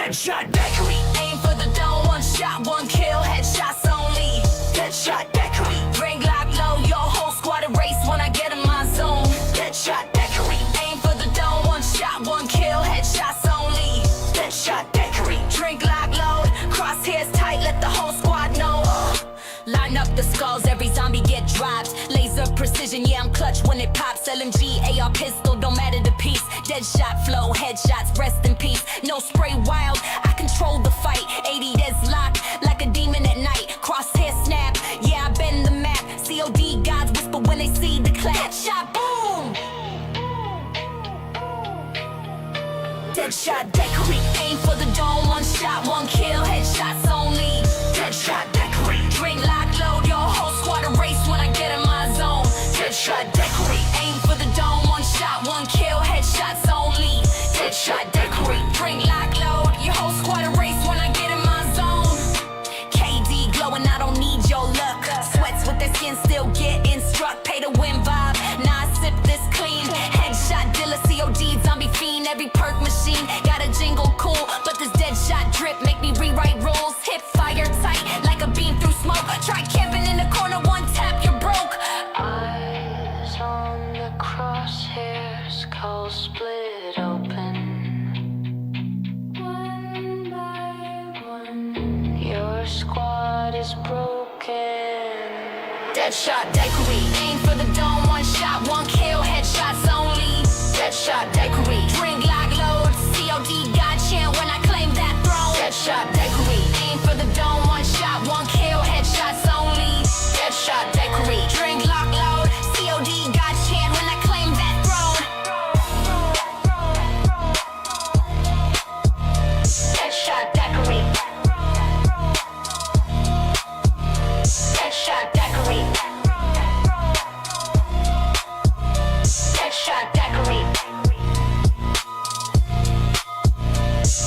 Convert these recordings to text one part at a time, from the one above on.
Deadshot Bakery. Aim for the dome, one shot, one kill, headshots only. Deadshot Bakery. Drink lock low, your whole squad erase when I get in my zone. Deadshot Bakery. Aim for the dome, one shot, one kill, headshots only. Deadshot Bakery. Drink lock load, crosshairs tight, let the whole squad know. Line up the skulls, every zombie get dropped. Laser precision, yeah, I'm clutch when it pops. LMG, AR pistol, don't matter the piece. Deadshot flow, headshots, rest in peace. No spray wild, I control the fight. 80 deads locked, like a demon at night. Crosshair snap, yeah, I bend the map. COD gods whisper when they see the clap. Headshot, boom! Deadshot Bakery. Aim for the dome, one shot, one kill, headshots only. Deadshot Bakery. Drink lock load, your whole squad erase when I get in my zone. Deadshot Bakery. Aim for the dome, one shot, one kill, headshots only. Deadshot Bakery. Drink lock load, your whole squad erase when I get in my zone. KD glowing, I don't need your luck. Sweats with their skin still getting struck. Pay to win vibe, nah, I sip this clean. Headshot dealer, COD, zombie fiend. Every perk machine got a jingle cool, but this Deadshot drip make me rewrite rules. Hip fire tight like a beam through smoke. Try camping in the corner, one tap, you're broke. Eyes on the crosshairs, skull split open. One by one, your squad is broken. Deadshot Bakery. Aim for the dome, one shot, one kill, headshots only. Deadshot Bakery. Drink lock load, COD God chant when I claim that throne. Deadshot Bakery. Aim for the dome, one shot, one kill, headshots only. Deadshot Bakery. Drink lock load, COD God chant when I claim that throne. Deadshot Bakery. Deadshot Bakery. Deadshot Bakery.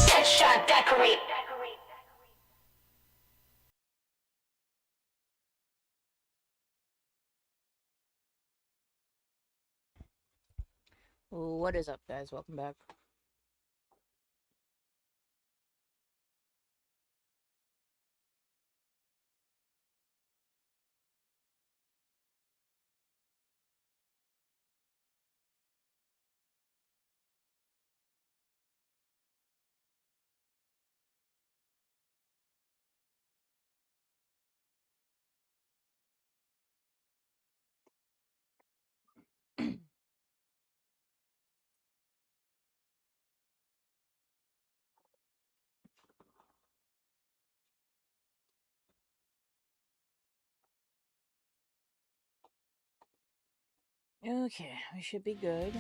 Deadshot Bakery. What is up, guys? Welcome back. Okay, we should be good.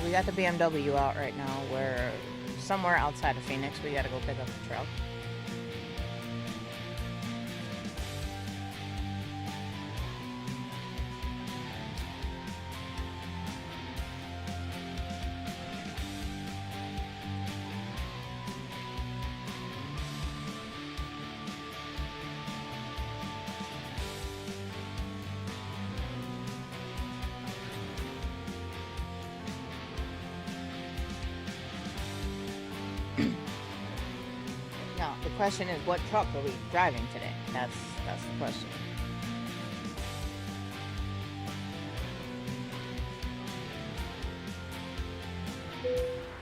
We got the BMW out right now. We're somewhere outside of Phoenix. We gotta go pick up the truck. Now, the question is, what truck are we driving today? That's the question.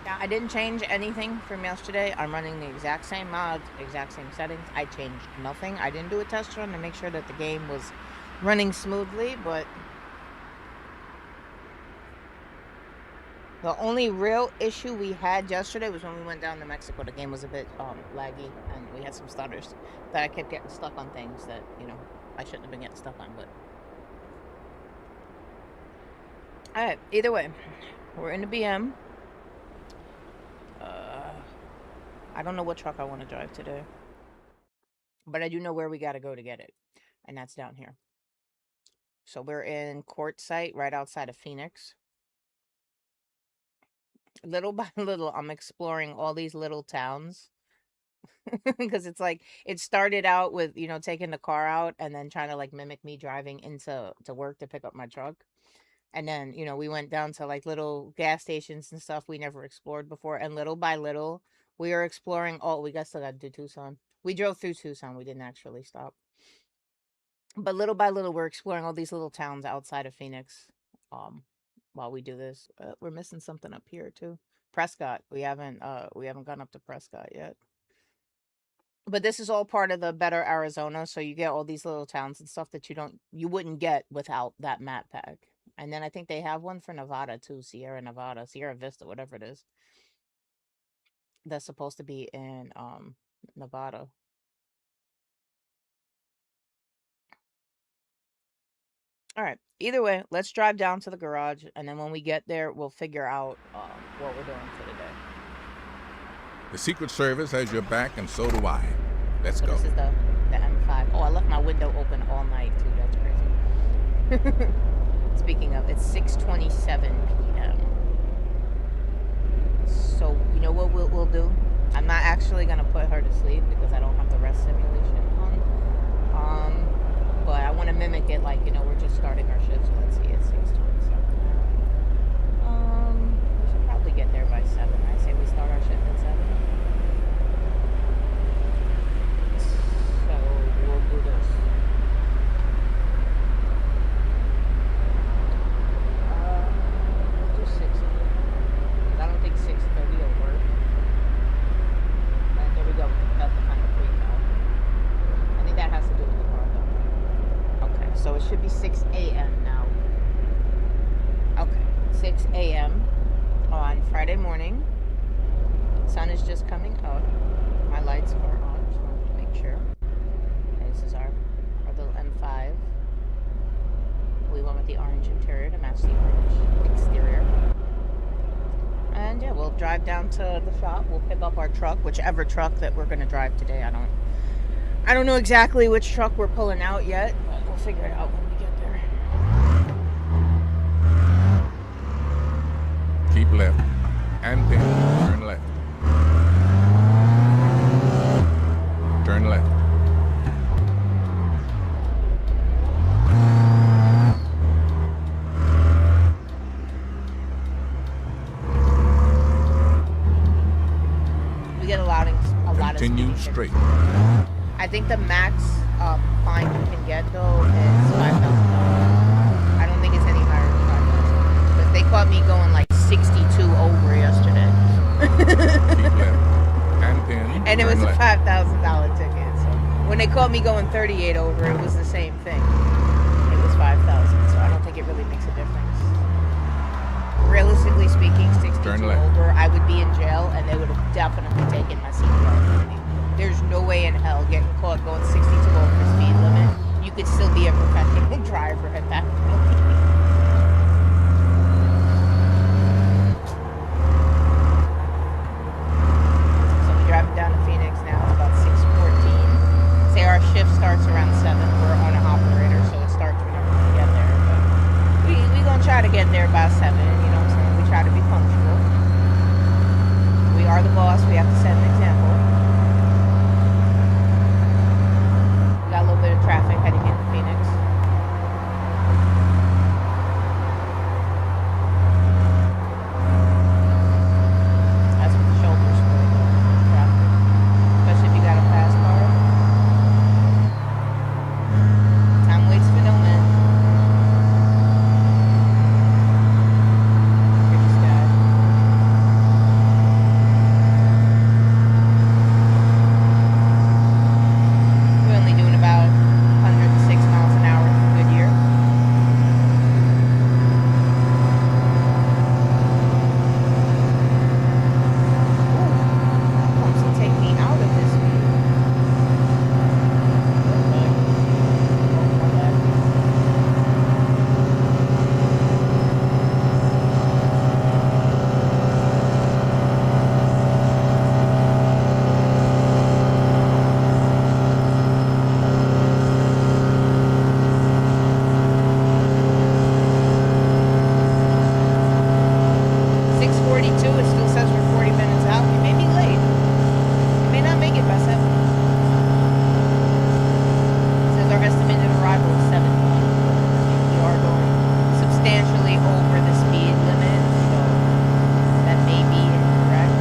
Now, I didn't change anything from yesterday. I'm running the exact same mods, exact same settings. I changed nothing. I didn't do a test run to make sure that the game was running smoothly, but the only real issue we had yesterday was when we went down to Mexico. The game was a bit laggy, and we had some stutters that I kept getting stuck on things that, I shouldn't have been getting stuck on, but... Alright, either way, we're in the BM. I don't know what truck I want to drive today, but I do know where we got to go to get it, and that's down here. So we're in Quartzsite, right outside of Phoenix. Little by little, I'm exploring all these little towns because it's like it started out with taking the car out and then trying to like mimic me driving into work to pick up my truck, and then we went down to like little gas stations and stuff we never explored before, and little by little We are exploring all. We still got to do Tucson. We drove through Tucson. We didn't actually stop. But little by little, we're exploring all these little towns outside of Phoenix. While we do this, we're missing something up here too. Prescott. We haven't gone up to Prescott yet. But this is all part of the better Arizona, so you get all these little towns and stuff that you wouldn't get without that map pack. And then I think they have one for Nevada too, Sierra Nevada, Sierra Vista, whatever it is. That's supposed to be in Nevada. All right. Either way, let's drive down to the garage, and then when we get there, we'll figure out what we're doing for the day. The Secret Service has your back, and so do I. Let's So go. this is the M5. Oh, I left my window open all night too. That's crazy. Speaking of, it's 6:27 p.m. So you know what we'll do? I'm not actually gonna put her to sleep because I don't have the rest simulation on. But I want to mimic it like, we're just starting our shift. So let's see, it's 6:27 now. We should probably get there by 7. I say we start our shift at 7. So we'll do this. We'll do 6. I don't think 6:30 will work. And there we go. That's the kind of freak out. I think that has to do with the car though. Okay, so it should be 6 a.m. now. Okay, 6 a.m. on Friday morning. Sun is just coming up. My lights are on. Just wanted to make sure. Okay, this is our little M5. We went with the orange interior to match the orange exterior. And yeah, we'll drive down to the shop. We'll pick up our truck, whichever truck that we're gonna drive today. I don't know exactly which truck we're pulling out yet, but we'll figure it out when we get there. Keep left. And then turn left. Turn left. We get a lot Continue of straight. I think the max fine you can get though is $5,000. I don't think it's any higher than 5,000 because they caught me going like 62 over yesterday. Keep left. And then And it was turn a left. $5,000 ticket. So when they caught me going 38 over, it was the same thing. It was 5,000, so I don't think it really makes a difference. Realistically speaking, 62 Turn left. over, I would be in jail, and they would have definitely taken my CPR from me. There's no way in hell getting caught going 62 over the speed limit. You could still be a professional driver at that point. So we're driving down to Phoenix now. It's about 6:14. Say our shift starts around 7. We're on an operator, so it starts whenever we get there. But we gonna try to get there by 7. You know what I'm saying? We try to be punctual. We are the boss. We have to set an example. We got a little bit of traffic heading into Phoenix. That's what the shoulders for traffic. Especially if you got a fast car. Time waits for no man. Here's this guy. We're only doing about 106 miles an hour in Goodyear. Ooh, wants to take me out of this speed. It still says we're 40 minutes out. We may be late. We may not make it by 7. It says our estimated arrival is 7. We are going substantially over the speed limit, so that may be incorrect.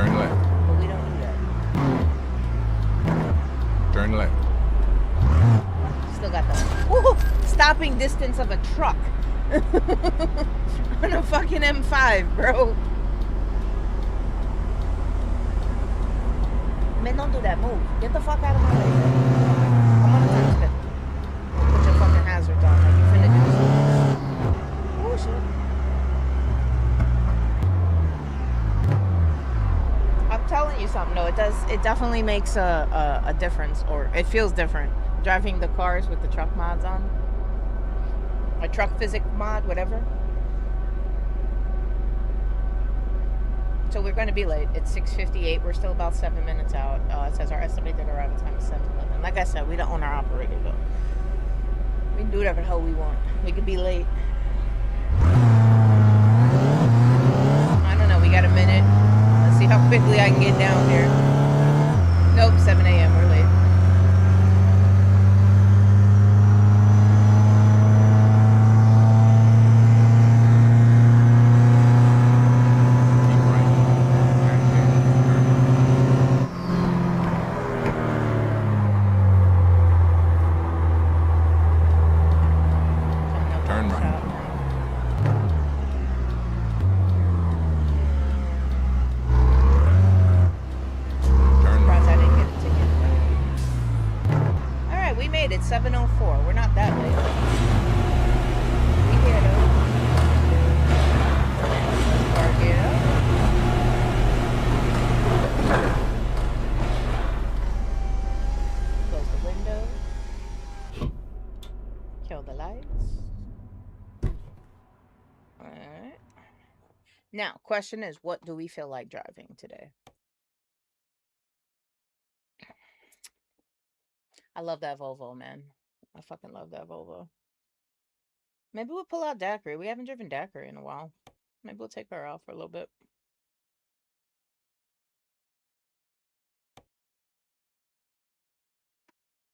Turn left. But we don't do that. Turn left. Still got the stopping distance of a truck on a fucking M5, bro. Man, don't do that. Move. Get the fuck out of my way. I'm on a time spin. Put your fucking hazards on. Like you finna do something. Oh shit. I'm telling you something. No, it does. It definitely makes a difference, or it feels different driving the cars with the truck mods on, a truck physics mod, whatever. So we're going to be late. It's 6:58. We're still about 7 minutes out. It says our estimated arrival time is 7:11. Like I said, we don't own our operator though. We can do whatever the hell we want. We could be late. I don't know. We got a minute. Let's see how quickly I can get down there. Nope, 7 a.m. We're late. Turn right. Turn Surprised I right. didn't get a ticket. All right, we made it. 7:04. We're not that late. We here though. Let's park it up. Close the windows. Kill the lights. All right. Now, question is, what do we feel like driving today? I love that Volvo, man. I fucking love that Volvo. Maybe we'll pull out Daiquiri. We haven't driven Daiquiri in a while. Maybe we'll take her out for a little bit.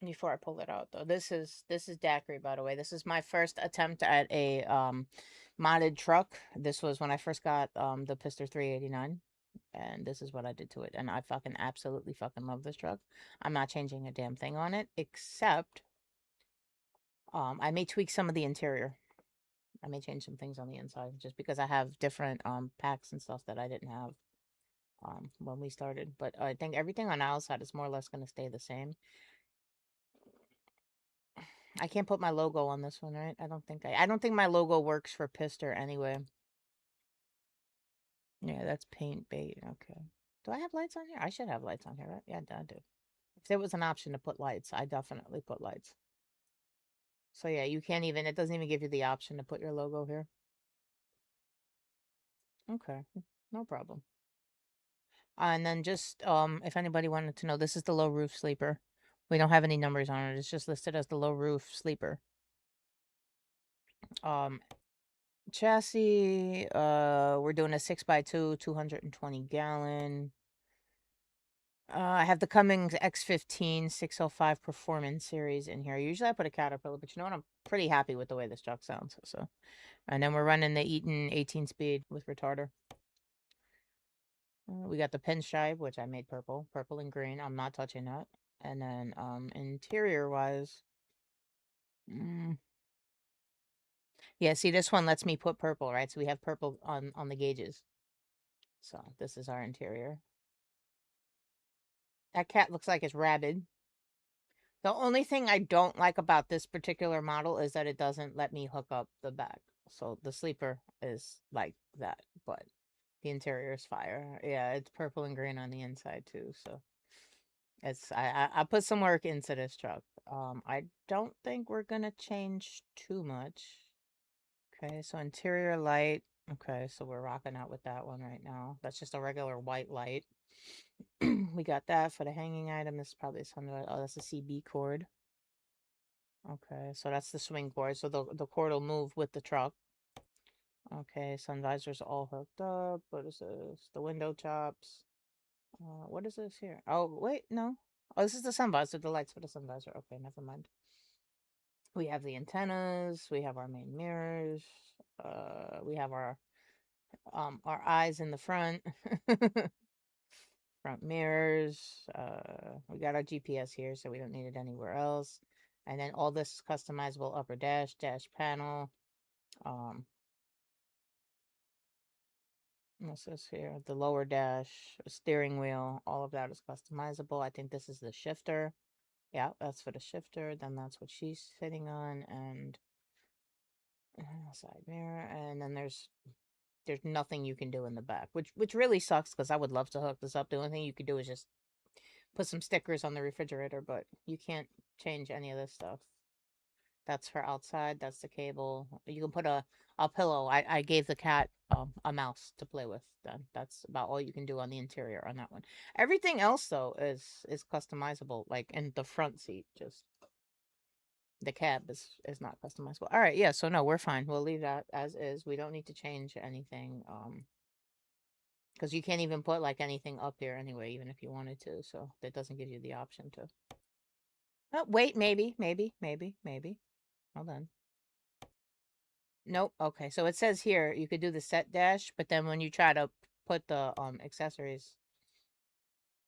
Before I pull it out, though, this is Daiquiri, by the way. This is my first attempt at a modded truck. This was when I first got the Pister 389, and this is what I did to it. And I fucking absolutely fucking love this truck. I'm not changing a damn thing on it, except I may tweak some of the interior. I may change some things on the inside just because I have different packs and stuff that I didn't have when we started. But I think everything on the outside is more or less going to stay the same. I can't put my logo on this one, right? I don't think my logo works for Pister anyway. Yeah, that's paint bait. Okay. Do I have lights on here? I should have lights on here, right? Yeah, I do. If there was an option to put lights, I definitely put lights. So yeah, you can't even, it doesn't even give you the option to put your logo here. Okay, no problem. And then just, if anybody wanted to know, this is the low roof sleeper. We don't have any numbers on it. It's just listed as the low roof sleeper. Chassis, we're doing a 6x2, 220 gallon. I have the Cummins X15 605 Performance Series in here. Usually I put a Caterpillar, but you know what? I'm pretty happy with the way this truck sounds. So, and then we're running the Eaton 18 speed with retarder. We got the pinstripe, which I made purple and green. I'm not touching that. And then interior wise, yeah, see, this one lets me put purple, right? So we have purple on the gauges. So this is our interior. That cat looks like it's rabid. The only thing I don't like about this particular model is that it doesn't let me hook up the back. So the sleeper is like that, but the interior is fire. Yeah, it's purple and green on the inside too. So it's I put some work into this truck. I don't think we're gonna change too much. Okay, so interior light. Okay, so we're rocking out with that one right now. That's just a regular white light. We got that for the hanging item. This is probably something. Oh, that's a CB cord. Okay, so that's the swing cord. So the cord will move with the truck. Okay, sun visors all hooked up. What is this? The window chops. What is this here? Oh, wait, no. Oh, this is the sun visor. The lights for the sun visor. Okay, never mind. We have the antennas. We have our main mirrors. We have our eyes in the front. Front mirrors. We got our GPS here, so we don't need it anywhere else. And then all this is customizable upper dash panel. What's this here? The lower dash, steering wheel, all of that is customizable. I think this is the shifter. Yeah, that's for the shifter. Then that's what she's sitting on, and side mirror. And then there's nothing you can do in the back, which really sucks because I would love to hook this up. The only thing you could do is just put some stickers on the refrigerator, but you can't change any of this stuff. That's for outside. That's the cable. You can put a pillow. I gave the cat a mouse to play with. Then that's about all you can do on the interior on that one. Everything else though is customizable. Like in the front seat, just the cab is not customizable. All right, yeah. So no, we're fine. We'll leave that as is. We don't need to change anything. Because you can't even put like anything up here anyway, even if you wanted to. So that doesn't give you the option to. Oh, wait, maybe. Hold on. Nope. Okay, so it says here you could do the set dash, but then when you try to put the accessories,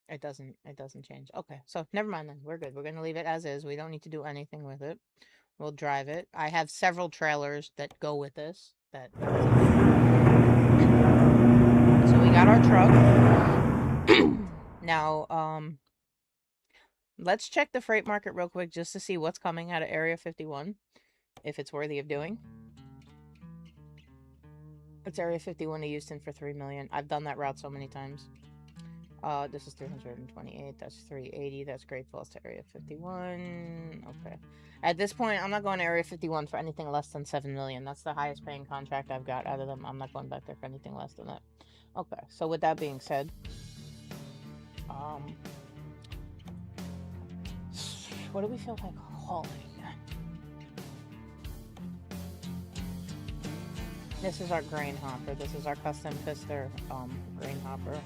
it doesn't change. Okay, so never mind then. We're good. We're gonna leave it as is. We don't need to do anything with it. We'll drive it. I have several trailers that go with this. So we got our truck. Now, let's check the freight market real quick just to see what's coming out of Area 51, if it's worthy of doing. It's Area 51 to Houston for $3 million. I've done that route so many times. This is 328. That's 380. That's Great Falls to Area 51. Okay. At this point, I'm not going to Area 51 for anything less than $7 million. That's the highest paying contract I've got out of them. I'm not going back there for anything less than that. Okay. So with that being said, what do we feel like hauling? This is our grain hopper. This is our custom Pfister grain hopper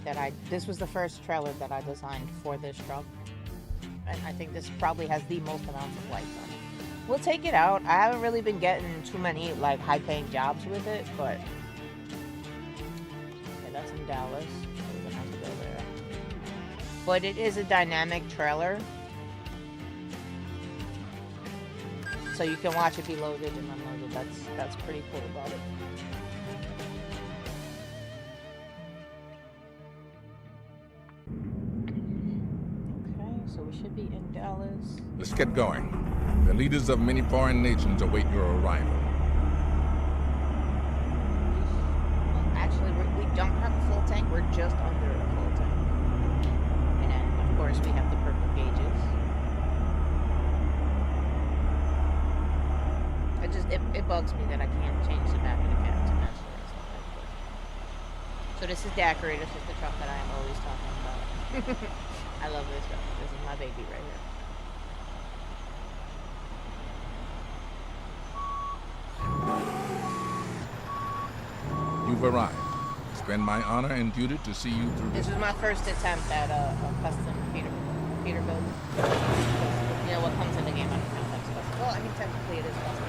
that this was the first trailer that I designed for this truck. And I think this probably has the most amounts of lights on it. We'll take it out. I haven't really been getting too many like high paying jobs with it, but okay, that's in Dallas. We're gonna have to go there. But it is a dynamic trailer. So you can watch it be loaded and unloaded. That's pretty cool about it. Okay, so we should be in Dallas. Let's get going. The leaders of many foreign nations await your arrival. Well, actually, we don't have a full tank. We're just under a full tank. And then, of course, we have the purple gauges. It bugs me that I can't change the back of the cab to match the rest of it. So this is Daiquiri. This is the truck that I am always talking about. I love this truck. This is my baby right here. You've arrived. It's been my honor and duty to see you through This was my first attempt at a custom Peter build. You know what comes in the game, I don't know if that's custom. Well, I mean, technically it is custom.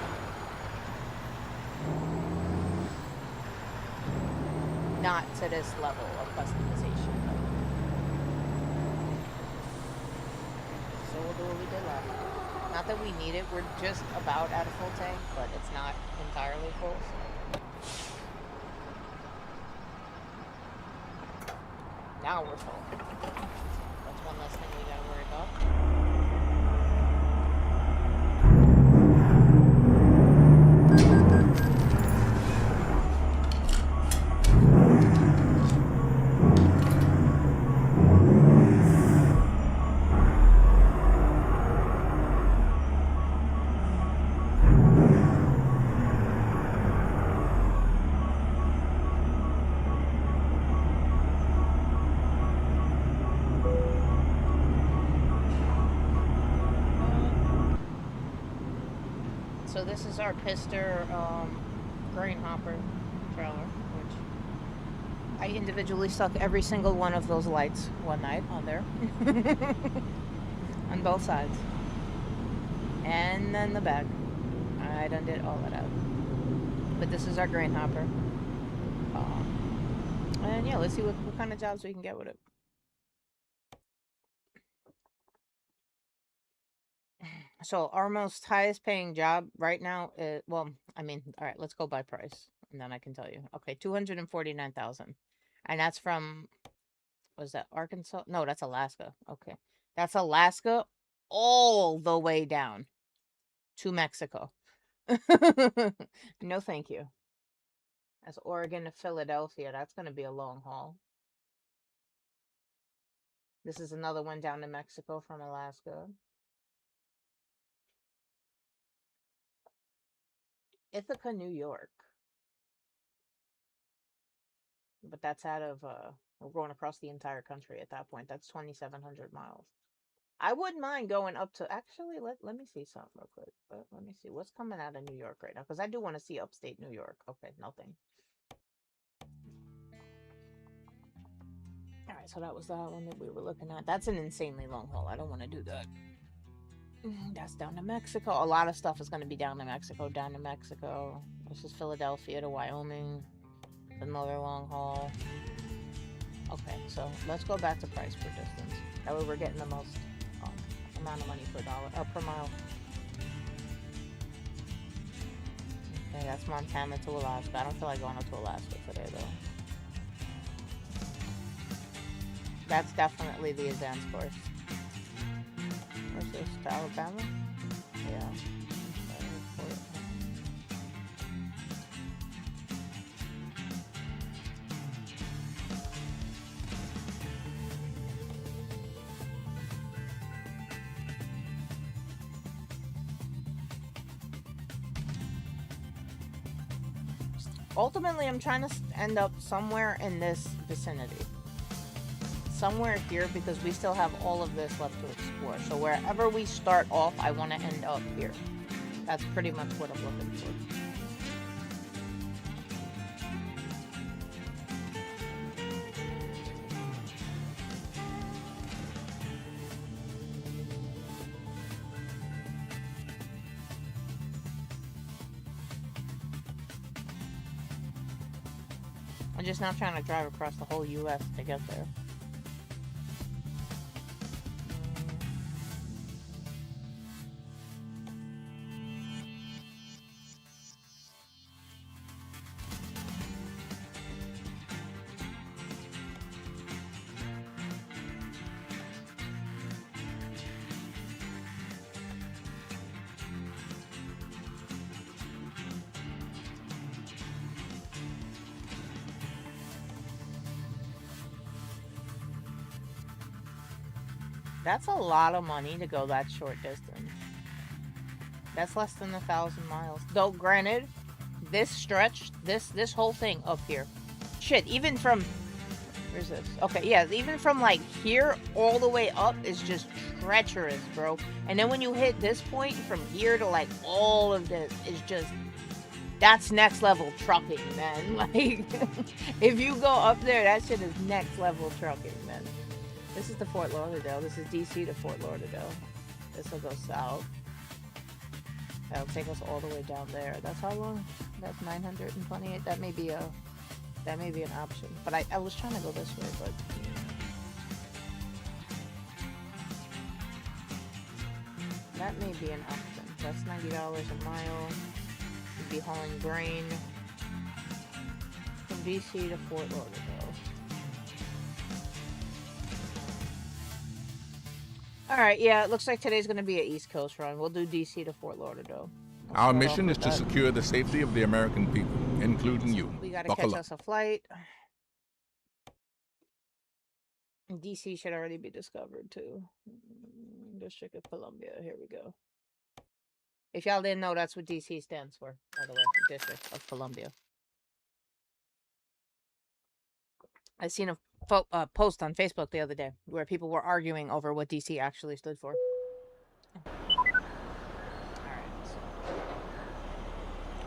Not to this level of customization. So we'll do what we did last time. Not that we need it, we're just about at a full tank, but it's not entirely full. So. Now we're full. That's one less thing we gotta worry about. So this is our Pfister grain hopper trailer, which I individually stuck every single one of those lights one night on there. On both sides. And then the back. I done did all that out. But this is our grain hopper. And yeah, let's see what kind of jobs we can get with it. So our most highest paying job right now is, well, I mean, all right, let's go by price and then I can tell you. Okay, 249,000. And that's from, was that Arkansas? No, that's Alaska. Okay. That's Alaska all the way down to Mexico. No, thank you. That's Oregon to Philadelphia. That's going to be a long haul. This is another one down to Mexico from Alaska. Ithaca, New York. But that's out of, we're going across the entire country at that point. That's 2,700 miles. I wouldn't mind going up to, actually, let me see something real quick. Let me see what's coming out of New York right now, because I do want to see upstate New York. Okay, nothing. All right, so that was that one that we were looking at. That's an insanely long haul. I don't want to do that. That's down to Mexico. A lot of stuff is going to be down to Mexico. Down to Mexico. This is Philadelphia to Wyoming. Another long haul. Okay, so let's go back to price per distance. That way we're getting the most amount of money per dollar or per mile. Okay, that's Montana to Alaska. I don't feel like going up to Alaska today though. That's definitely the advanced course. Where's this? To Alabama? Yeah. Ultimately, I'm trying to end up somewhere in this vicinity. Somewhere here, because we still have all of this left to explore. So wherever we start off, I want to end up here. That's pretty much what I'm looking for. I'm just not trying to drive across the whole U.S. to get there. That's a lot of money to go that short distance. That's less than 1,000 miles. Though, granted, this stretch, this whole thing up here, shit, even from, where's this? Okay, yeah, even from like here all the way up is just treacherous, bro. And then when you hit this point, from here to like all of this is just, that's next level trucking, man. Like, if you go up there, that shit is next level trucking, man. This is the Fort Lauderdale. This is DC to Fort Lauderdale. This will go south. That'll take us all the way down there. That's how long? That's 928. That may be an option. But I was trying to go this way, but that may be an option. That's $90 a mile. You'd be hauling grain from DC to Fort Lauderdale. Alright, yeah, it looks like today's going to be an East Coast run. We'll do DC to Fort Lauderdale. Our mission is to secure the safety of the American people, including you. We got to Buckle catch up. us a flight. DC should already be discovered, too. District of Columbia. Here we go. If y'all didn't know, that's what DC stands for, by the way. District of Columbia. I seen a post on Facebook the other day where people were arguing over what DC actually stood for. Alright, so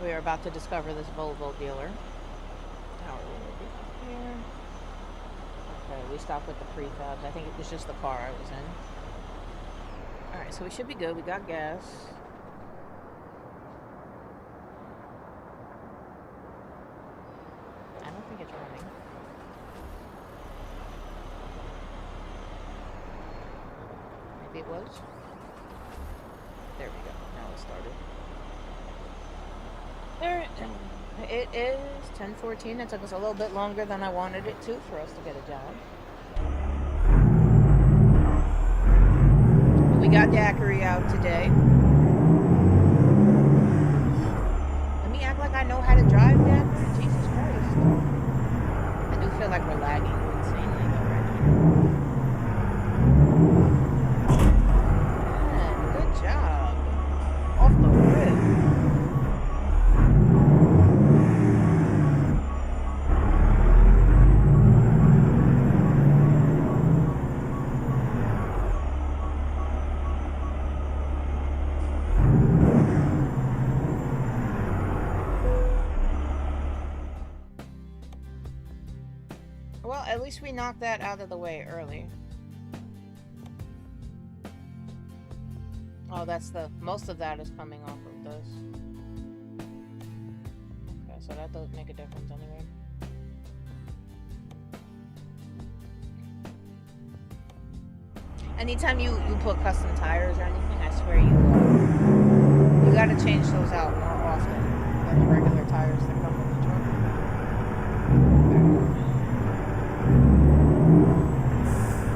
we are about to discover this Volvo dealer. How are we going to be here? Okay, we stopped with the prefabs. I think it was just the car I was in. Alright, so we should be good. We got gas. I don't think it's running. Maybe it was. There we go. Now it started. There. It is 10:14. It took us a little bit longer than I wanted it to for us to get a job. But we got daiquiri out today. Let me act like I know how to drive daiquiri. Jesus Christ. I do feel like we're lagging insanely though right now. Man, good job. Off the rip. Well, at least we knocked that out of the way early. Oh, most of that is coming off of this. Okay, so that does make a difference anyway. Anytime you put custom tires or anything, I swear you gotta change those out more often than the regular tires that come with the truck.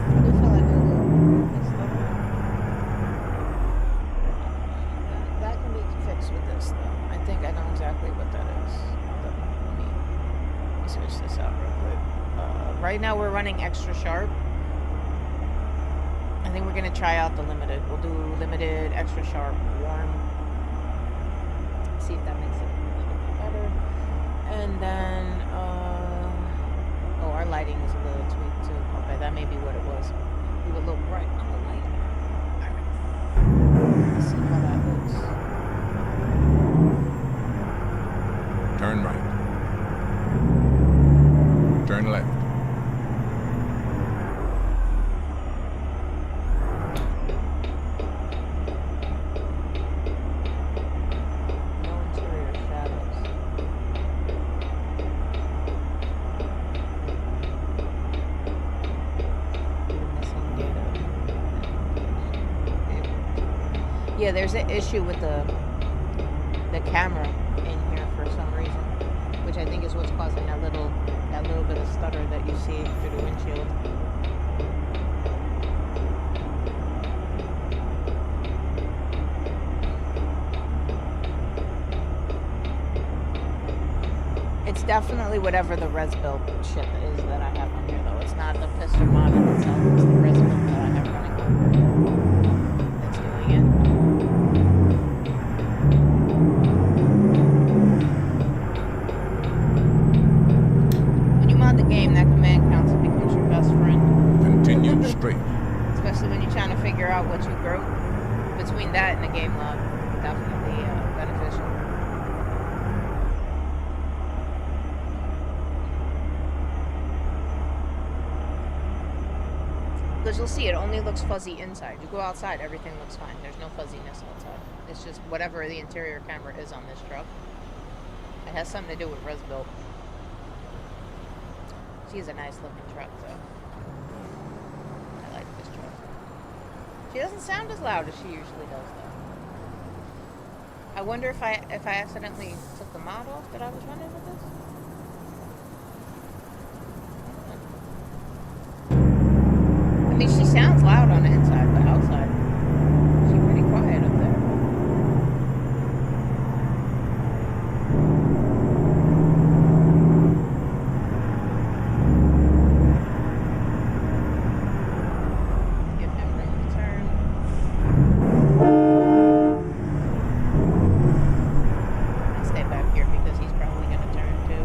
I do feel like they're a little stubborn. That can be fixed with this though. I think I know exactly what that is. Let me switch this out real quick. Right now we're running extra sharp. I think we're gonna try out the limited. We'll do limited, extra sharp, warm. See if that makes it a little bit better. And then, oh, our lighting is a little tweaked too. Okay, that may be what it was. We were a little bright on the light. Alright. Let's see how that looks. Turn right. Turn left. No interior shadows. We're missing data. Yeah, there's an issue with the camera in here for some reason, which I think is what's causing that little bit of stutter that you see through the windshield. It's definitely whatever the res build chip is that I have on here, though. It's not the piston mod in itself, it's the res build that I have running that's doing it. When you mod the game, that command council becomes your best friend. Continue straight. Especially when you're trying to figure out what you broke. Between that and the game log, definitely beneficial. Because you'll see, it only looks fuzzy inside. You go outside, everything looks fine. There's no fuzziness outside. It's just whatever the interior camera is on this truck. It has something to do with res built. She's a nice looking truck, though. I like this truck. She doesn't sound as loud as she usually does, though. I wonder if I accidentally took the mod off that I was running with this. I mean, she sounds loud on the inside, but outside, she's pretty quiet up there. Give him room to turn. I'll stay back here because he's probably going to turn too.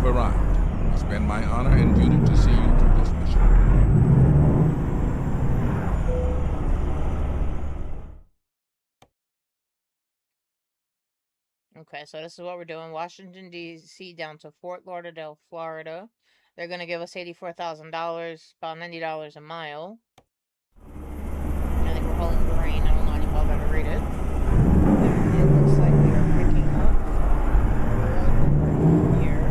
arrived. It's been my honor and duty to see you through this mission. Okay, so this is what we're doing. Washington, D.C. down to Fort Lauderdale, Florida. They're going to give us $84,000, about $90 a mile. I think we're holding grain. I don't know anybody better read it. It looks like we are picking up over here.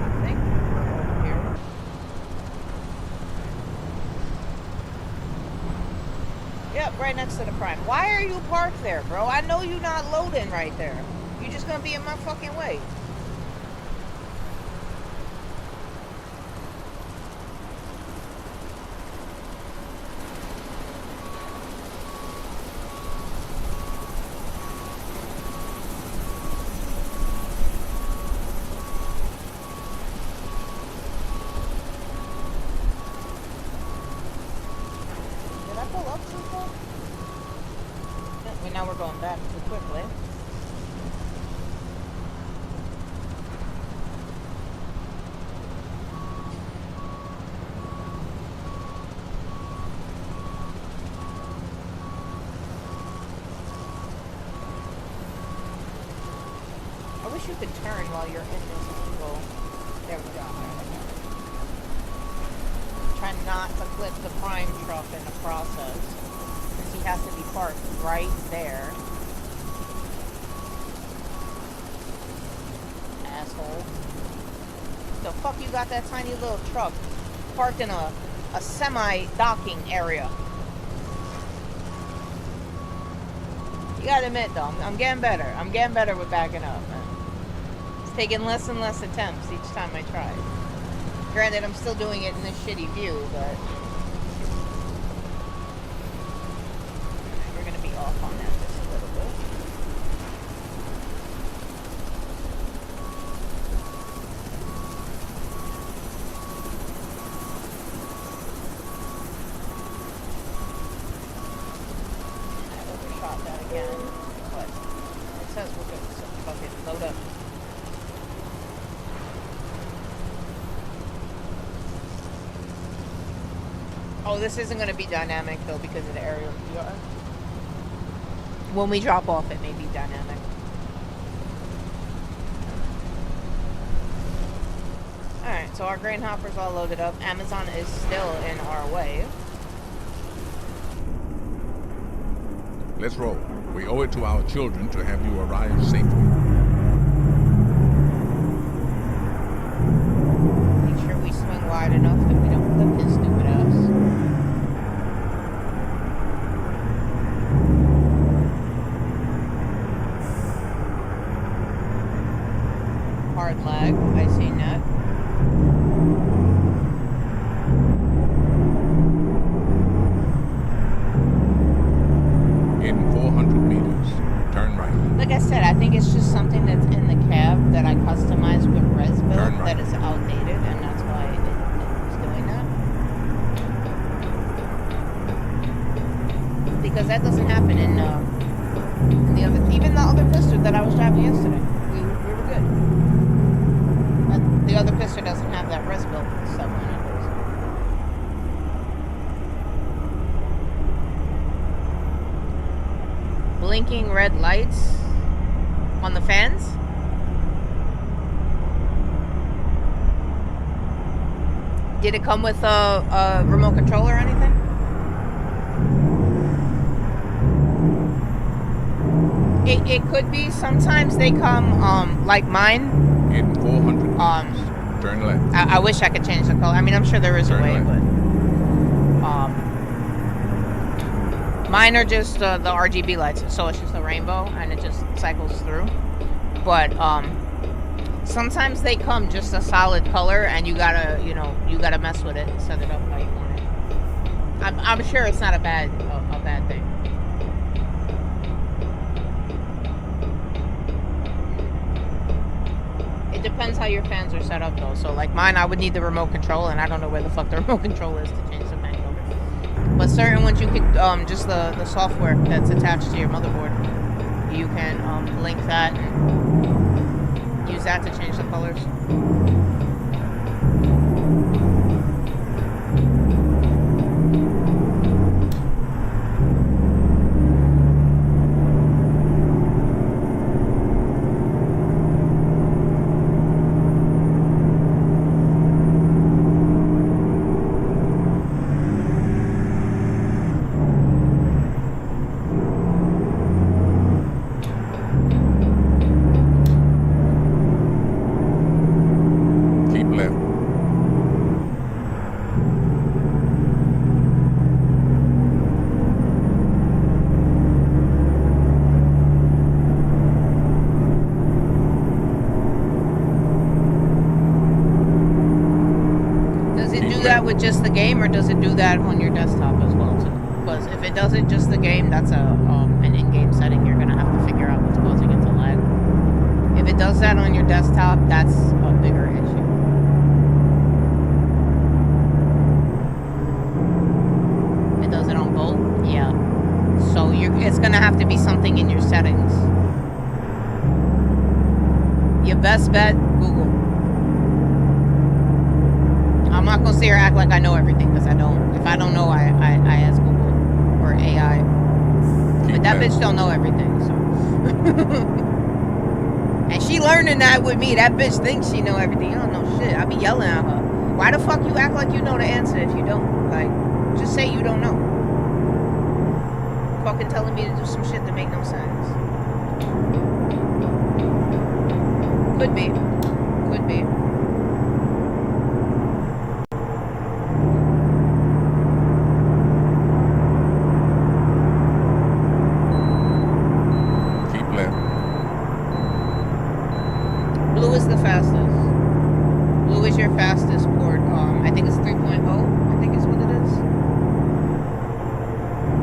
I think we're over here. Yep, right next to the Prime. Why are you parked there, bro? I know you're not loading right there. You're just gonna be in my fucking way. Did I pull up too far? Now we're going back too quickly. I wish you could turn while you're in this angle. There we go. Try not to clip the prime truck in the process. He has to be parked right there. Asshole. The fuck you got that tiny little truck parked in a semi-docking area? You gotta admit though, I'm getting better. I'm getting better with backing up, man. It's taking less and less attempts each time I try. Granted, I'm still doing it in this shitty view, but off on that just a little bit. I overshot that again, but it says we're good, so fucking load up. Oh, this isn't going to be dynamic though because of the aerial VR. When we drop off, it may be dynamic. Alright, so our grain hopper's all loaded up. Amazon is still in our way. Let's roll. We owe it to our children to have you arrive safely. Make sure we swing wide enough that we don't flip his stupid ass. Hard lag, I seen that. In 400 meters, turn right. Like I said, I think it's just something that's in the cab that I customized with res build Right. that is outdated, and that's why it's doing that. Because that doesn't happen in the other, even the other pistol that I was driving yesterday. We were good. The other pistol doesn't have that res build stuff on it. Blinking red lights on the fans. Did it come with a remote controller or anything? It could be. Sometimes they come like mine. In 400 meters, turn left. I wish I could change the color. I mean, I'm sure there is a way, but mine are just the RGB lights, so it's just a rainbow and it just cycles through. But sometimes they come just a solid color, and you gotta, you gotta mess with it and set it up how you want it. I'm sure it's not a bad thing. It depends how your fans are set up though. So like mine, I would need the remote control, and I don't know where the fuck the remote control is to change the fan color. But certain ones you could just the software that's attached to your motherboard, you can link that and use that to change the colors. Keep left. Does it do that with just the game, or does it do that on your desktop as well too? Because if it does it just the game, that's an in-game setting you're gonna have to figure out what's causing it to lag. If it does that on your desktop, that's a bigger issue. It does it on both, yeah. So it's gonna have to be something in your settings. Your best bet, Google. I'm not gonna sit here and act like I know everything, because I don't. If I don't know, I ask Google or AI. But that bitch don't know everything, so. And she learning that with me. That bitch thinks she know everything. You don't know shit. I be yelling at her. Why the fuck you act like you know the answer if you don't? Like, just say you don't know. Fucking telling me to do some shit that make no sense. Could be. Could be. Keep left. Blue is the fastest. Blue is your fastest port. I think it's 3.0. I think is what it is.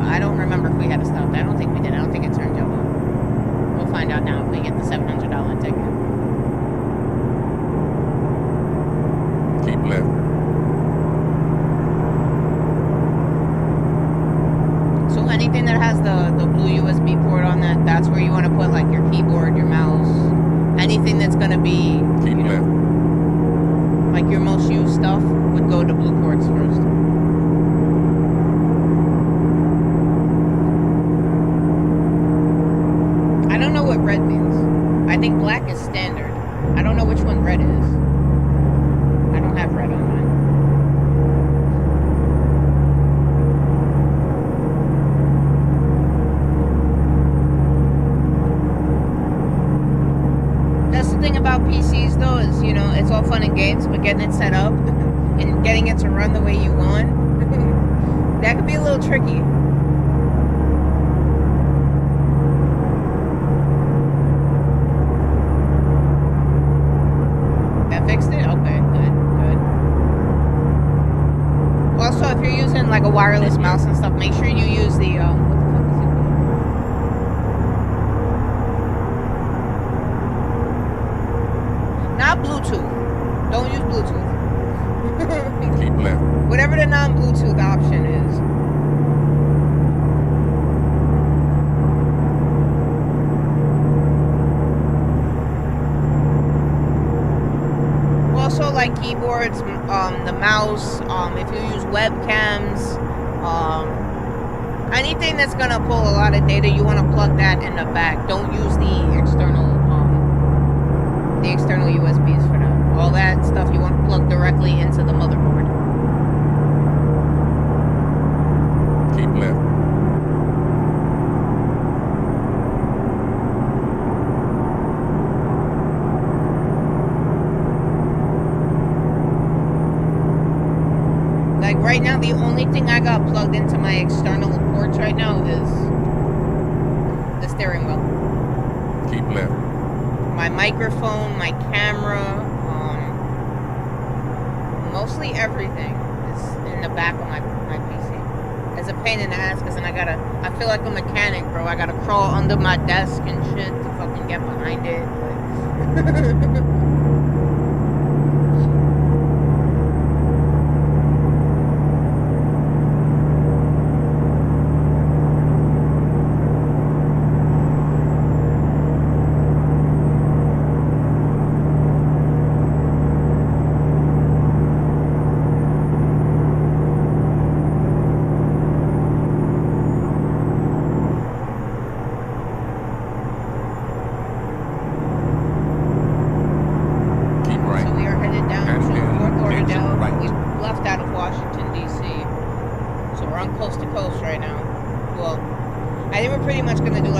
I don't remember if we had to stop. I don't think we did. I don't think it turned yellow. We'll find out now if we get the $700 ticket. Keep left. So anything that has the blue USB port on that, that's where you want to put like your keyboard, your mouse, anything that's gonna be, Keep you know, left. like your most used stuff would go to blue ports first. I don't know what red means. I think black is standard. I don't know which one red is. I don't have red on mine. That's the thing about PCs though, is, you know, it's all fun and games, but getting it set up and getting it to run the way you want, that could be a little tricky. That fixed it? Okay, good, good. Also, if you're using like a wireless mouse and stuff, make sure you use the, what the fuck is it called? Not Bluetooth. Don't use Bluetooth. Keep left. Whatever the non-Bluetooth option is. Also, like keyboards, the mouse, if you use webcams, anything that's gonna pull a lot of data, you want to plug that in the back. Don't use the external USBs for that. All that stuff you want to plug directly into the motherboard. Keep left. Like right now, the only thing I got plugged into my external ports right now is the steering wheel. Keep left. My microphone, my camera, mostly everything is in the back of my PC. It's a pain in the ass because then I feel like a mechanic, bro. I gotta crawl under my desk and shit to fucking get behind it. Like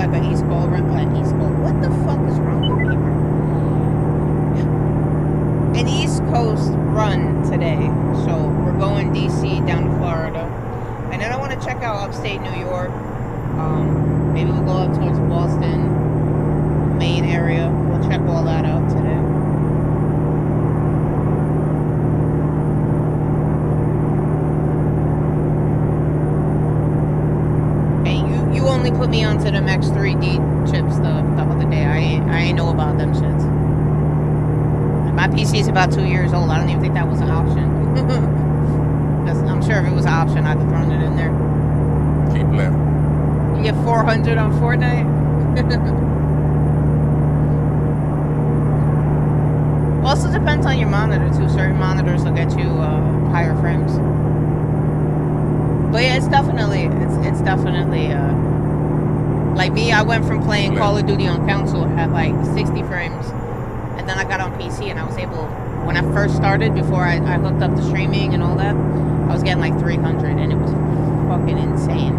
like an East Coast run. East Coast. What the fuck is wrong with me, bro? An East Coast run today. So we're going DC down to Florida, and then I want to check out upstate New York. Maybe we'll go up towards Boston, Maine area. We'll check all that out today. You only put me onto them X3D chips the other day. I ain't know about them shits. My PC's about 2 years old. I don't even think that was an option. I'm sure if it was an option, I'd have thrown it in there. Keep left. You get 400 on Fortnite? Also depends on your monitor too. Certain monitors will get you higher frames. But yeah, it's definitely like me. I went from playing Call of Duty on console at like 60 frames, and then I got on PC and I was able. When I first started, before I hooked up the streaming and all that, I was getting like 300, and it was fucking insane.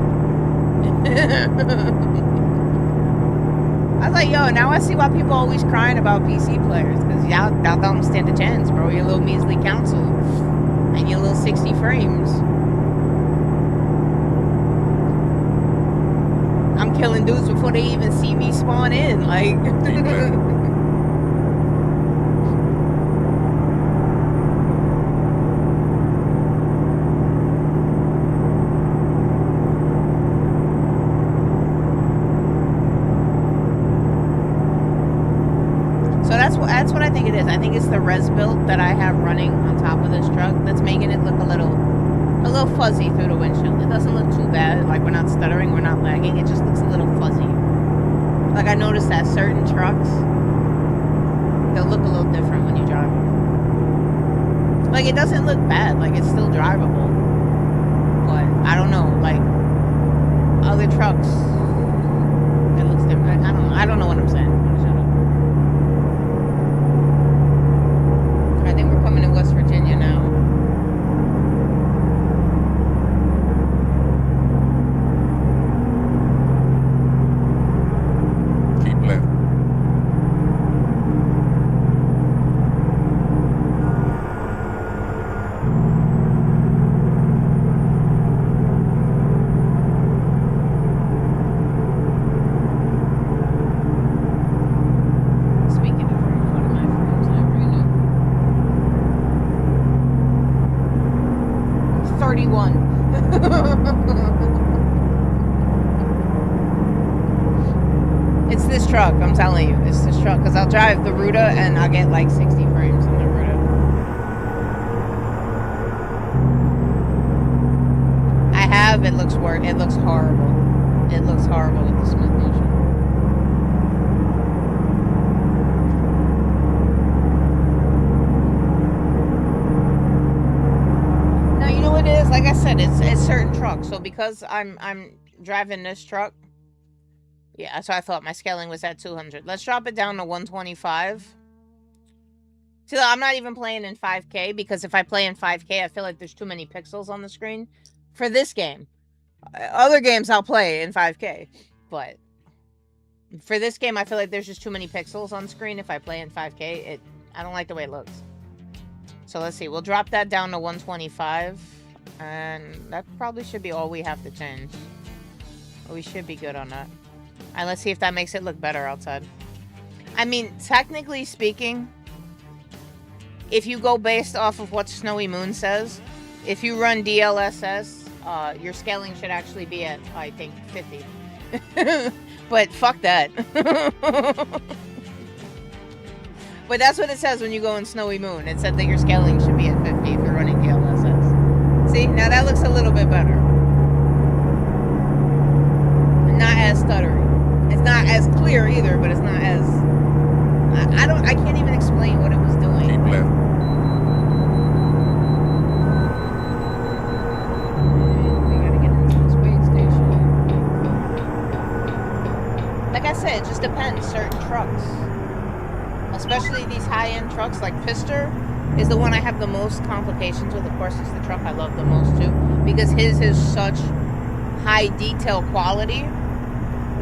I was like, yo, now I see why people always crying about PC players, because y'all don't stand a chance, bro. Your little measly console and your little 60 frames. I'm killing dudes before they even see me spawn in, like. That's what I think it is. I think it's the res build that I have running on top of this truck that's making it look a little fuzzy through the windshield. It doesn't look too bad. Like, we're not stuttering, we're not lagging. It just looks a little fuzzy. Like, I noticed that certain trucks, they'll look a little different when you drive them. Like, it doesn't look bad. Like, it's still drivable. But I don't know. Like, other trucks, it looks different. I don't know. I don't know what I'm saying. I think we're coming to West Virginia now. Keep left. Speaking of frames, what are my frames like right now? 31. It's this truck, I'm telling you. It's this truck, because I'll drive the Ruta and I'll get like 60 frames on the Ruta. I have, it looks horrible. It looks horrible with the smooth motion. No, you know what it is? Like I said, it's certain trucks. So because I'm driving this truck, yeah, so I thought my scaling was at 200. Let's drop it down to 125. See, I'm not even playing in 5K, because if I play in 5K, I feel like there's too many pixels on the screen for this game. Other games I'll play in 5K, but for this game, I feel like there's just too many pixels on screen. If I play in 5K, I don't like the way it looks. So let's see. We'll drop that down to 125, and that probably should be all we have to change. We should be good on that. And let's see if that makes it look better outside. I mean, technically speaking, if you go based off of what Snowy Moon says, if you run DLSS, your scaling should actually be at, I think, 50. But fuck that. But that's what it says when you go in Snowy Moon. It said that your scaling should be at 50 if you're running DLSS. See, now that looks a little bit better. Not as stuttery. It's not as clear either, but it's not as... I can't even explain what it was doing. Keep left. We gotta get into this wait station. Like I said, it just depends. Certain trucks, especially these high-end trucks, like Pister is the one I have the most complications with. Of course, it's the truck I love the most too, because his is such high detail quality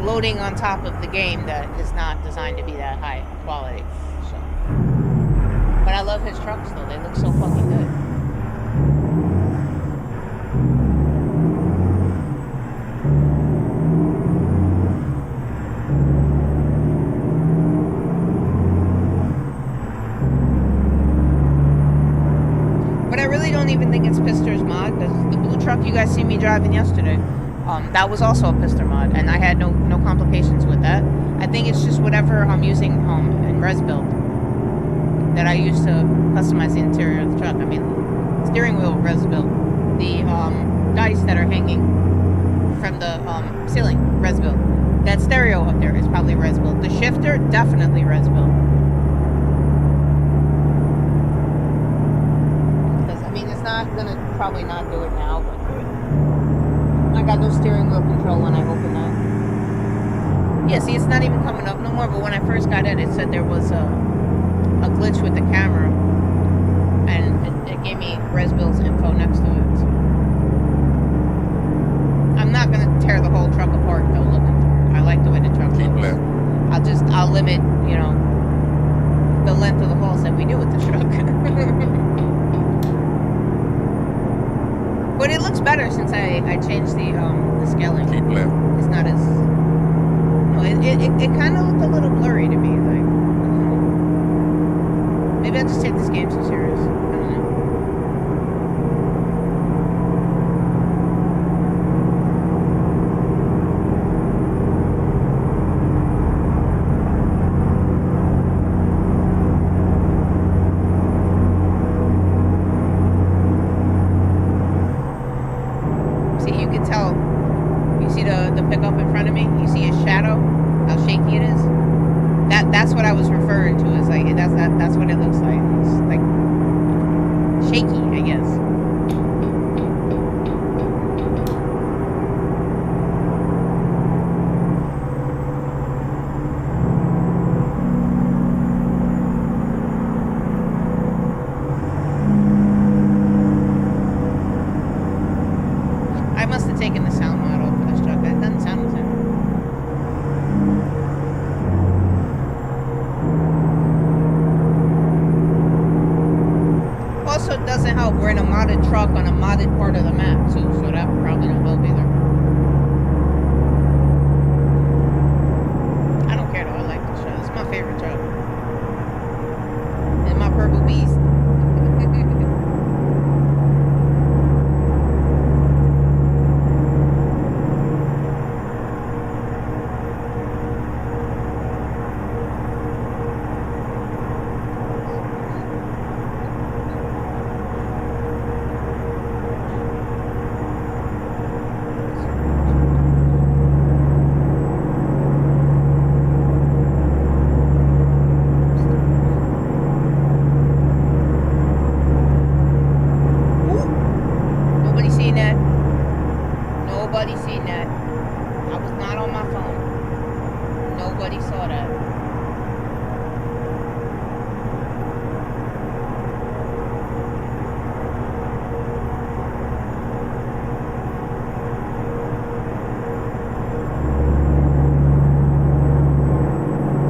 loading on top of the game that is not designed to be that high quality. So, but I love his trucks though; they look so fucking good. But I really don't even think it's Pister's mod, because the blue truck you guys see me driving yesterday, that was also a Pister mod, and I had no complications with that. I think it's just whatever I'm using in res build that I use to customize the interior of the truck. I mean, steering wheel res build, the dice that are hanging from the ceiling res build, that stereo up there is probably res build. The shifter definitely res build. I mean, it's not gonna probably not do it now, but I got no steering wheel control when I open that. Yeah, see, it's not even coming up no more, but when I first got it said there was a glitch with the camera, and it gave me ResBuild's info next to it. So. I'm not gonna tear the whole truck apart though looking for it. I like the way the truck looks. I'll limit, you know, the length of the holes that we do with the truck. But it looks better since I changed the scaling. Keep left. It's not as... No, it kind of looked a little blurry to me. Like, maybe I just take this game too serious. I don't know. Pickup in front of me, you see his shadow, how shaky it is. That's what I was referring to. Is like that's what it looks like. It's like shaky, I guess. I must have taken the sound mod off of this truck. That doesn't sound the same. Also, it doesn't help. We're in a modded truck on a modded part of the map, too, so that probably don't help either. I don't care, though. I like this truck. It's my favorite truck. And my purple beast. Nobody seen that. I was not on my phone. Nobody saw that.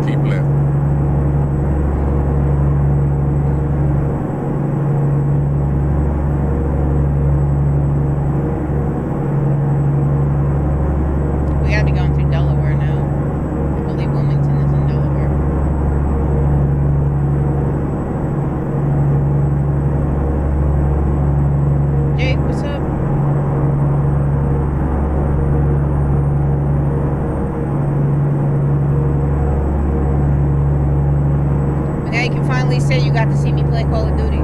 Keep left. We gotta be going through Delaware now. I believe Wilmington is in Delaware. Jake, what's up? But now you can finally say you got to see me play Call of Duty.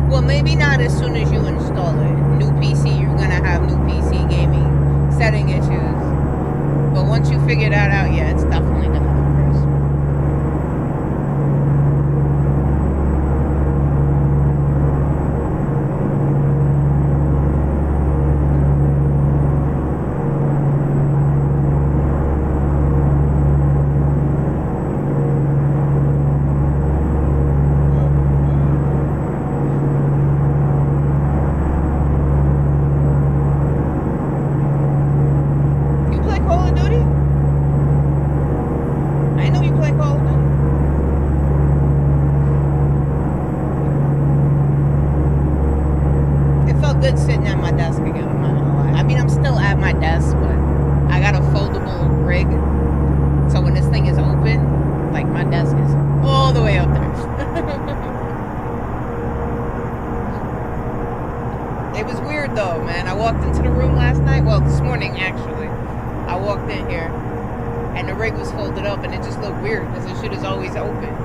Well, maybe not as soon as you install it. New PC, you're gonna have new PC gaming setting issues. But once you figure that out, yeah, it's definitely gonna improve. man. I walked into the room last night. Well, this morning, actually. I walked in here, and the rig was folded up, and it just looked weird because the shit is always open.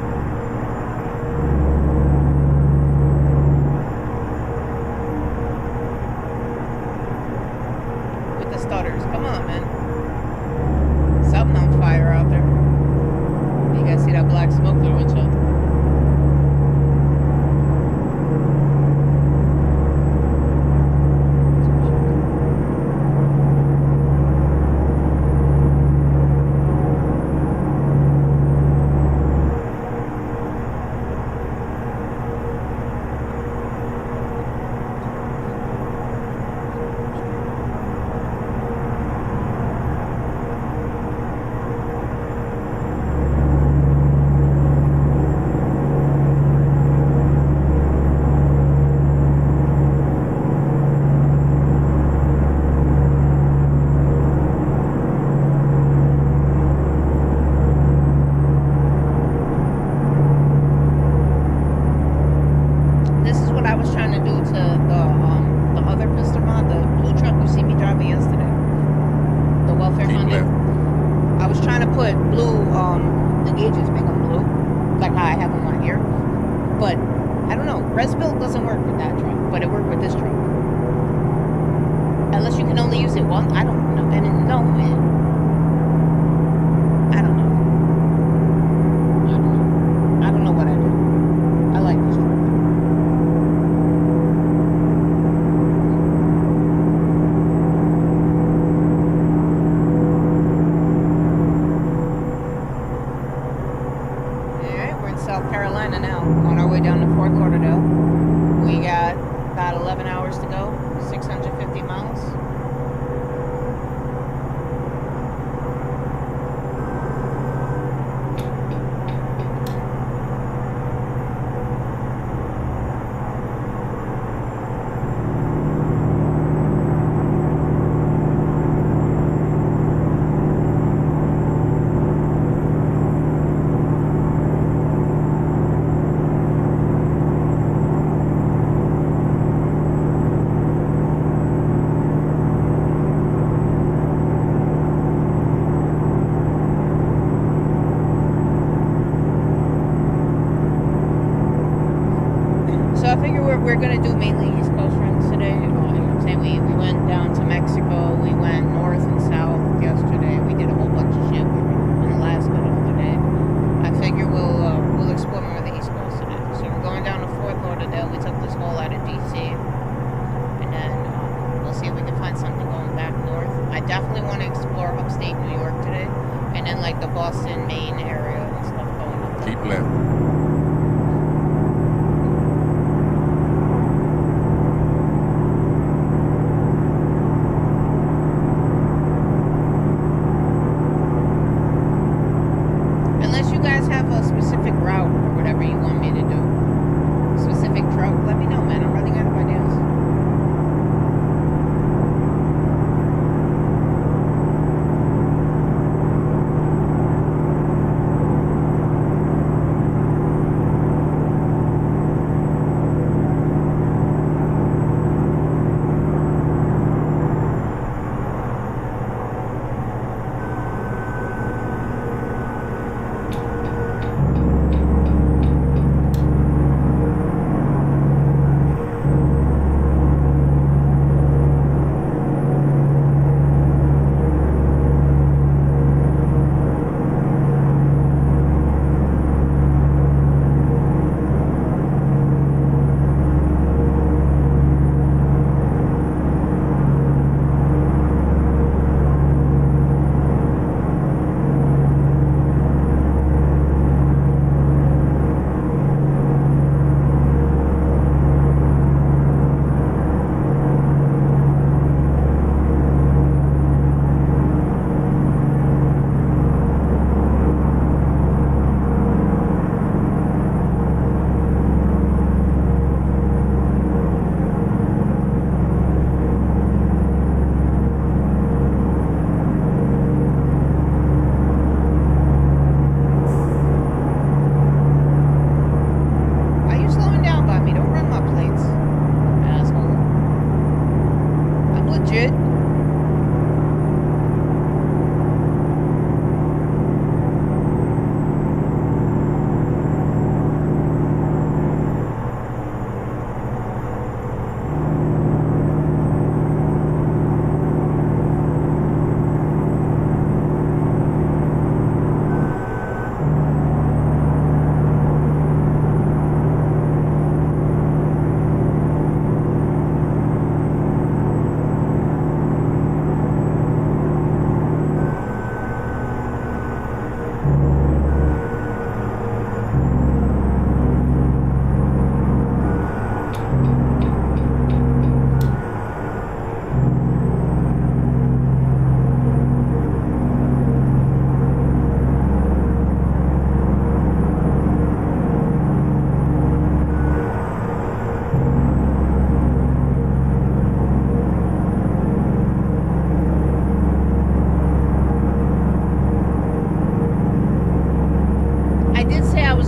With the stutters. Come on, man. Something on fire out there. You guys see that black smoke through the windshield? We're gonna do mainly East Coast runs today. You know what I'm saying? We went down to Mexico. We went north and south yesterday. We did a whole bunch of shit. We were in Alaska the other day. I figure we'll explore more of the East Coast today. So we're going down to Fort Lauderdale. We took this hole out of DC, and then we'll see if we can find something going back north. I definitely want to explore upstate New York today, and then like the Boston, Maine area and stuff going up there. Keep left.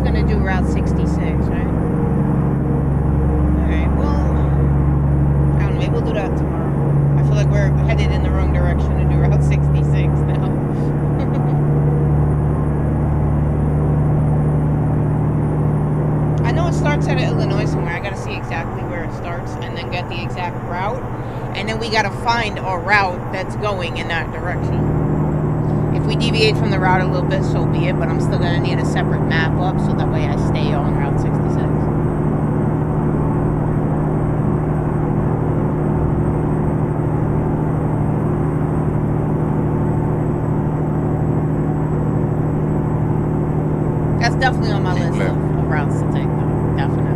gonna do Route 66, right? Alright, well, I don't know, maybe we'll do that tomorrow. I feel like we're headed in the wrong direction to do Route 66 now. I know it starts out of Illinois somewhere. I gotta see exactly where it starts and then get the exact route. And then we gotta find a route that's going in that direction. If we deviate from the route a little bit, so be it, but I'm still gonna need a separate map up so that way I stay on Route 66. That's definitely on my list of routes to take, though. Definitely.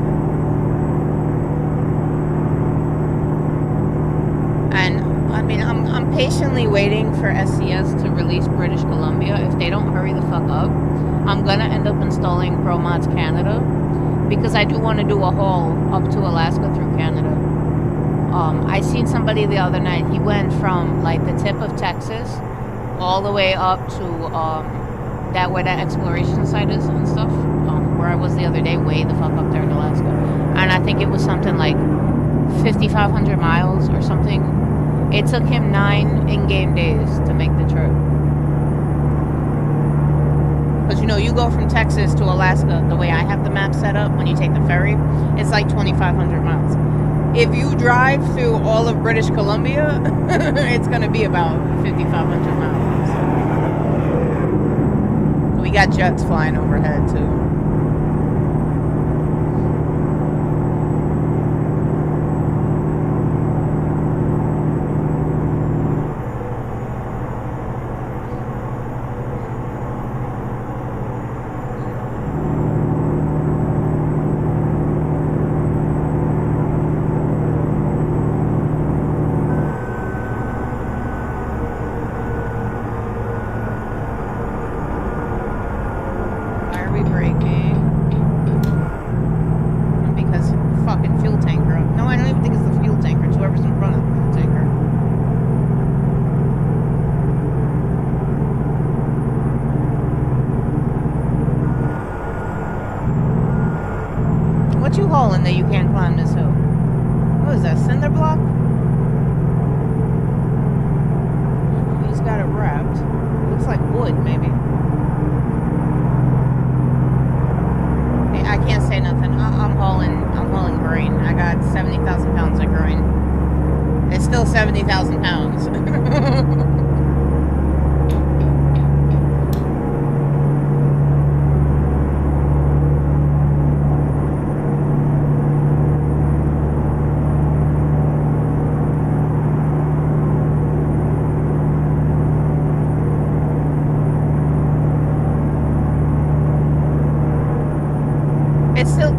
And I mean, I'm patiently waiting for SCS to release British Columbia. If they don't hurry the fuck up, I'm gonna end up installing Pro Mods Canada because I do want to do a haul up to Alaska through Canada. I seen somebody the other night. He went from like the tip of Texas all the way up to that where that exploration site is and stuff. Where I was the other day, way the fuck up there in Alaska, and I think it was something like 5,500 miles or something. It took him 9 in-game days to make the trip. Because, you know, you go from Texas to Alaska, the way I have the map set up, when you take the ferry, it's like 2,500 miles. If you drive through all of British Columbia, it's going to be about 5,500 miles. We got jets flying overhead, too. That you can't climb this hill. What is that, cinder block? He's got it wrapped. Looks like wood, maybe. Hey, I can't say nothing. I'm hauling grain. I got 70,000 pounds of grain. It's still 70,000 pounds.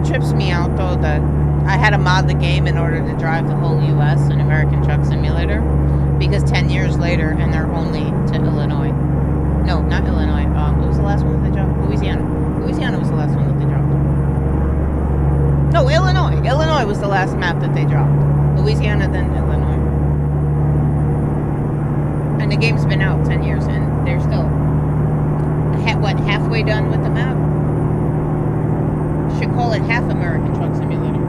Trips me out though that I had to mod the game in order to drive the whole US in American Truck Simulator because 10 years later and they're only to Illinois. No, not Illinois. What was the last one that they dropped? Louisiana. Louisiana was the last one that they dropped. No, Illinois. Illinois was the last map that they dropped. Louisiana, then Illinois. And the game's been out 10 years and they're still halfway done with the map? Should call it half American Truck Simulator.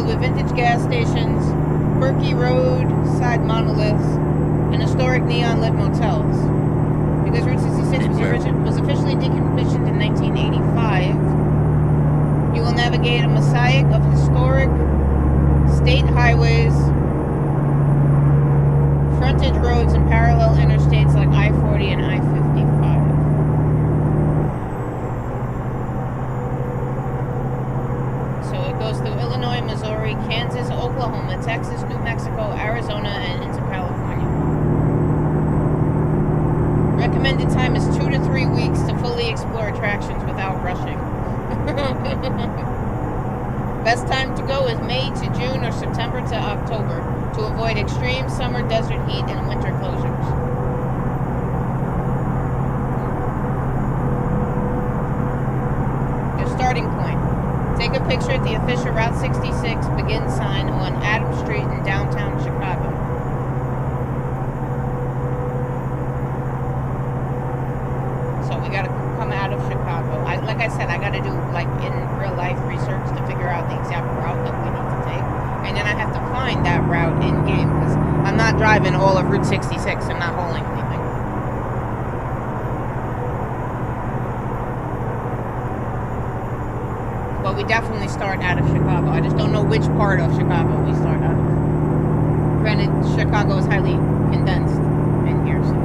with vintage gas stations, quirky roadside monoliths, and historic neon-lit motels. Because Route 66 was officially decommissioned in 1985, you will navigate a mosaic of historic state highways, frontage roads, and parallel interstates like I-40 and I-55. So it goes through Illinois, Missouri, Kansas, Oklahoma, Texas, New Mexico, Arizona, and into California. Recommended time is 2 to 3 weeks to fully explore attractions without rushing. Best time to go is May to June or September to October to avoid extreme summer desert heat and winter closures. Your starting point. Take a picture at the official Route 66 begin sign on Adams Street in downtown Chicago. So we gotta come out of Chicago. Like I said, I gotta do like in real life research to figure out the exact route that we need to take. And then I have to find that route in game because I'm not driving all of Route 66. I'm not hauling anything. But we definitely start out of Chicago. I just don't know which part of Chicago we start out of. Granted, Chicago is highly condensed in here, so.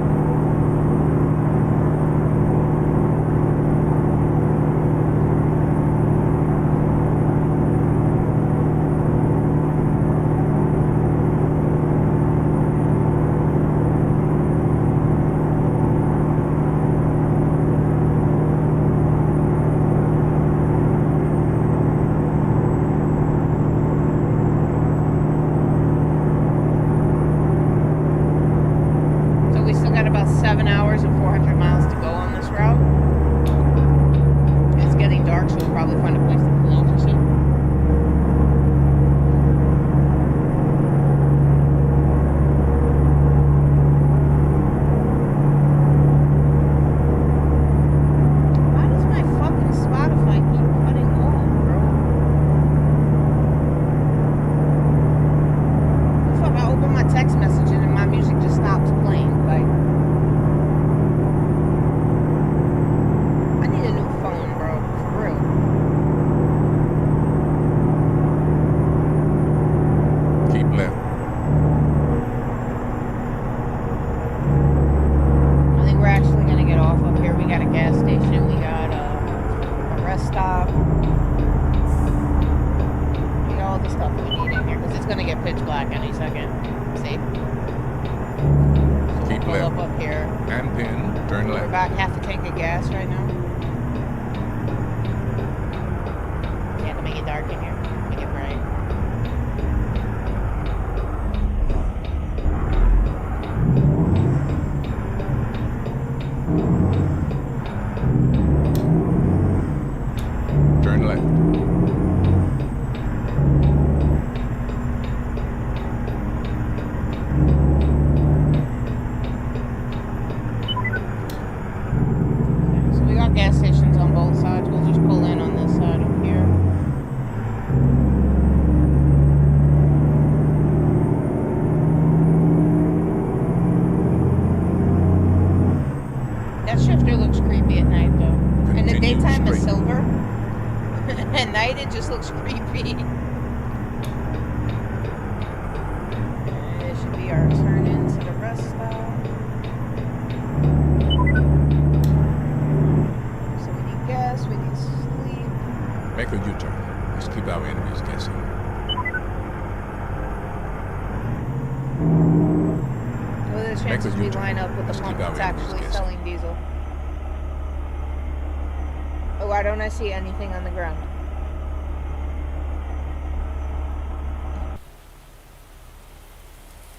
I see anything on the ground.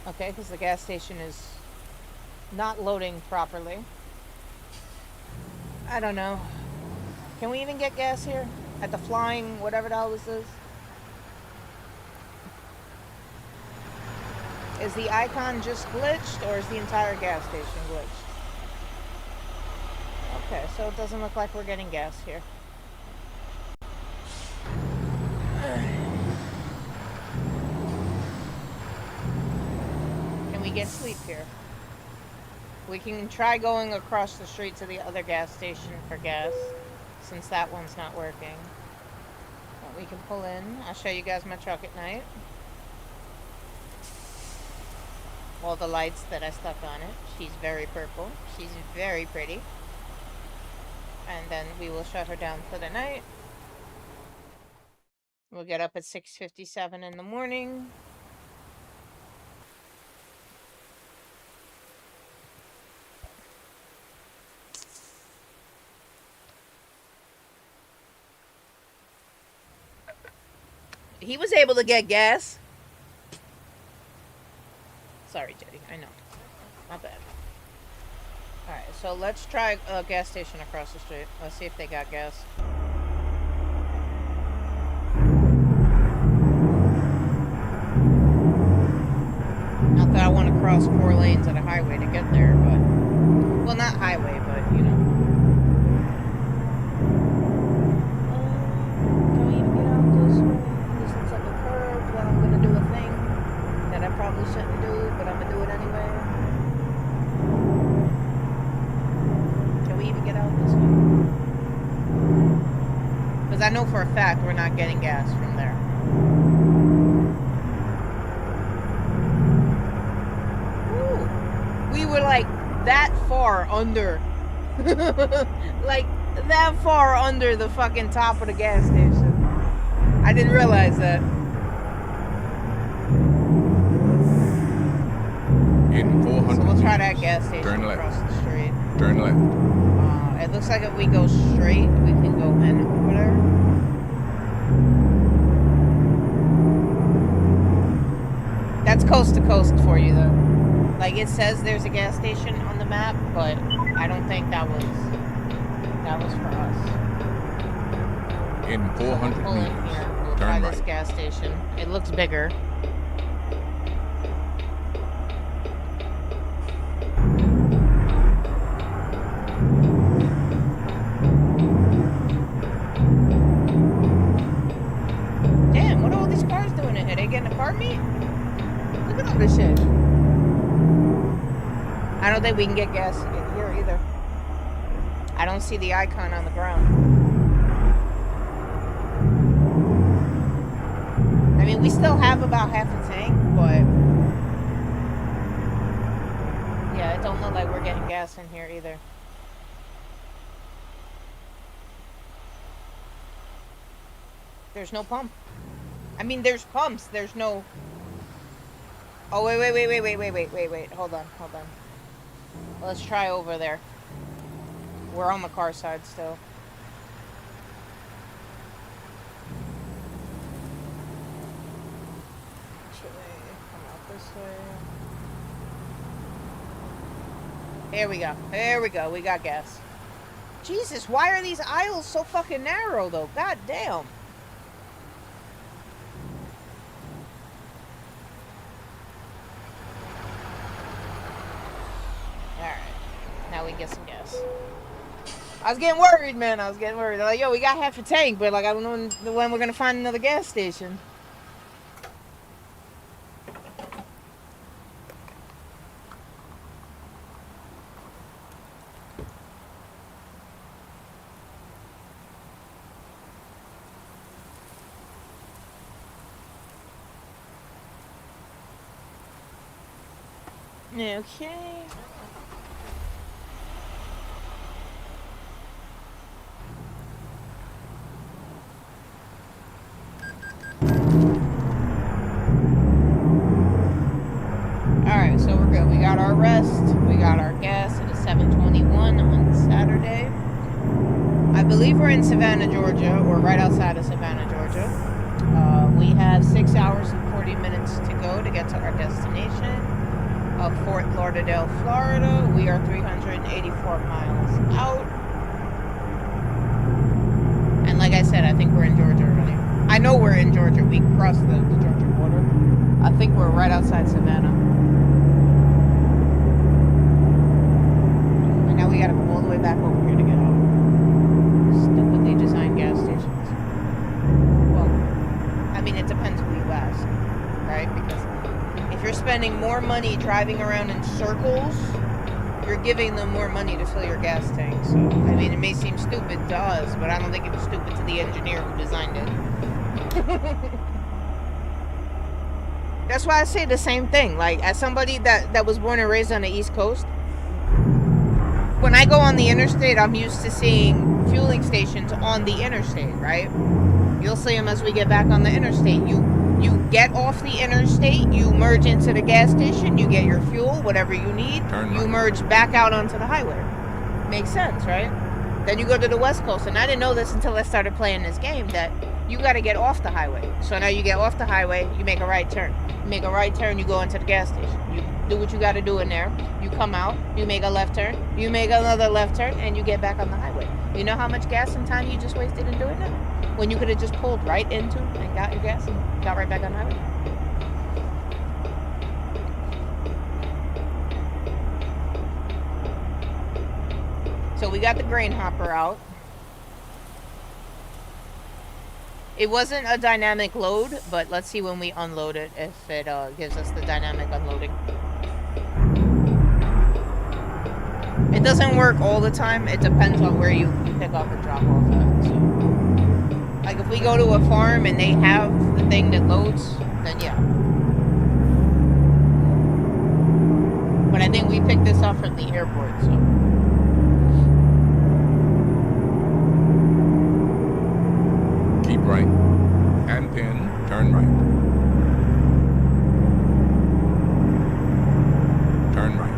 Okay, because the gas station is not loading properly. I don't know. Can we even get gas here? At the flying, whatever the hell this is? Is the icon just glitched, or is the entire gas station glitched? Okay, so it doesn't look like we're getting gas here. get sleep here. We can try going across the street to the other gas station for gas, since that one's not working. But we can pull in. I'll show you guys my truck at night. All the lights that I stuck on it. She's very purple. She's very pretty. And then we will shut her down for the night. We'll get up at 6:57 in the morning. He was able to get gas. Sorry, Jetty. I know. Not bad. Alright, so let's try a gas station across the street. Let's see if they got gas. Not that I want to cross 4 lanes at a highway to get there, but... Well, not highway, but, you know. Can we even get out this way? This looks like a curve, but I'm gonna do a thing that I probably shouldn't do, but I'm gonna do it anyway. Can we even get out this way? Because I know for a fact we're not getting gas from there. Ooh. We were like that far under. Like that far under the fucking top of the gas station. I didn't realize that. In 400 So we'll try that meters, gas station turn left. across the street. Turn left. It looks like if we go straight, we can go in over there. That's coast to coast for you, though. Like, it says there's a gas station on the map, but I don't think that was for us. In 400 Pull in meters, here. We'll try turn this right. gas station. It looks bigger. Damn, what are all these cars doing in here? They getting a car meet? Look at all this shit. I don't think we can get gas in here either. I don't see the icon on the ground. I mean, we still have about half a tank, but... Yeah, it don't look like we're getting gas in here either. There's no pump. I mean, there's pumps. There's no... Oh, wait. Hold on. Let's try over there. We're on the car side still. Should we come out this way? Here we go. We got gas. Jesus, why are these aisles so fucking narrow, though? God damn. Alright. Now we can get some gas. I was getting worried, man. They're like, yo, we got half a tank, but like, I don't know when we're gonna find another gas station. Okay. Alright, so we're good. We got our rest. We got our gas. It is 7:21 on Saturday. I believe we're in Savannah, Georgia, or right outside of Savannah, Georgia. We have 6 hours and 40 minutes to go to get to our destination of Fort Lauderdale, Florida. We are 384 miles out. And like I said, I think we're in Georgia already. I know we're in Georgia. We crossed the Georgia border. I think we're right outside Savannah. And now we gotta go all the way back over here to get out. Stupidly designed gas stations. Well, I mean, it depends who you ask, right? Because if you're spending spending more money driving around in circles, you're giving them more money to fill your gas tank. So, I mean, it may seem stupid to us, but I don't think it was stupid to the engineer who designed it. That's why I say the same thing. Like, as somebody that was born and raised on the East Coast, when I go on the interstate, I'm used to seeing fueling stations on the interstate, right? You'll see them as we get back on the interstate. You get off the interstate, you merge into the gas station, you get your fuel, whatever you need, you merge back out onto the highway. Makes sense, right? Then you go to the West Coast, and I didn't know this until I started playing this game, that you got to get off the highway. So now you get off the highway, you make a right turn. You make a right turn, you go into the gas station. You do what you got to do in there. You come out, you make a left turn, you make another left turn, and you get back on the highway. You know how much gas and time you just wasted in doing that? When you could have just pulled right into and got your gas and got right back on the highway. So we got the grain hopper out. It wasn't a dynamic load, but let's see when we unload it if it gives us the dynamic unloading. It doesn't work all the time. It depends on where you pick up and drop off at. So, like if we go to a farm and they have the thing that loads, then yeah. But I think we picked this up from the airport, so. Keep right. And then turn right. Turn right.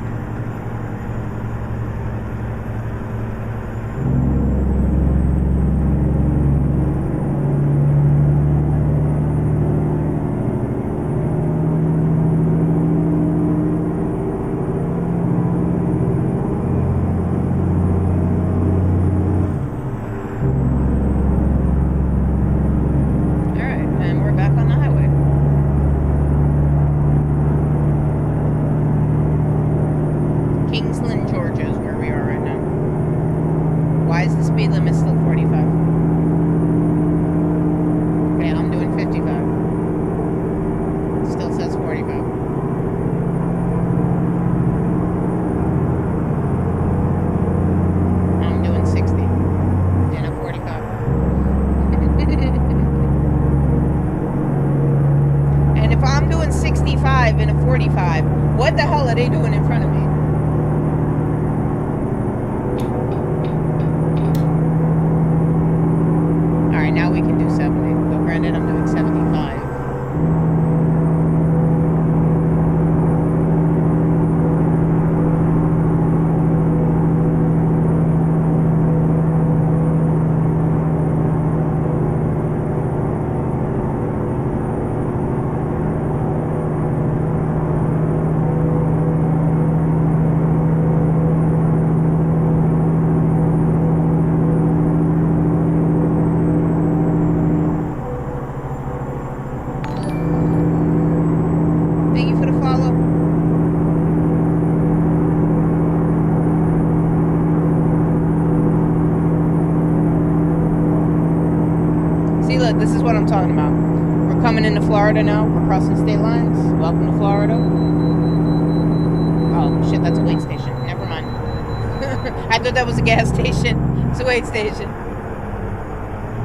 What the hell are they doing in front of me? Alright, now we can do 70. But granted, I'm doing 75. Florida now. We're crossing state lines. Welcome to Florida. Oh shit, that's a wait station. Never mind. I thought that was a gas station. It's a wait station.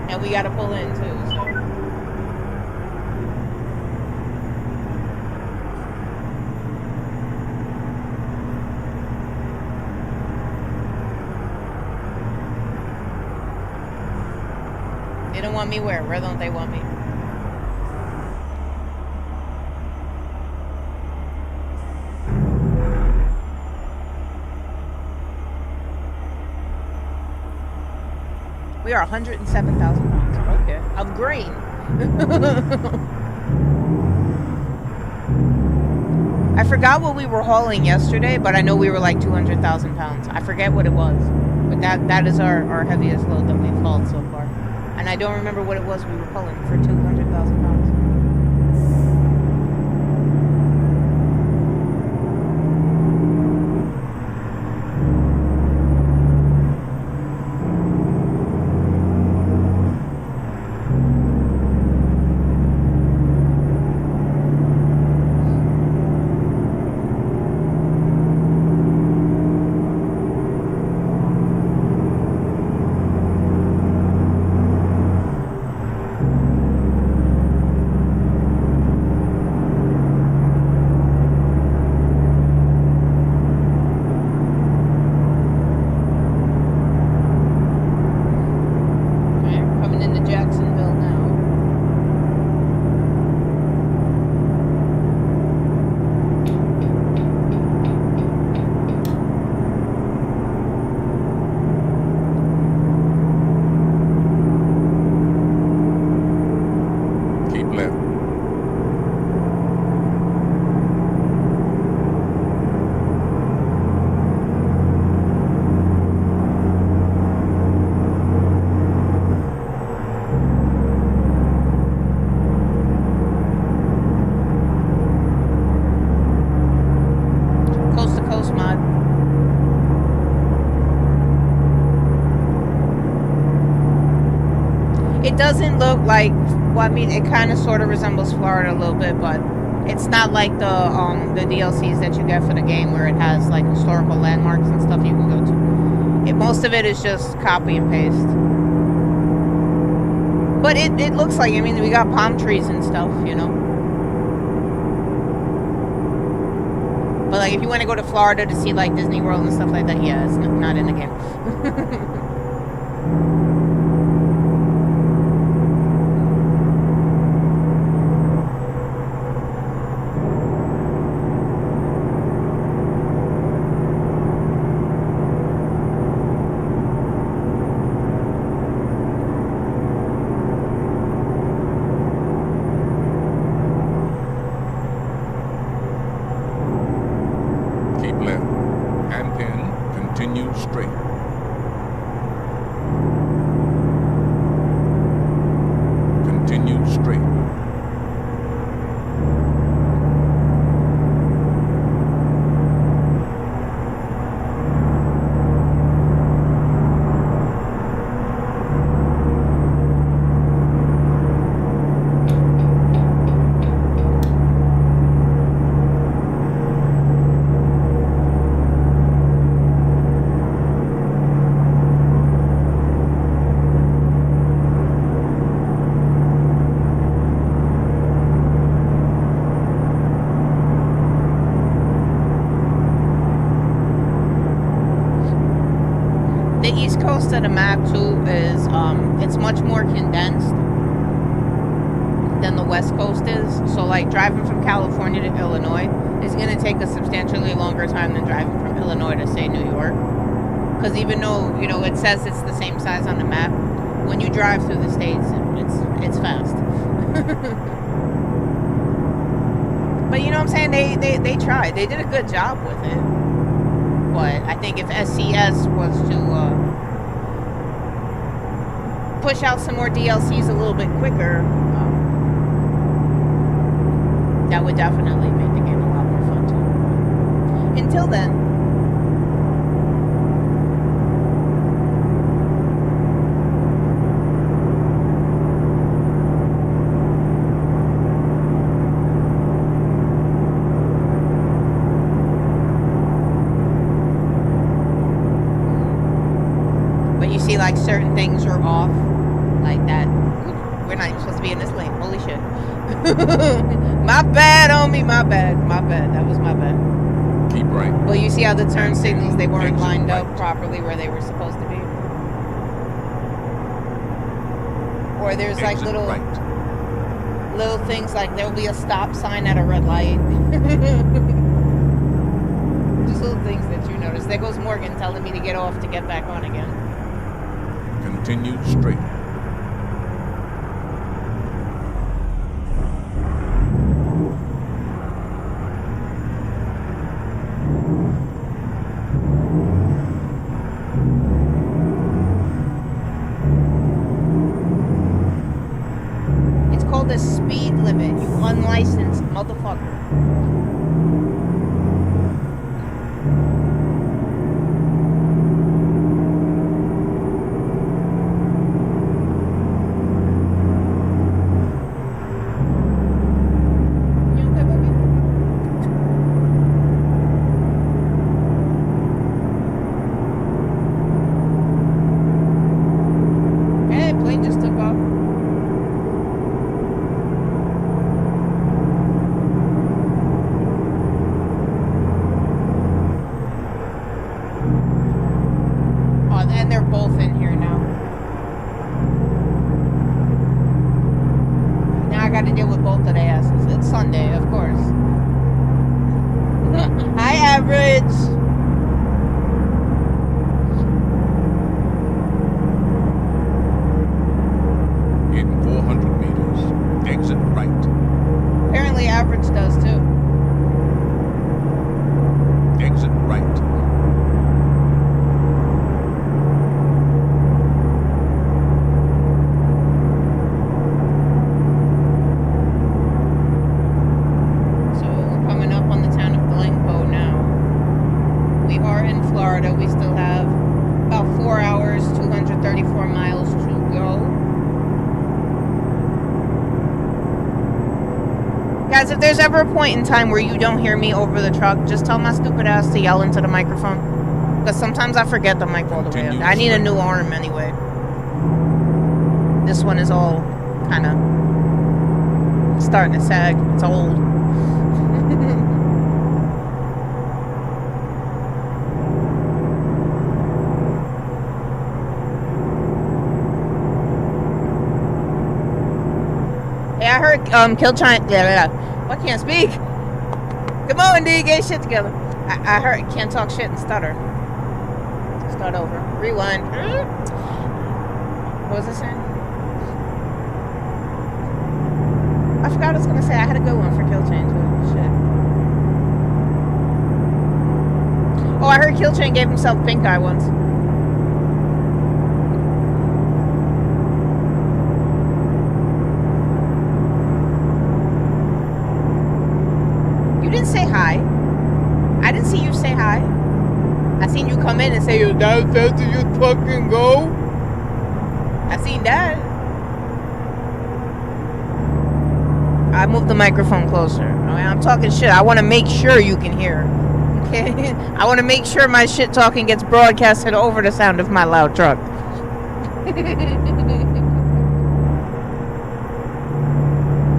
And we gotta pull in too, so. They don't want me where? Where don't they want me? We are 107,000 pounds. Okay. Of grain. I forgot what we were hauling yesterday, but I know we were like 200,000 pounds. I forget what it was. But that is our heaviest load that we've hauled so far. And I don't remember what it was we were pulling for 200,000 pounds. It doesn't look like, well, I mean, it kind of sort of resembles Florida a little bit, but it's not like the DLCs that you get for the game where it has like historical landmarks and stuff you can go to. Most of it is just copy and paste. But it looks like, I mean, we got palm trees and stuff, you know. But like, if you want to go to Florida to see like Disney World and stuff like that, yeah, it's not in the game. Of the map too is it's much more condensed than the West Coast is. So like driving from California to Illinois is going to take a substantially longer time than driving from Illinois to say New York, because even though, you know, it says it's the same size on the map, when you drive through the states it's fast. But you know what I'm saying, they tried, they did a good job with it. But I think if SCS was to push out some more DLCs a little bit quicker, that would definitely make the game a lot more fun too. Until then, but you see like certain things are off. Like that. We're not even supposed to be in this lane. Holy shit. My bad, homie. My bad. That was my bad. Keep right. Well, you see how the turn signals, they weren't lined up properly where they were supposed to be. Or there's like little things like there'll be a stop sign at a red light. Just little things that you notice. There goes Morgan telling me to get off to get back on again. Continue straight. The speed limit, you unlicensed motherfucker. You okay, baby? Hey, plane just took off. They're both in here now. Now I got to deal with both of their asses. It's Sunday, of course. Hi, Average. In 400 meters, exit right. Apparently, Average does too. Exit right. We still have about 4 hours, 234 miles to go. Guys, if there's ever a point in time where you don't hear me over the truck, just tell my stupid ass to yell into the microphone. Because sometimes I forget the mic all the way up. I need a new arm anyway. This one is all kind of starting to sag. It's old. Hey, I heard Kill China. I can't speak. Come on, dude, get shit together. I heard can't talk shit and stutter. Start over. Rewind. What was I saying? I forgot what I was gonna say. I had a good one for Kill Chain too. Shit. Oh, I heard Kill Chain gave himself pink eye once. You didn't say hi. I didn't see you say hi. I seen you come in and say, "Your dad said to you fucking go." I seen that. I moved the microphone closer. I'm talking shit. I want to make sure you can hear. Okay? I want to make sure my shit talking gets broadcasted over the sound of my loud truck.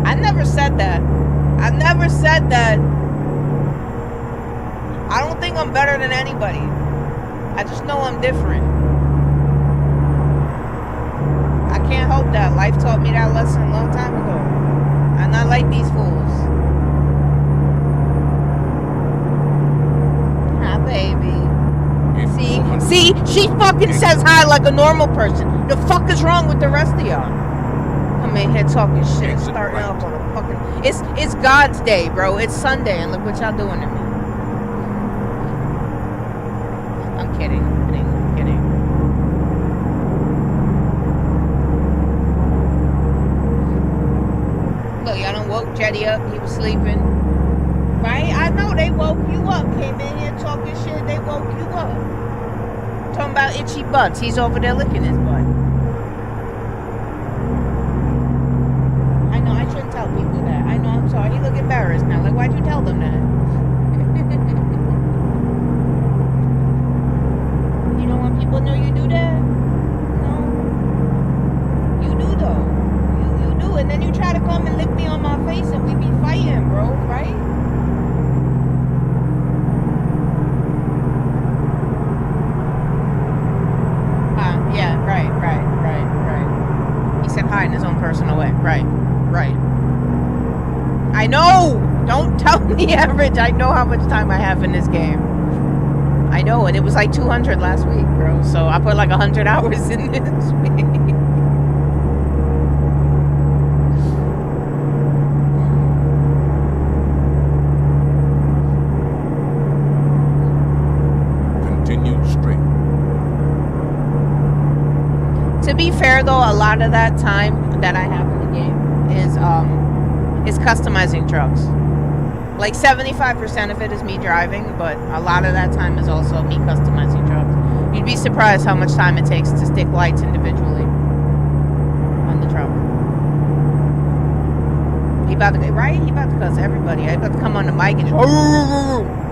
I never said that. I never said that. I don't think I'm better than anybody. I just know I'm different. I can't help that. Life taught me that lesson a long time ago. I'm not like these fools. Hi, baby. See, she fucking says hi like a normal person. The fuck is wrong with the rest of y'all? I'm in here talking shit, starting up on a fucking. It's God's day, bro. It's Sunday, and look what y'all doing to me. I'm kidding. Look, y'all done woke Jetty up. He was sleeping. Right? I know they woke you up. Came in here talking shit. They woke you up. Talking about itchy butts. He's over there licking his butt. I know. I shouldn't tell people that. I know. I'm sorry. He look embarrassed now. Like, why'd you tell them that? You don't want people to know you do that? No. You do, though. You do. And then you try to come and lick me on my face and we be fighting, bro. Right? Yeah, right. He said hi in his own personal way. Right. I know! Don't tell me average. I know how much time I have in this game. I know, and it was like 200 last week, bro. So I put like 100 hours in this week. Continue straight. To be fair, though, a lot of that time that I have in the game is customizing trucks. Like 75% of it is me driving, but a lot of that time is also me customizing trucks. You'd be surprised how much time it takes to stick lights individually on the truck. He about to cuss everybody. He about to come on the mic and just...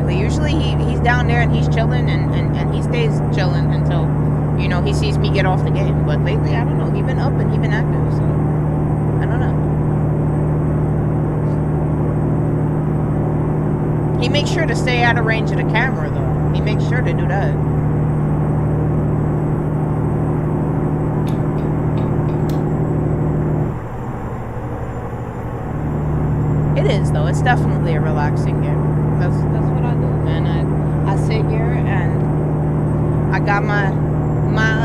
Usually he's down there and he's chilling and he stays chilling until, you know, he sees me get off the game. But lately, I don't know. He's been up and he's been active, so I don't know. He makes sure to stay out of range of the camera, though. He makes sure to do that. It is, though. It's definitely a relaxing game. That's what I do, man. I sit here and I got my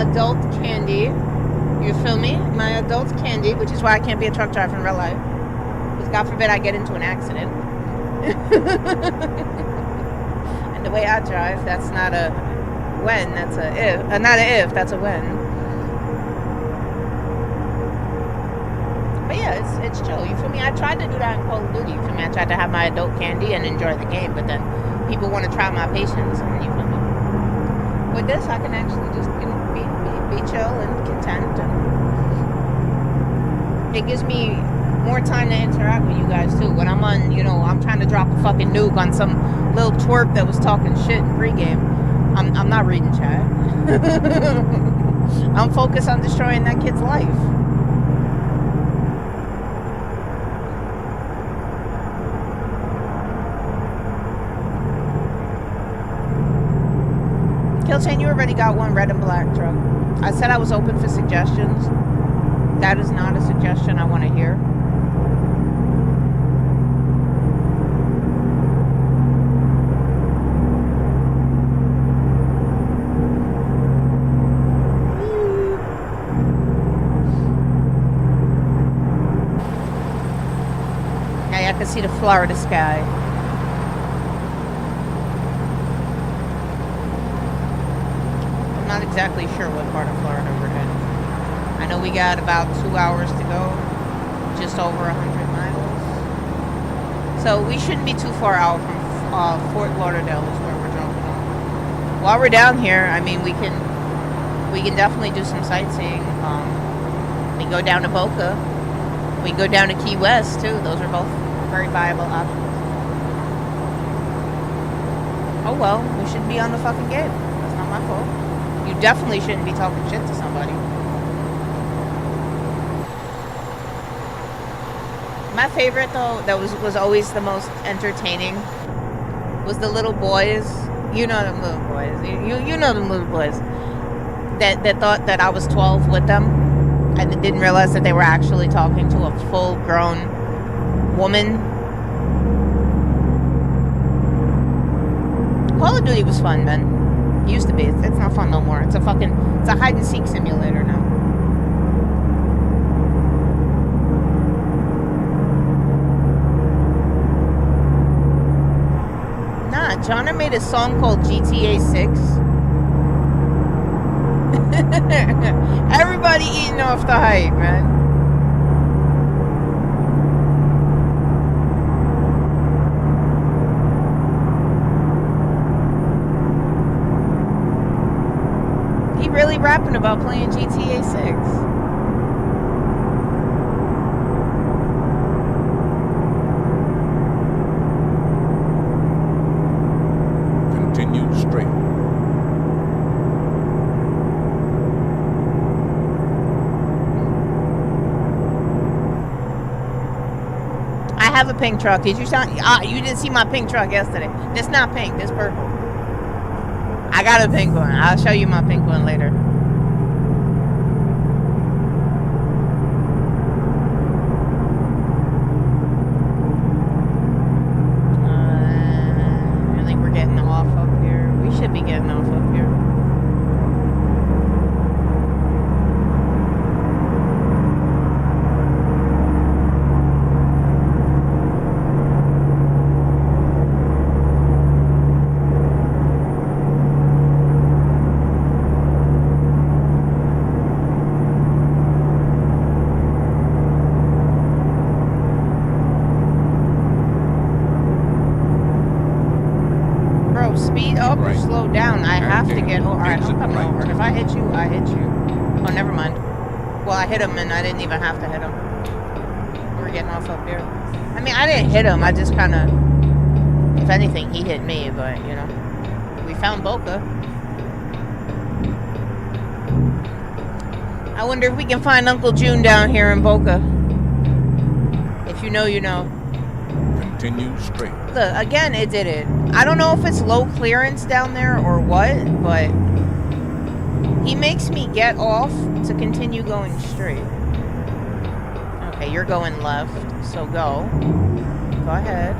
adult candy. You feel me? My adult candy, which is why I can't be a truck driver in real life. Because God forbid I get into an accident. And the way I drive, that's not a when, that's a if. Not a if, that's a when. But yeah, it's chill. You feel me? I tried to do that in Call of Duty. You feel me? I tried to have my adult candy and enjoy the game, but then people want to try my patience, and you feel me? With this, I can actually just be chill and content, and it gives me more time to interact with you guys too. When I'm on, I'm trying to drop a fucking nuke on some little twerp that was talking shit in pregame. I'm not reading chat. I'm focused on destroying that kid's life. Killchain, you already got one red and black truck. I said I was open for suggestions. That is not a suggestion I want to hear. Now I can see the Florida sky. Not exactly sure what part of Florida we're in. I know we got about 2 hours to go, just over 100 miles. So we shouldn't be too far out from Fort Lauderdale is where we're jumping on. While we're down here, I mean, we can definitely do some sightseeing. We can go down to Boca. We can go down to Key West too. Those are both very viable options. Oh well, we should be on the fucking game. That's not my fault. You definitely shouldn't be talking shit to somebody. My favorite, though, that was always the most entertaining, was the little boys. You know them little boys. You know them little boys that thought that I was 12 with them, and didn't realize that they were actually talking to a full-grown woman. Call of Duty was fun, man. It used to be. It's not fun no more. It's a hide and seek simulator now. Nah, Johnner made a song called GTA 6. Everybody eating off the hype, man. Really rapping about playing GTA 6. Continue straight. I have a pink truck. Did you sound? You didn't see my pink truck yesterday. This not pink. This purple. I got a pink one. I'll show you my pink one later. I think we're getting off up here. We should be getting off up here. Speed up or slow down. I have to get over. Alright, I'm coming over. If I hit you, I hit you. Oh, never mind. Well, I hit him and I didn't even have to hit him. We're getting off up here. I mean, I didn't hit him. I just kind of... If anything, he hit me, but, we found Boca. I wonder if we can find Uncle June down here in Boca. If you know, you know. Continue straight. Look, again, it did it. I don't know if it's low clearance down there or what, but he makes me get off to continue going straight. Okay, you're going left, so go. Go ahead.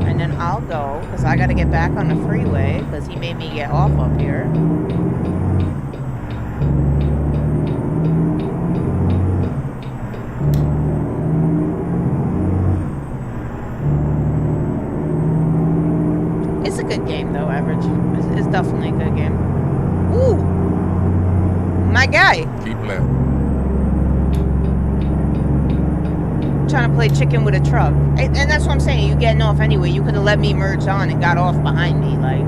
And then I'll go, because I got to get back on the freeway, because he made me get off up here. It's a good game, though, Average. It's definitely a good game. Ooh! My guy! Keep left. Trying to play chicken with a truck. And that's what I'm saying. You getting off anyway. You could have let me merge on and got off behind me, like.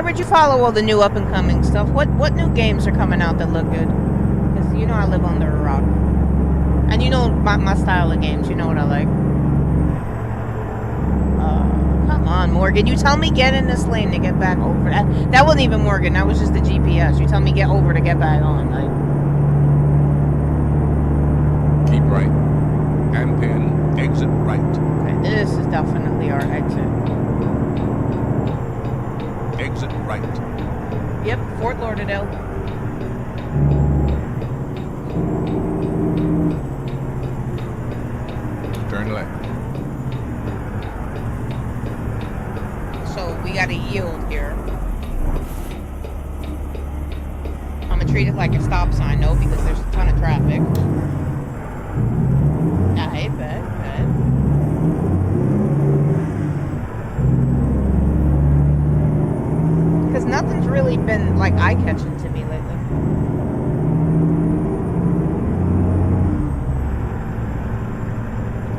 Hybrid, you follow all the new up and coming stuff. What new games are coming out that look good? Because you know I live under a rock. And you know my style of games. You know what I like. Come on, Morgan. You tell me get in this lane to get back over. That wasn't even Morgan. That was just the GPS. You tell me get over to get back on. Like. Keep right. And then exit right. Okay, this is definitely our exit. Exit right. Yep, Fort Lauderdale. Turn left. So we gotta yield here. I'm gonna treat it like a stop sign, no, because there's a ton of traffic. I bet. Because nothing's really been like eye-catching to me lately.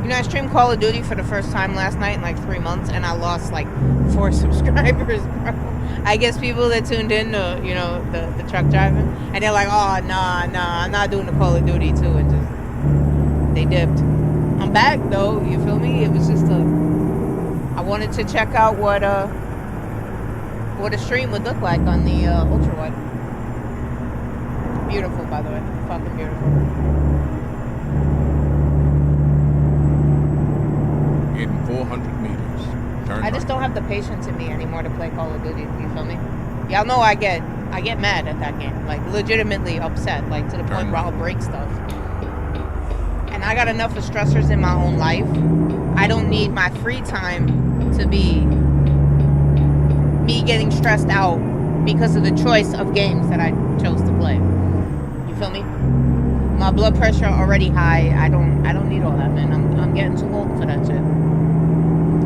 You know, I streamed Call of Duty for the first time last night in like 3 months, and I lost like 4 subscribers, bro. I guess people that tuned in to, you know, the truck driving, and they're like, oh, nah, I'm not doing the Call of Duty too, and just, they dipped. I'm back, though, you feel me? It was just I wanted to check out what a stream would look like on the ultra wide. Beautiful, by the way. Fucking beautiful. In 400 meters. Turn I just don't have the patience in me anymore to play Call of Duty. You feel me? Y'all know I get mad at that game. Like, legitimately upset. Like, to the point where I'll break stuff. And I got enough of stressors in my own life. I don't need my free time to be me getting stressed out because of the choice of games that I chose to play. You feel me? My blood pressure already high. I don't need all that, man. I'm getting too old for that shit.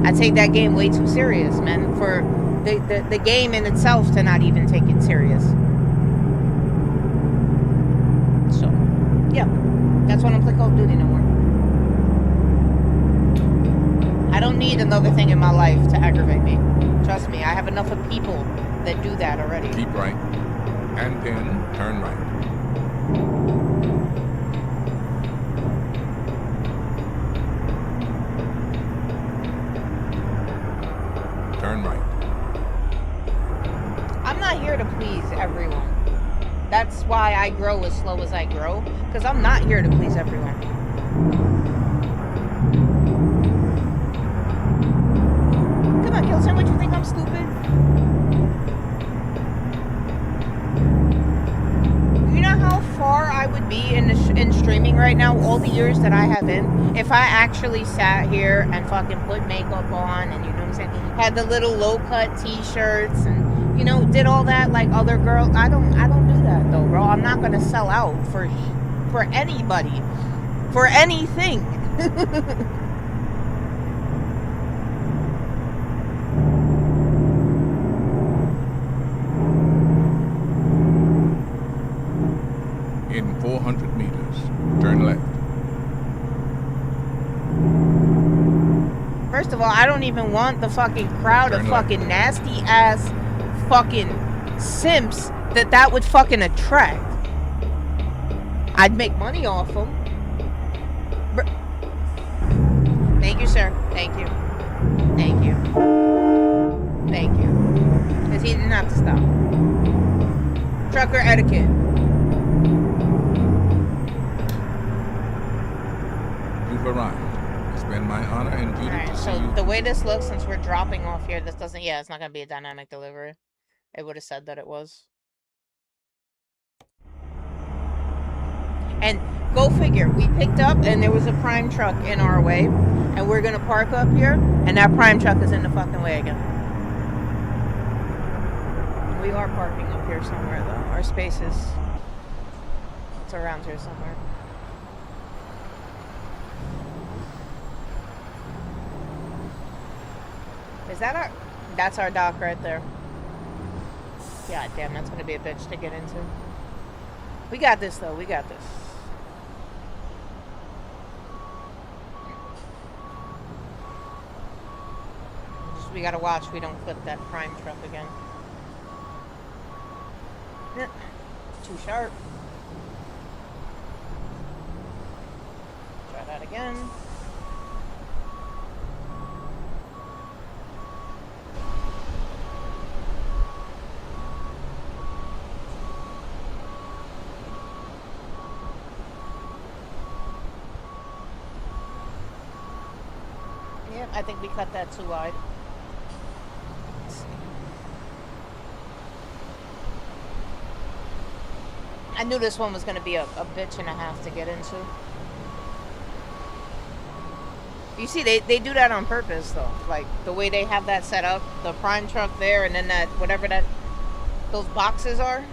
I take that game way too serious, man. For the game in itself to not even take it serious. So, yeah. That's why I don't play Call of Duty no more. I don't need another thing in my life to aggravate me. Trust me, I have enough of people that do that already. Keep right. And then turn right. Turn right. I'm not here to please everyone. That's why I grow as slow as I grow, because I'm not here to please everyone. Come on, Gilson, what you think I'm stupid? You know how far I would be in streaming right now, all the years that I have in, if I actually sat here and fucking put makeup on and, you know what I'm saying, had the little low-cut t-shirts and, you know, did all that like other girls. I don't do that though, bro. I'm not gonna sell out for anybody, for anything. In 400 meters, turn left. First of all, I don't even want the fucking crowd of fucking nasty ass fucking simps that would fucking attract. I'd make money off them. Thank you, sir. Thank you. Thank you. Thank you. Because he didn't have to stop. Trucker etiquette. You've arrived. It's been my honor and duty to see you. So the way this looks, since we're dropping off here, this doesn't, yeah, it's not going to be a dynamic delivery. It would have said that it was. And go figure, we picked up and there was a prime truck in our way, and we're going to park up here, and that prime truck is in the fucking way again. We are parking up here somewhere, though. Our space is, it's around here somewhere. Is that our, that's our dock right there. God damn, that's gonna be a bitch to get into. We got this though, we got this. Just, we gotta watch we don't flip that prime truck again. Too sharp. Try that again. Yep, I think we cut that too wide. Let's see. I knew this one was going to be a bitch and a half to get into. You see, they do that on purpose, though. Like, the way they have that set up, the prime truck there, and then that, whatever that, those boxes are.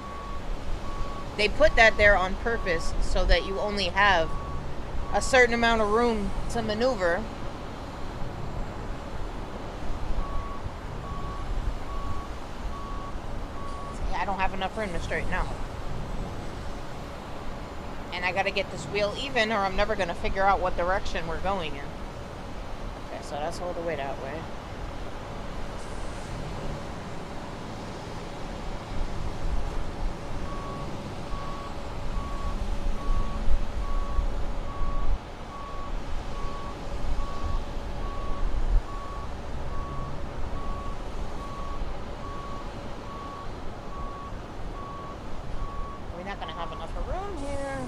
They put that there on purpose so that you only have a certain amount of room to maneuver. I don't have enough room to straighten out. And I gotta get this wheel even, or I'm never gonna figure out what direction we're going in. Okay, so that's all the way that way. We're not gonna have enough room here.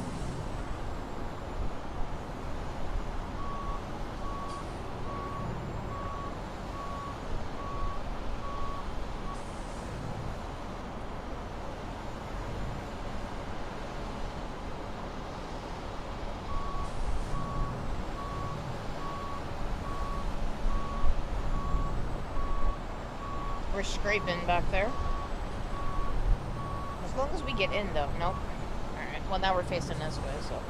We're scraping back there. As long as we get in, though. Nope. Alright, well, now we're facing this way, so.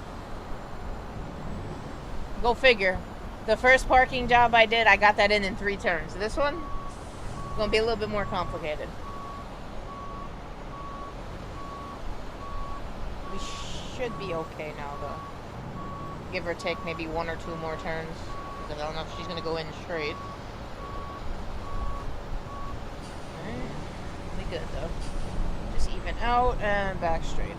Go figure. The first parking job I did, I got that in 3 turns. This one, is gonna be a little bit more complicated. We should be okay now, though. Give or take maybe 1 or 2 more turns. Because I don't know if she's gonna go in straight. Good though. Just even out and back straight out.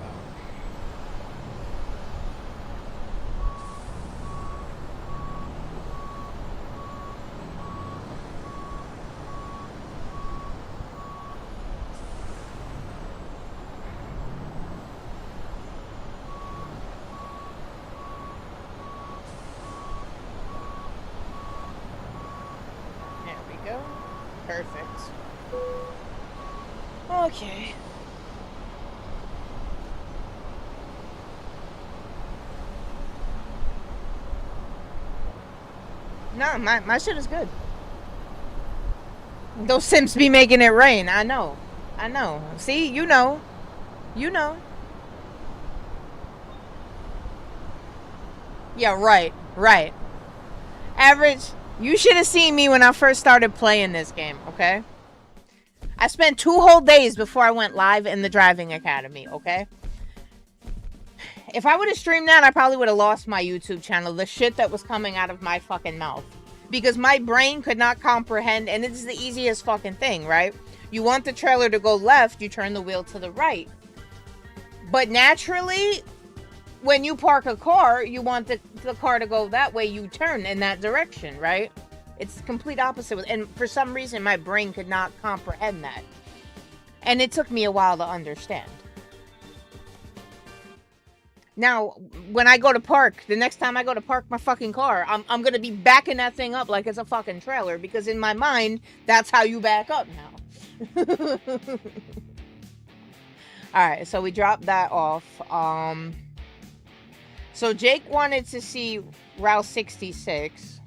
There we go. Perfect. Okay. No, my shit is good. Those simps be making it rain. I know. I know. See, you know. You know. Yeah, right. Right. Average, you should have seen me when I first started playing this game, okay? I spent 2 whole days before I went live in the driving academy, okay? If I would have streamed that, I probably would have lost my YouTube channel. The shit that was coming out of my fucking mouth. Because my brain could not comprehend, and it's the easiest fucking thing, right? You want the trailer to go left, you turn the wheel to the right. But naturally, when you park a car, you want the car to go that way, you turn in that direction, right? It's the complete opposite. And for some reason, my brain could not comprehend that. And it took me a while to understand. Now, when I go to park, the next time I go to park my fucking car, I'm going to be backing that thing up like it's a fucking trailer. Because in my mind, that's how you back up now. Alright, so we dropped that off. So Jake wanted to see Route 66.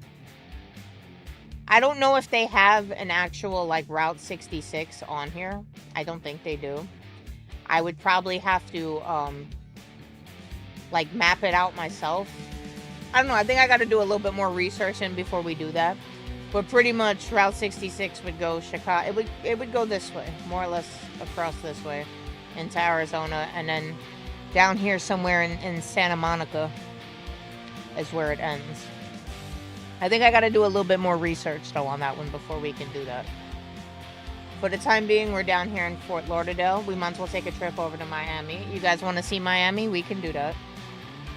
I don't know if they have an actual, like, Route 66 on here. I don't think they do. I would probably have to, like, map it out myself. I don't know. I think I got to do a little bit more research in before we do that. But pretty much Route 66 would go Chicago. It would go this way, more or less across this way into Arizona. And then down here somewhere in Santa Monica is where it ends. I think I got to do a little bit more research, though, on that one before we can do that. For the time being, we're down here in Fort Lauderdale. We might as well take a trip over to Miami. You guys want to see Miami? We can do that.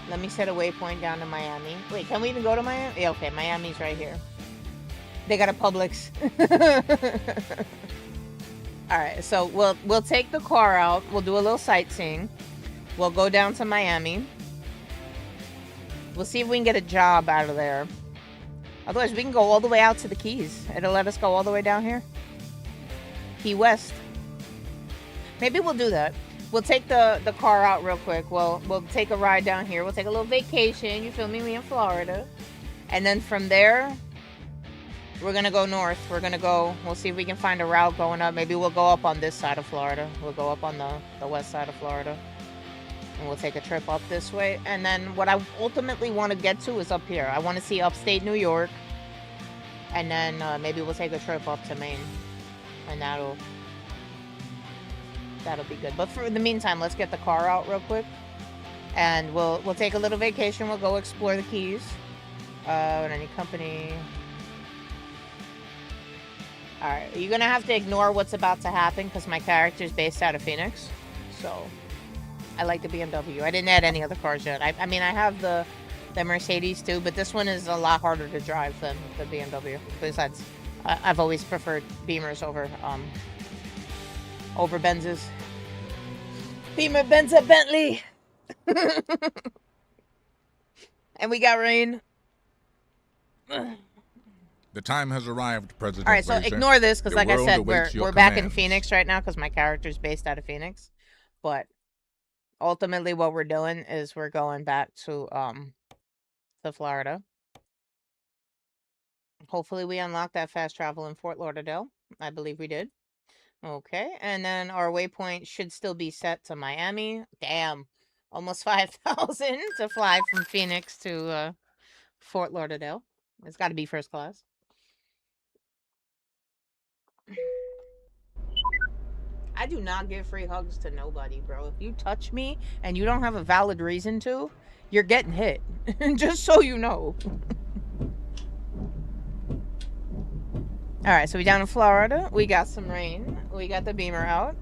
Let me set a waypoint down to Miami. Wait, can we even go to Miami? Yeah, okay, Miami's right here. They got a Publix. All right, so we'll take the car out. We'll do a little sightseeing. We'll go down to Miami. We'll see if we can get a job out of there. Otherwise, we can go all the way out to the Keys. It'll let us go all the way down here. Key West. Maybe we'll do that. We'll take the car out real quick. We'll take a ride down here. We'll take a little vacation. You feel me? We in Florida. And then from there, we're going to go north. We'll see if we can find a route going up. Maybe we'll go up on this side of Florida. We'll go up on the west side of Florida. And we'll take a trip up this way. And then what I ultimately want to get to is up here. I want to see upstate New York. And then maybe we'll take a trip up to Maine. And that'll be good. But for the meantime, let's get the car out real quick. And we'll take a little vacation. We'll go explore the Keys. Any company. Alright, you're going to have to ignore what's about to happen because my character's based out of Phoenix. So, I like the BMW. I didn't add any other cars yet. I mean, I have the Mercedes too, but this one is a lot harder to drive than the BMW. Besides, I've always preferred Beamers over Benzes. Beamer, Benza, Bentley! And we got rain. The time has arrived, President. All right, so Fraser. ignore this because, like I said, awaits your we're back in commands. Phoenix right now because my character's based out of Phoenix. But ultimately, what we're doing is we're going back to Florida. Hopefully, we unlock that fast travel in Fort Lauderdale. I believe we did. Okay, and then our waypoint should still be set to Miami. Damn, almost 5,000 to fly from Phoenix to Fort Lauderdale. It's got to be first class. I do not give free hugs to nobody, bro. If you touch me and you don't have a valid reason to, you're getting hit. Just so you know. Alright, so we down in Florida. We got some rain. We got the Beamer out.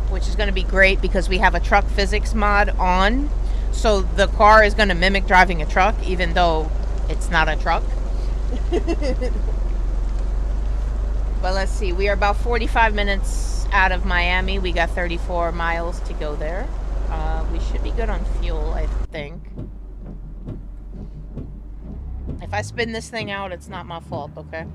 Which is going to be great because we have a truck physics mod on. So the car is going to mimic driving a truck, even though it's not a truck. But let's see. We are about 45 minutes out of Miami. We got 34 miles to go there. We should be good on fuel, I think. If I spin this thing out, it's not my fault, okay?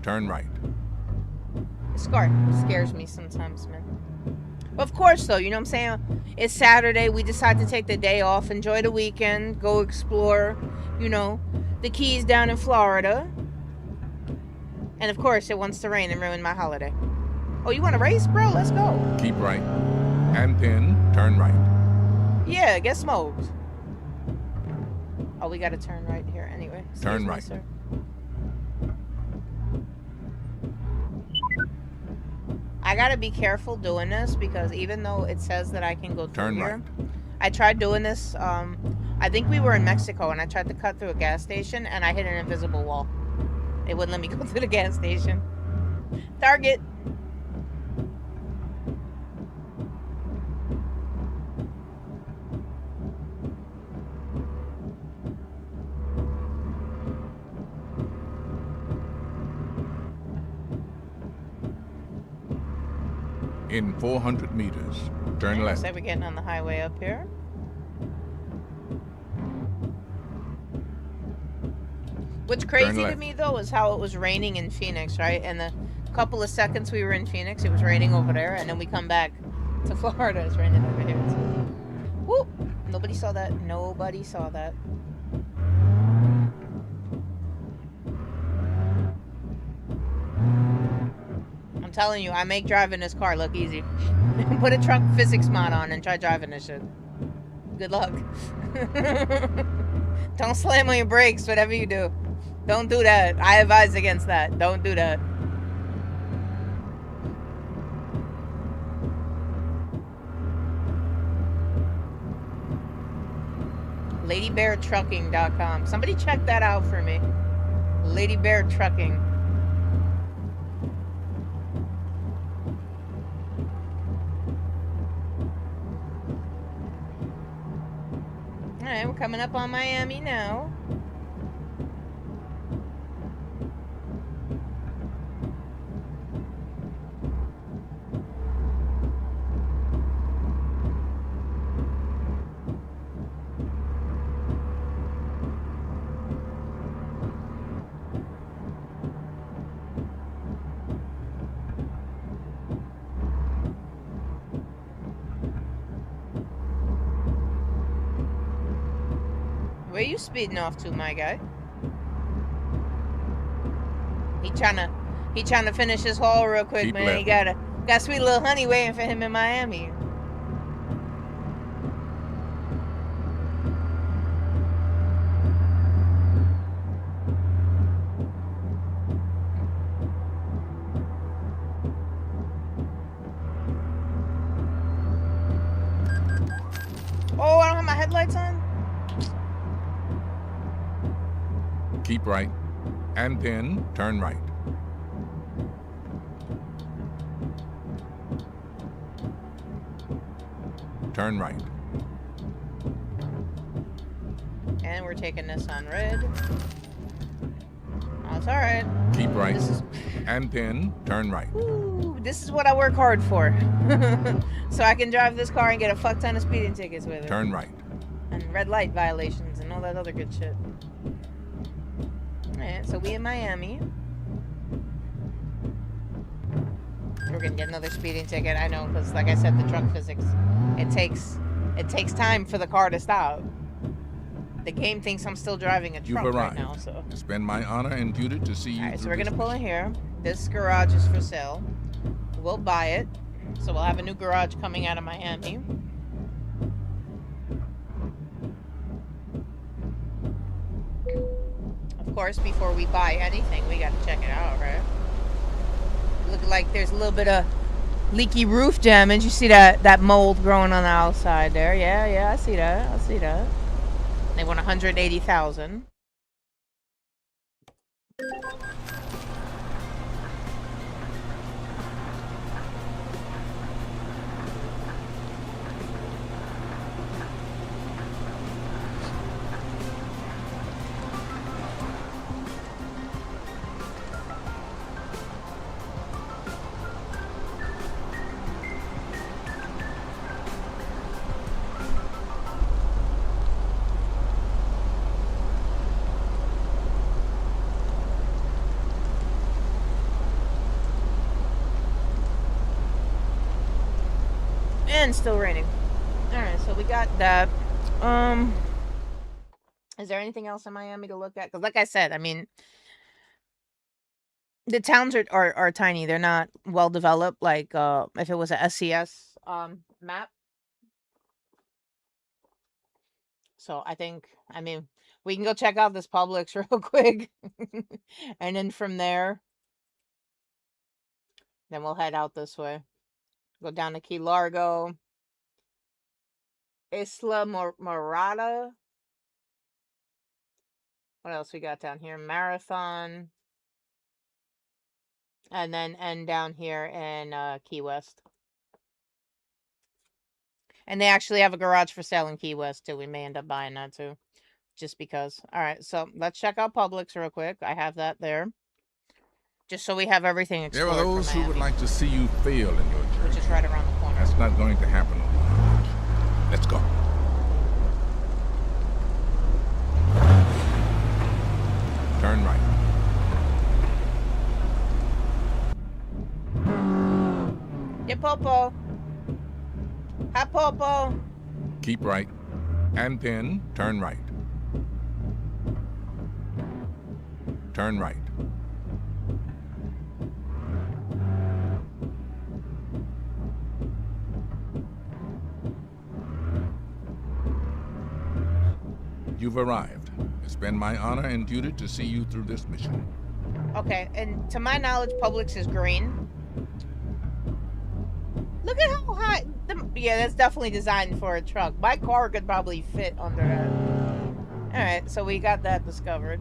Turn right. This car scares me sometimes, man. Of course, though, you know what I'm saying? It's Saturday. We decide to take the day off, enjoy the weekend, go explore, you know, the Keys down in Florida. And, of course, it wants to rain and ruin my holiday. Oh, you want to race, bro? Let's go. Keep right. And pin. Turn right. Yeah, get smoked. Oh, we got to turn right here anyway. Turn Excuse me, right. sir. I gotta be careful doing this because even though it says that I can go through Turn here, right. I tried doing this. I think we were in Mexico and I tried to cut through a gas station and I hit an invisible wall. It wouldn't let me go through the gas station. Target. In 400 meters, turn left. Looks like we're getting on the highway up here. What's crazy to left. me though is how it was raining in Phoenix, right? And the couple of seconds we were in Phoenix, it was raining over there, and then we come back to Florida, it's raining over here too. Whoop! Nobody saw that. Nobody saw that. I'm telling you, I make driving this car look easy. Put a truck physics mod on and try driving this shit. Good luck. Don't slam on your brakes, whatever you do. Don't do that. I advise against that. Don't do that. LadyBearTrucking.com. Somebody check that out for me. Lady Bear Trucking. Alright, we're coming up on Miami now. Where you speeding off to, my guy? He trying to finish his haul real quick, Keep man. left. He got sweet little honey waiting for him in Miami. Oh, I don't have my headlights on? Keep right. And then turn right. Turn right. And we're taking this on red. Oh, it's alright. Keep right. This is... And then turn right. Ooh, this is what I work hard for. So I can drive this car and get a fuck ton of speeding tickets with it. Turn right. And red light violations and all that other good shit. Alright, so we in Miami. We're gonna get another speeding ticket. I know, because like I said, the truck physics. It takes time for the car to stop. The game thinks I'm still driving a truck You've right arrived. now, so. It's been my honor and duty to see you. Alright, so through we're gonna this pull in mission. here. This garage is for sale. We'll buy it. So we'll have a new garage coming out of Miami. Of course, before we buy anything, we gotta check it out, right? Look like there's a little bit of leaky roof damage. You see that mold growing on the outside there? Yeah, I see that. I see that. They want 180,000. And still raining. Alright, so we got that. Is there anything else in Miami to look at? Because like I said, I mean, the towns are tiny. They're not well developed. Like if it was a SCS map. So I mean, we can go check out this Publix real quick. And then from there, then we'll head out this way. Go down to Key Largo. Isla Morada. What else we got down here? Marathon. And then end down here in Key West. And they actually have a garage for sale in Key West too. We may end up buying that too. Just because. Alright, so let's check out Publix real quick. I have that there. Just so we have everything explored. There are those who would like to see you fail in your journey. Which is right around the corner. That's not going to happen overnight. Let's go. Turn right. Yeah, Popo. Hi, Popo. Keep right. And then turn right. Turn right. You've arrived. It's been my honor and duty to see you through this mission. Okay, and to my knowledge, Publix is green. Look at how high. Yeah, that's definitely designed for a truck. My car could probably fit under that. Alright, so we got that discovered.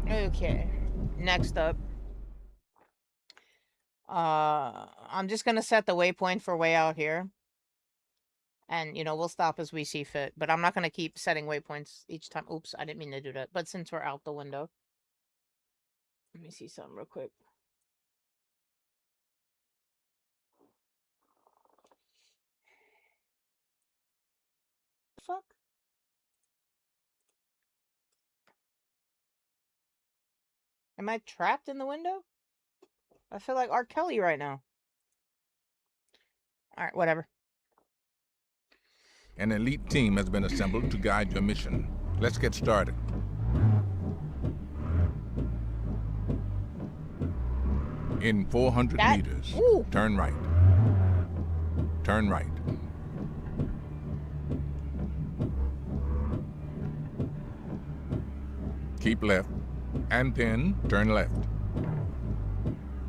Okay. Next up. I'm just gonna set the waypoint for way out here. And, you know, we'll stop as we see fit. But I'm not gonna keep setting waypoints each time. Oops, I didn't mean to do that. But since we're out the window. Let me see something real quick. Fuck? Am I trapped in the window? I feel like R. Kelly right now. Alright, whatever. An elite team has been assembled to guide your mission. Let's get started. In 400 meters, turn right. Turn right. Keep left, and then turn left.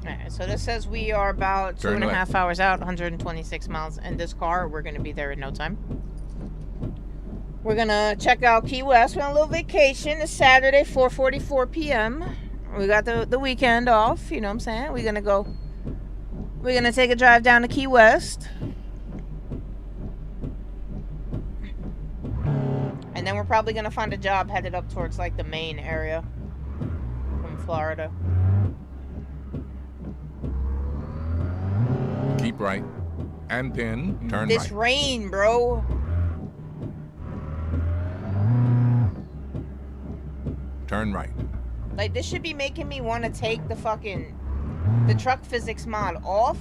Alright, so this says we are about Turn 2.5 hours out, 126 miles in this car. We're gonna be there in no time. We're gonna check out Key West. We're on a little vacation. It's Saturday, 4:44 p.m. We got the weekend off, you know what I'm saying? We're gonna take a drive down to Key West. And then we're probably gonna find a job headed up towards like the Maine area from Florida. Keep right, and then turn right. This rain, bro. Turn right. Like, this should be making me want to take the truck physics mod off.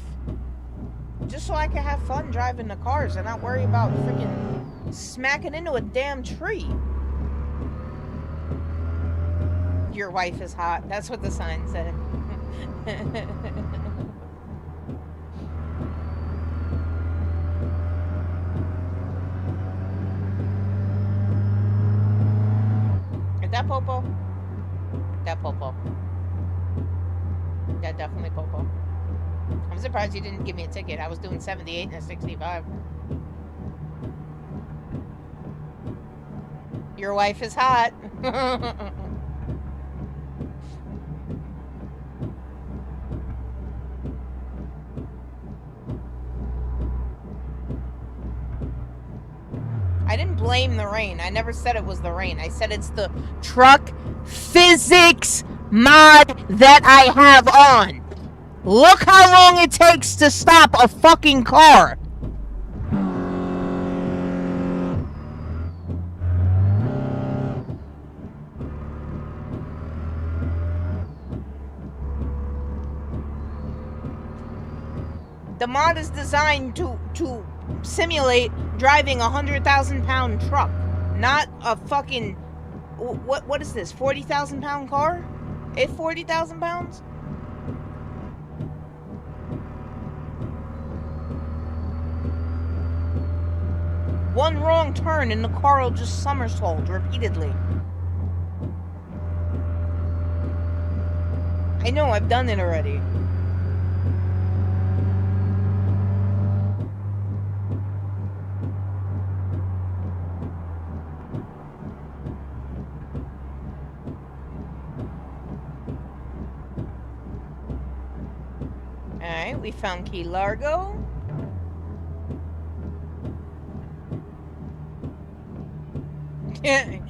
Just so I can have fun driving the cars and not worry about freaking smacking into a damn tree. Your wife is hot. That's what the sign said. Is that Popo? That Popo. That definitely Popo. I'm surprised you didn't give me a ticket. I was doing 78 and a 65. Your wife is hot. I didn't blame the rain. I never said it was the rain. I said it's the truck physics mod that I have on. Look how long it takes to stop a fucking car. The mod is designed to simulate driving a 100,000-pound truck, not a fucking what is this, 40,000-pound car? It's 40,000 pounds? One wrong turn and the car will just somersault repeatedly. I know, I've done it already. Alright, we found Key Largo. Can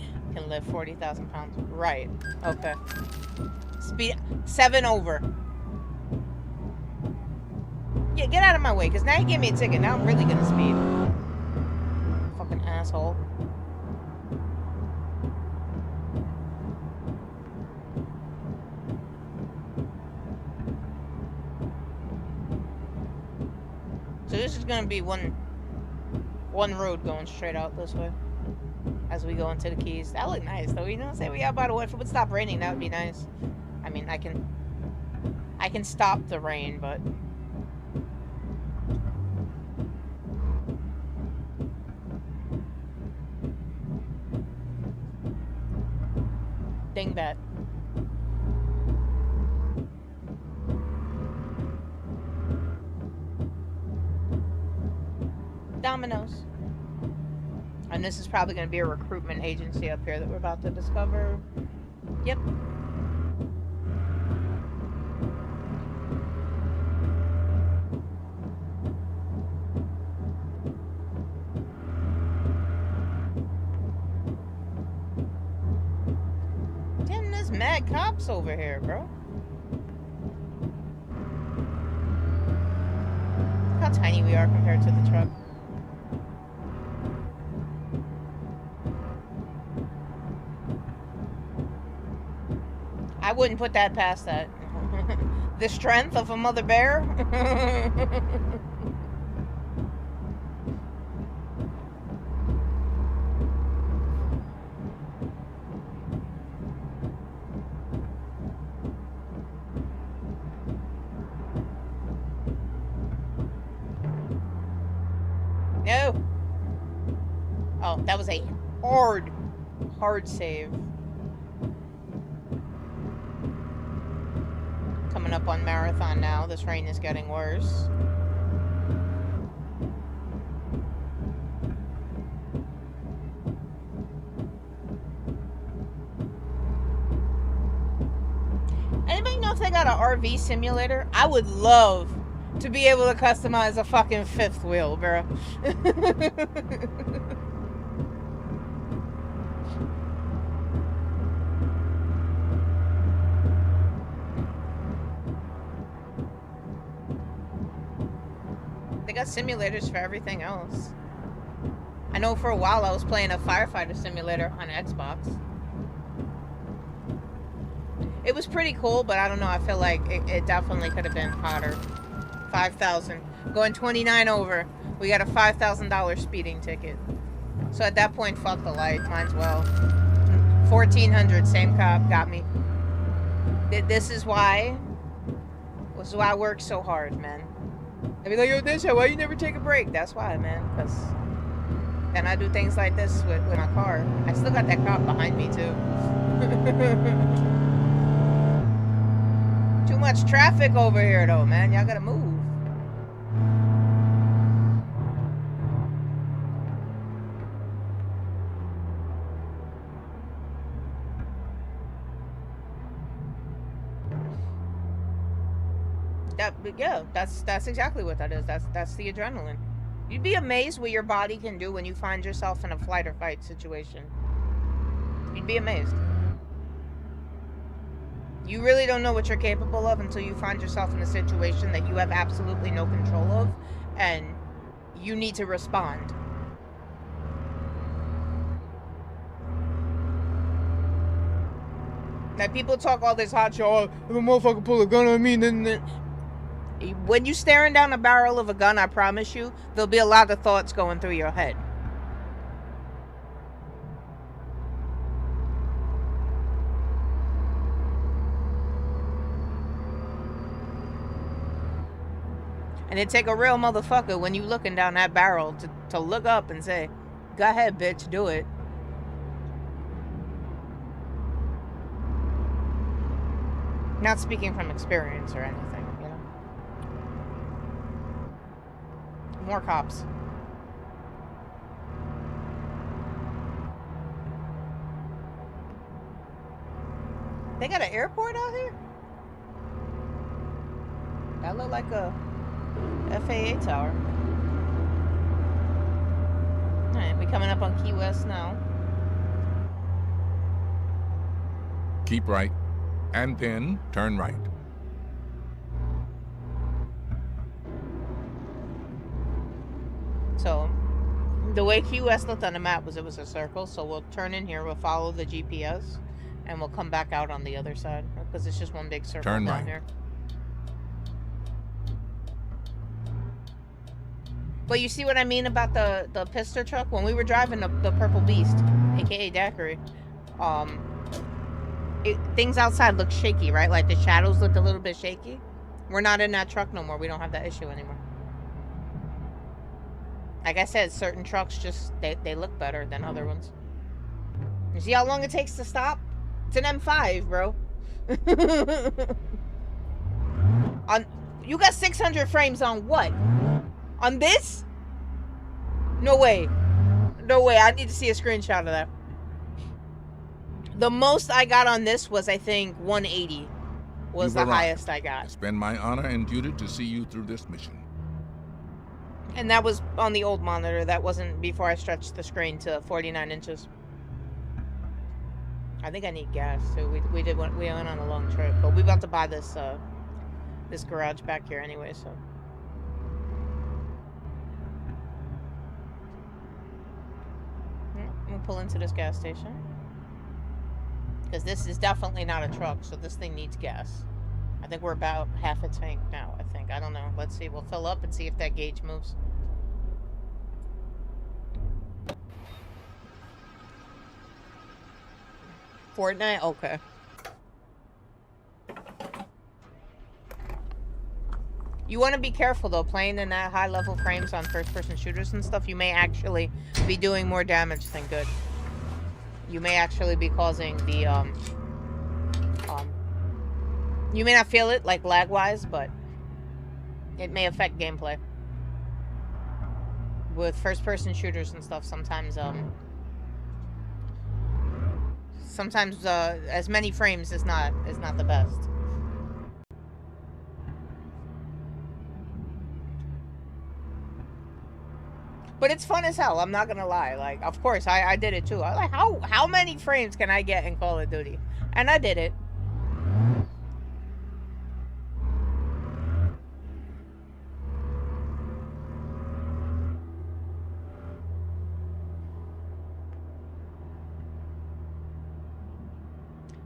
lift 40,000 pounds. Right. Okay. Speed 7 over. Yeah, get out of my way, because now you gave me a ticket. Now I'm really gonna speed. Fucking asshole. So this is gonna be one road going straight out this way as we go into the Keys. That look nice though, you know what I'm saying? We out by the way. If it would stop raining, that would be nice. I mean, I can stop the rain, but dang that. Domino's. And this is probably going to be a recruitment agency up here that we're about to discover. Yep. Damn, there's mad cops over here, bro. Look how tiny we are compared to the truck. I wouldn't put that past that. The strength of a mother bear. No. Oh, that was a hard save. Coming up on marathon now. This rain is getting worse. Anybody know if they got an RV simulator? I would love to be able to customize a fucking fifth wheel, bro. They got simulators for everything else. I know for a while I was playing a firefighter simulator on Xbox. It was pretty cool, but I don't know. I feel like it definitely could have been hotter. 5,000. Going 29 over. We got a $5,000 speeding ticket. So at that point, fuck the light. Might as well. 1,400. Same cop. Got me. This is why I work so hard, man. They be like, yo, Desha, why you never take a break? That's why, man. Because then I do things like this with my car. I still got that cop behind me, too. Too much traffic over here, though, man. Y'all gotta move. Yeah, that's exactly what that is. That's the adrenaline. You'd be amazed what your body can do when you find yourself in a flight or fight situation. You'd be amazed. You really don't know what you're capable of until you find yourself in a situation that you have absolutely no control of, and you need to respond. Like, people talk all this hot shit, oh, if a motherfucker pull a gun on me, then... When you're staring down the barrel of a gun, I promise you, there'll be a lot of thoughts going through your head. And it take a real motherfucker when you looking down that barrel to look up and say, go ahead, bitch, do it. Not speaking from experience or anything, you know. More cops. They got an airport out here? That look like a FAA tower. Alright, we coming up on Key West now. Keep right, and then turn right. So, the way Key West looked on the map was it was a circle, so we'll turn in here, we'll follow the GPS, and we'll come back out on the other side, because it's just one big circle Turn down right. here. But you see what I mean about the pistol truck? When we were driving the Purple Beast, aka Daiquiri, things outside looked shaky, right? Like the shadows looked a little bit shaky. We're not in that truck no more. We don't have that issue anymore. Like I said, certain trucks just, they look better than other ones. You see how long it takes to stop? It's an M5, bro. You got 600 frames on what? On this? No way. No way. I need to see a screenshot of that. The most I got on this was, I think, 180 was You've the arrived. highest I got. It's been my honor and duty to see you through this mission. And that was on the old monitor. That wasn't before I stretched the screen to 49 inches. I think I need gas, so we went on a long trip. But we about to buy this this garage back here anyway, so. We'll pull into this gas station. Because this is definitely not a truck, so this thing needs gas. I think we're about half a tank now, I think. I don't know. Let's see. We'll fill up and see if that gauge moves. Fortnite? Okay. You want to be careful, though. Playing in that high-level frames on first-person shooters and stuff, you may actually be doing more damage than good. You may actually be causing the, you may not feel it, like, lag-wise, but it may affect gameplay. With first-person shooters and stuff, sometimes, as many frames is not the best. But it's fun as hell, I'm not gonna lie. Like, of course, I did it too. I like, how many frames can I get in Call of Duty? And I did it.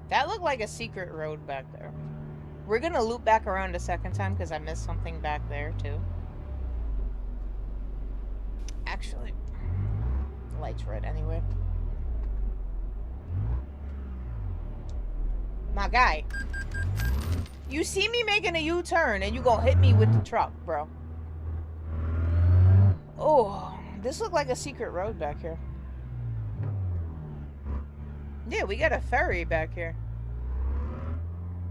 That looked like a secret road back there. We're gonna loop back around a second time because I missed something back there too. Actually, the light's red anyway. My guy, you see me making a U-turn and you gonna hit me with the truck, bro. Oh, this looked like a secret road back here. Yeah, we got a ferry back here.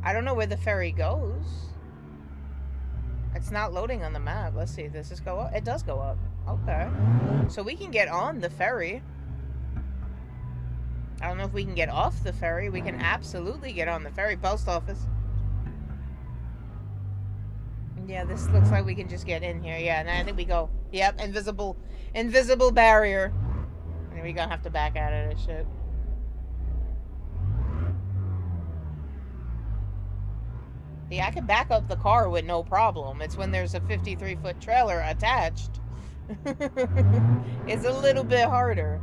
I don't know where the ferry goes. It's not loading on the map. Let's see, does this go up? It does go up. Okay. So we can get on the ferry. I don't know if we can get off the ferry. We can absolutely get on the ferry. Post office. Yeah, this looks like we can just get in here. Yeah, and I think we go. Yep, invisible barrier. And we're gonna have to back out of this shit. Yeah, I can back up the car with no problem. It's when there's a 53-foot trailer attached. It's a little bit harder.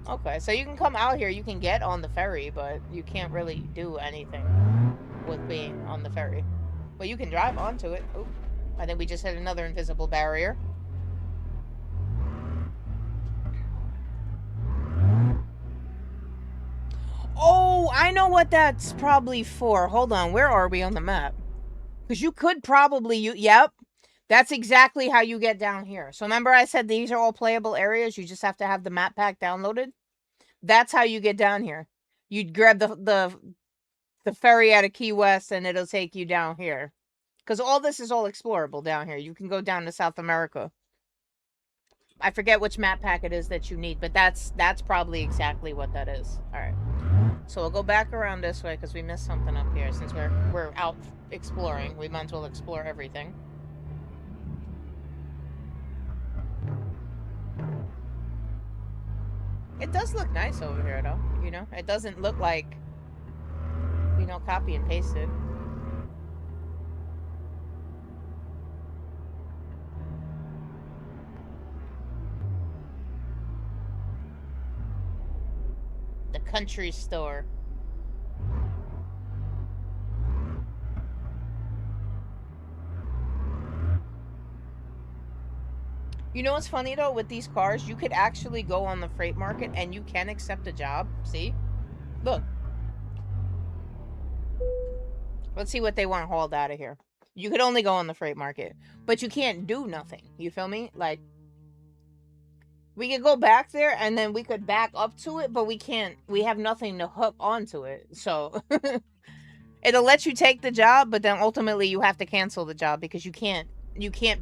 Okay, so you can come out here, you can get on the ferry, but you can't really do anything with being on the ferry. But you can drive onto it. Oh, I think we just hit another invisible barrier. Oh, I know what that's probably for. Hold on, where are we on the map? Because you could probably, yep. That's exactly how you get down here. So remember I said these are all playable areas? You just have to have the map pack downloaded? That's how you get down here. You'd grab the ferry out of Key West and it'll take you down here. Because all this is all explorable down here. You can go down to South America. I forget which map pack it is that you need, but that's probably exactly what that is. Alright. So we'll go back around this way because we missed something up here. Since we're out exploring, we might as well explore everything. It does look nice over here, though. You know, it doesn't look like, you know, copy and pasted. The country store. You know what's funny though? With these cars, you could actually go on the freight market and you can accept a job. See? Look. Let's see what they want hauled out of here. You could only go on the freight market, but you can't do nothing. You feel me? Like, we could go back there and then we could back up to it, but we can't. We have nothing to hook onto it. So it'll let you take the job, but then ultimately you have to cancel the job because you can't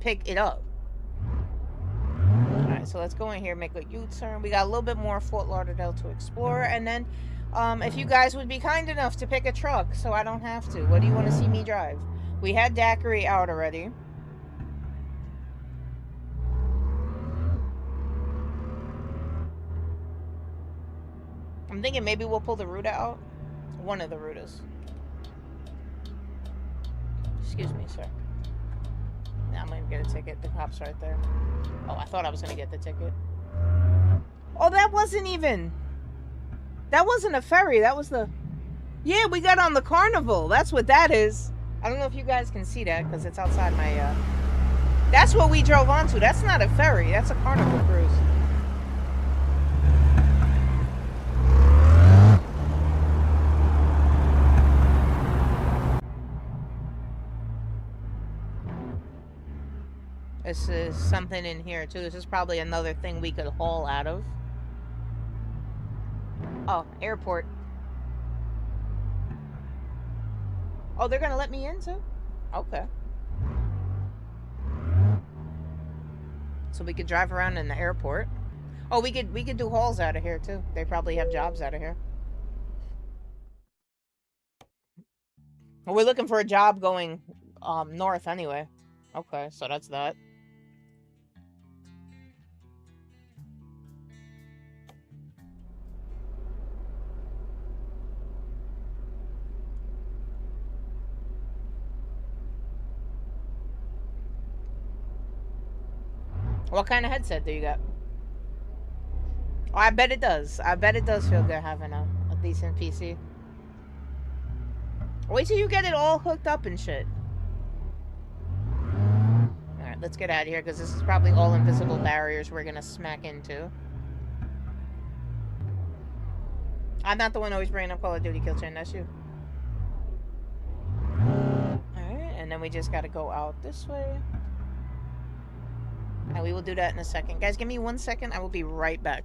pick it up. Alright, so let's go in here, make a U-turn. We got a little bit more Fort Lauderdale to explore, and then if you guys would be kind enough to pick a truck so I don't have to. What do you want to see me drive? We had Daiquiri out already. I'm thinking maybe we'll pull the Ruta out. One of the Rutas. Excuse me, sir. Now I'm gonna get a ticket. The cop's right there. Oh, I thought I was gonna get the ticket. Oh, that wasn't even... That wasn't a ferry. That was the... Yeah, we got on the Carnival. That's what that is. I don't know if you guys can see that because it's outside my... That's what we drove onto. That's not a ferry. That's a Carnival cruise. This is something in here, too. This is probably another thing we could haul out of. Oh, airport. Oh, they're gonna let me in, too? Okay. So we could drive around in the airport. Oh, we could do hauls out of here, too. They probably have jobs out of here. Well, we're looking for a job going north anyway. Okay, so that's that. What kind of headset do you got? Oh, I bet it does. I bet it does feel good having a decent PC. Wait till you get it all hooked up and shit. Alright, let's get out of here because this is probably all invisible barriers we're gonna smack into. I'm not the one always bringing up Call of Duty Kill Chain, that's you. Alright, and then we just gotta go out this way. And we will do that in a second. Guys, give me 1 second. I will be right back.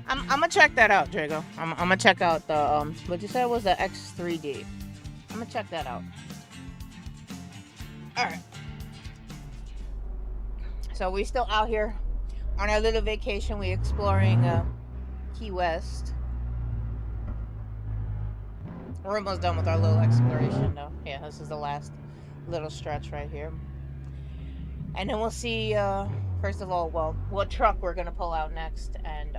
I'm gonna check that out, Drago. I'm gonna check out the what you said was the X3D. I'm gonna check that out. All right. So we still out here on our little vacation. We exploring Key West. We're almost done with our little exploration, though. Yeah, this is the last little stretch right here. And then we'll see, first of all, well, what truck we're going to pull out next. And,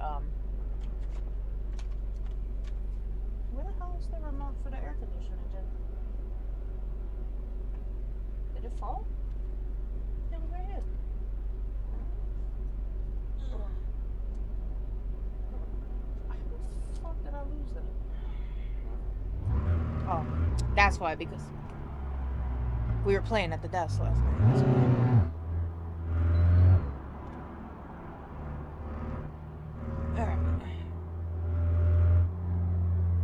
where the hell is the remote for the air conditioner, Jen? Did it fall? It was right here. How the fuck did I lose that? Oh, that's why, because we were playing at the desk last night. That's why. Alright.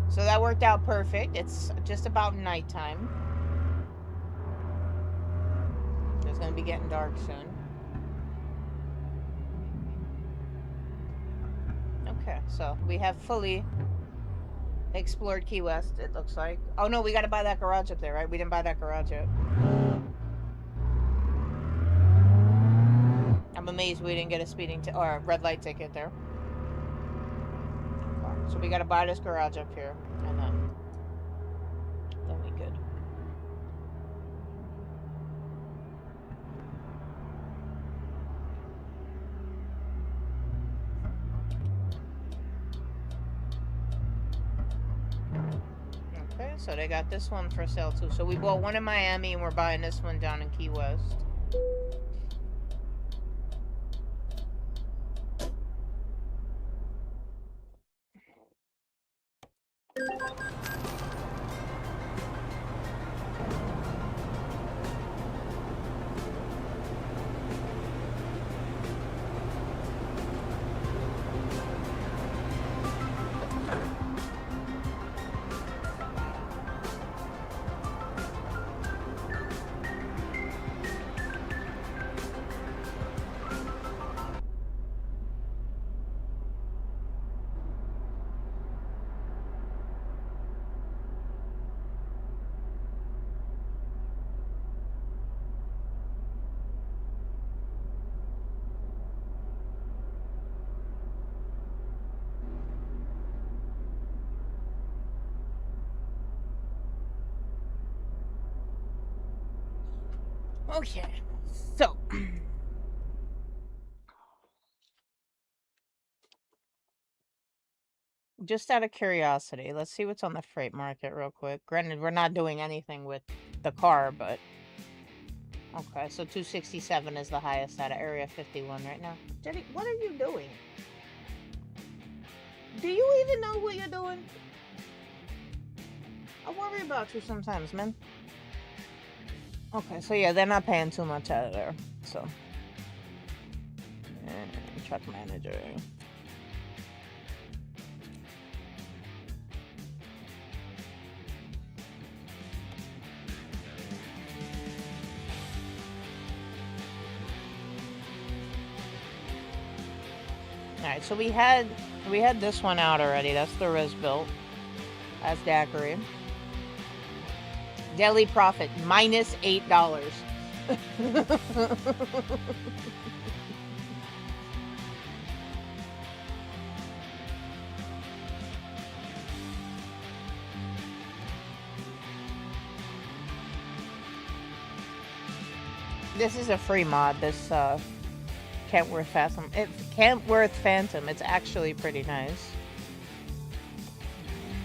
So that worked out perfect. It's just about nighttime. It's going to be getting dark soon. Okay, so we have fully explored Key West, it looks like. Oh no, we got to buy that garage up there, right? We didn't buy that garage yet. I'm amazed we didn't get a speeding or a red light ticket there. So we got to buy this garage up here, and then we good. Okay, so they got this one for sale too. So we bought one in Miami, and we're buying this one down in Key West. Okay, so just out of curiosity, let's see what's on the freight market real quick. Granted, we're not doing anything with the car, but okay, so 267 is the highest out of Area 51 right now. Jenny, what are you doing? Do you even know what you're doing? I worry about you sometimes, man. Okay, so yeah, they're not paying too much out of there, so. And truck manager. Alright, so we had this one out already. That's the Riz built. That's daiquiri. Daily profit minus $8. This is a free mod. This Kentworth Phantom. It's actually pretty nice.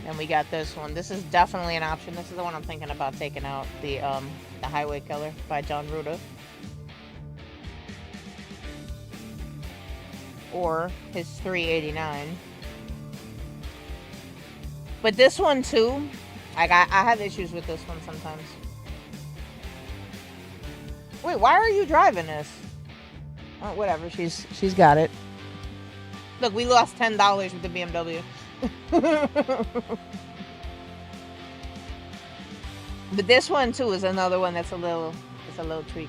And we got this one. This is definitely an option. This is the one I'm thinking about taking out. The Highway Killer by John Ruda. Or his 389. But this one too, I have issues with this one sometimes. Wait, why are you driving this? Oh, whatever. She's got it. Look, we lost $10 with the BMW. But this one too is another one that's a little tweaky.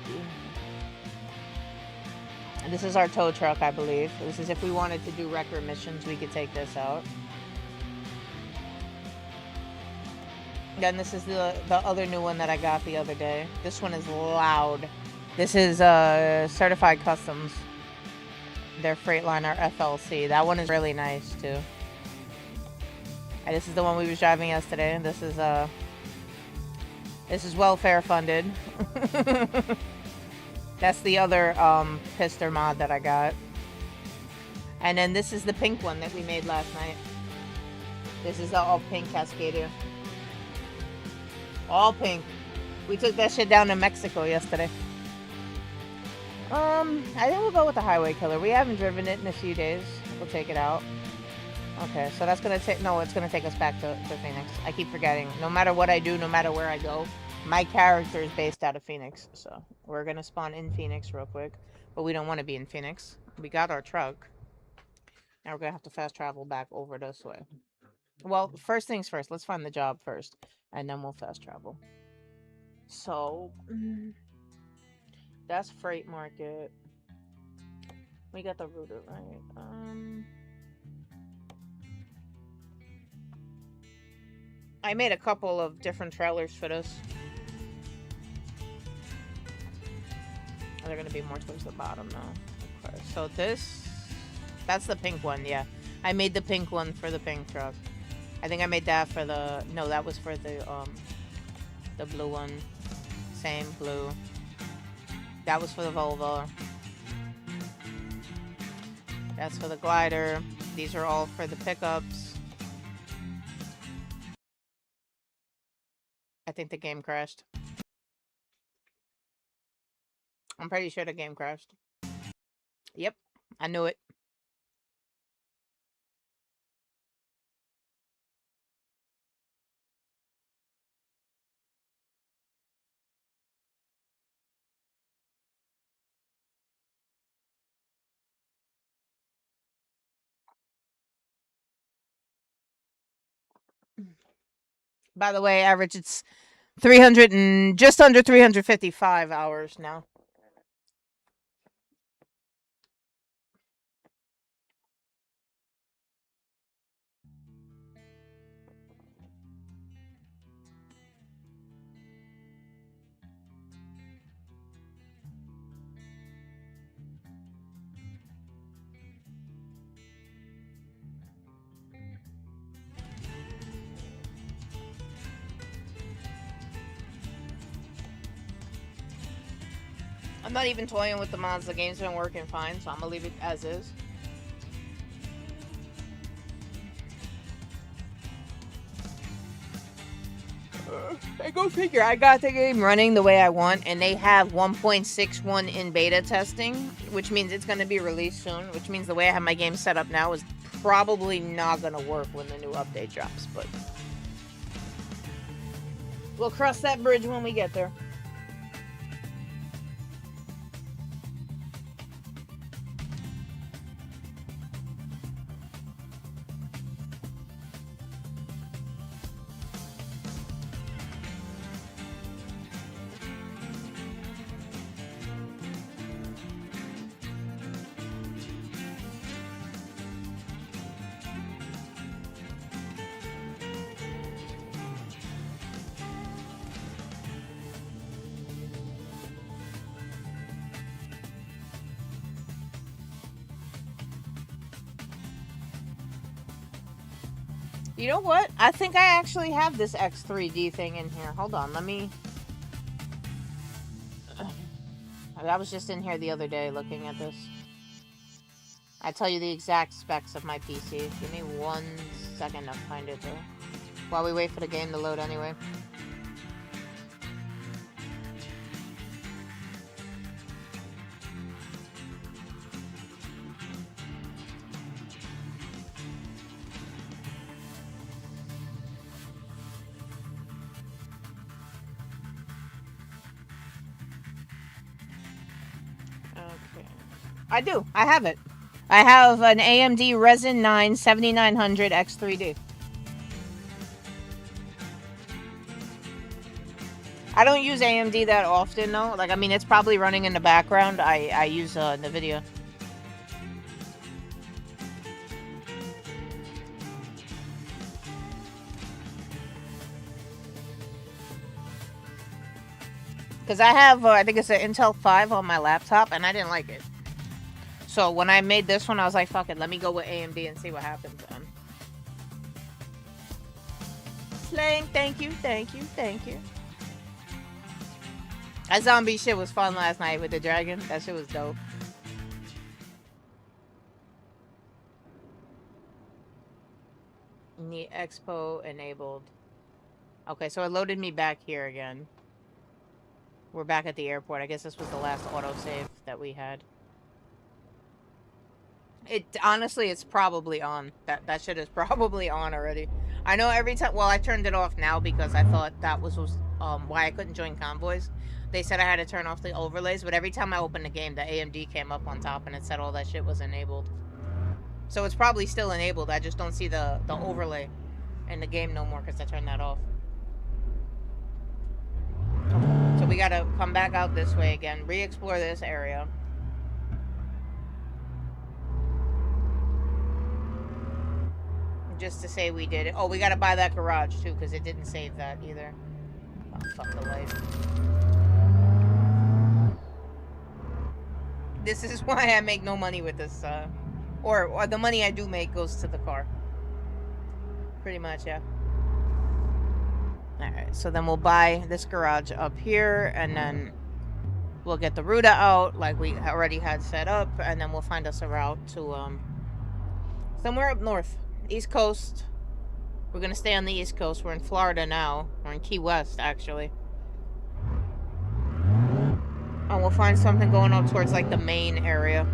And this is our tow truck, I believe. This is if we wanted to do record missions, we could take this out. Then this is the other new one that I got the other day. This one is loud. This is Certified Customs. Their Freightliner FLC. That one is really nice too. And this is the one we was driving yesterday. And this is welfare funded. That's the other Pister mod that I got. And then this is the pink one that we made last night. This is the all pink Cascadia. All pink. We took that shit down to Mexico yesterday. I think we'll go with the Highway Killer. We haven't driven it in a few days. We'll take it out. Okay, so that's gonna take, no, it's gonna take us back to Phoenix. I keep forgetting. No matter what I do, no matter where I go, my character is based out of Phoenix. So we're gonna spawn in Phoenix real quick. But we don't want to be in Phoenix. We got our truck. Now we're gonna have to fast travel back over this way. Well, first things first. Let's find the job first. And then we'll fast travel. So... that's Freight Market. We got the route right. I made a couple of different trailers for this. They're gonna be more towards the bottom now. Okay, so that's the pink one, yeah. I made the pink one for the pink truck. I think I made that for the, no, that was for the blue one. Same blue. That was for the Volvo. That's for the glider. These are all for the pickups. I think the game crashed. I'm pretty sure the game crashed. Yep, I knew it. By the way, average it's 300 and just under 355 hours now. I'm not even toying with the mods. The game's been working fine, so I'm gonna leave it as is. I go figure. I got the game running the way I want, and they have 1.61 in beta testing, which means it's gonna be released soon. Which means the way I have my game set up now is probably not gonna work when the new update drops, but we'll cross that bridge when we get there. You know what? I think I actually have this X3D thing in here. Hold on, let me... I was just in here the other day looking at this. I tell you the exact specs of my PC. Give me 1 second to find it though. While we wait for the game to load anyway. I do. I have it. I have an AMD Ryzen 9 7900 X3D. I don't use AMD that often though. Like, I mean, it's probably running in the background. I use NVIDIA. Because I have, I think it's an Intel 5 on my laptop, and I didn't like it. So when I made this one, I was like, fuck it, let me go with AMD and see what happens then. Slang, thank you, thank you, thank you. That zombie shit was fun last night with the dragon. That shit was dope. Need Expo enabled. Okay, so it loaded me back here again. We're back at the airport. I guess this was the last autosave that we had. It honestly, it's probably on. That shit is probably on already. I know every time. Well, I turned it off now because I thought that was why I couldn't join convoys. They said I had to turn off the overlays, but every time I opened the game, the AMD came up on top and it said all that shit was enabled. So it's probably still enabled. I just don't see the overlay in the game no more because I turned that off. So we gotta come back out this way again, re-explore this area. Just to say we did it. Oh, we gotta buy that garage too, because it didn't save that either. Oh, fuck the light. This is why I make no money with this, or the money I do make goes to the car. Pretty much, yeah. Alright, so then we'll buy this garage up here, and then we'll get the Ruta out, like we already had set up, and then we'll find us a route to, somewhere up north. East Coast. We're gonna stay on the East Coast. We're in Florida now. We're in Key West, actually. And we'll find something going up towards, like, the main area.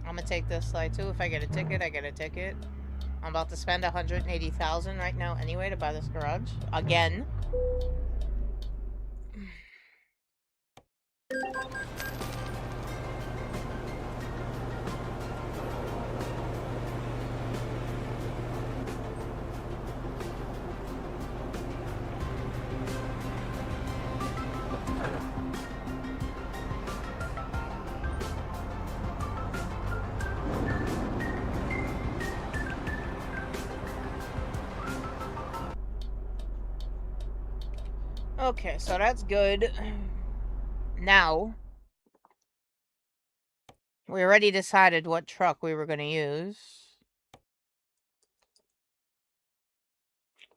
I'm gonna take this slide too. If I get a ticket, I get a ticket. I'm about to spend $180,000 right now anyway to buy this garage again. Okay, so that's good. Now, we already decided what truck we were going to use.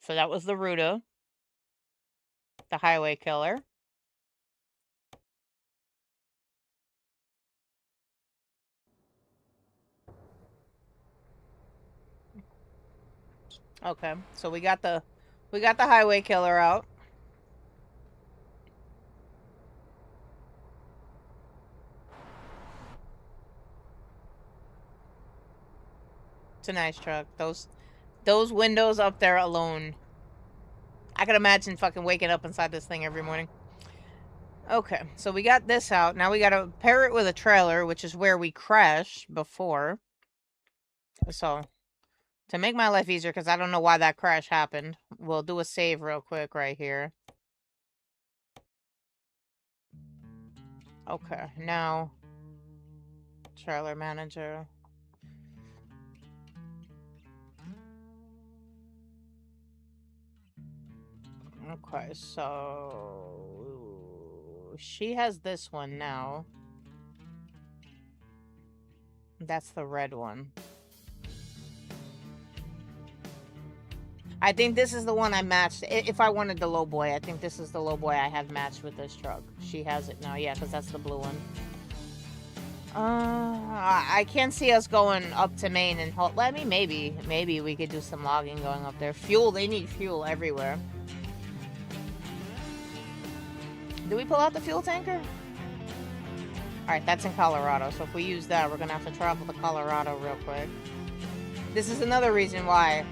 So that was the Ruta, the highway killer. Okay, so we got the highway killer out. It's a nice truck. Those windows up there alone. I could imagine fucking waking up inside this thing every morning. Okay, so we got this out. Now we gotta pair it with a trailer, which is where we crashed before. So, to make my life easier, because I don't know why that crash happened, we'll do a save real quick right here. Okay, now, trailer manager. Okay, so she has this one now. That's the red one. I think this is the one I matched. If I wanted the low boy, I think this is the low boy I have matched with this truck. She has it now, yeah, because that's the blue one. I can't see us going up to Maine and hold. Let me maybe we could do some logging going up there. Fuel, they need fuel everywhere. Do we pull out the fuel tanker? Alright, that's in Colorado. So if we use that, we're going to have to travel to Colorado real quick. This is another reason why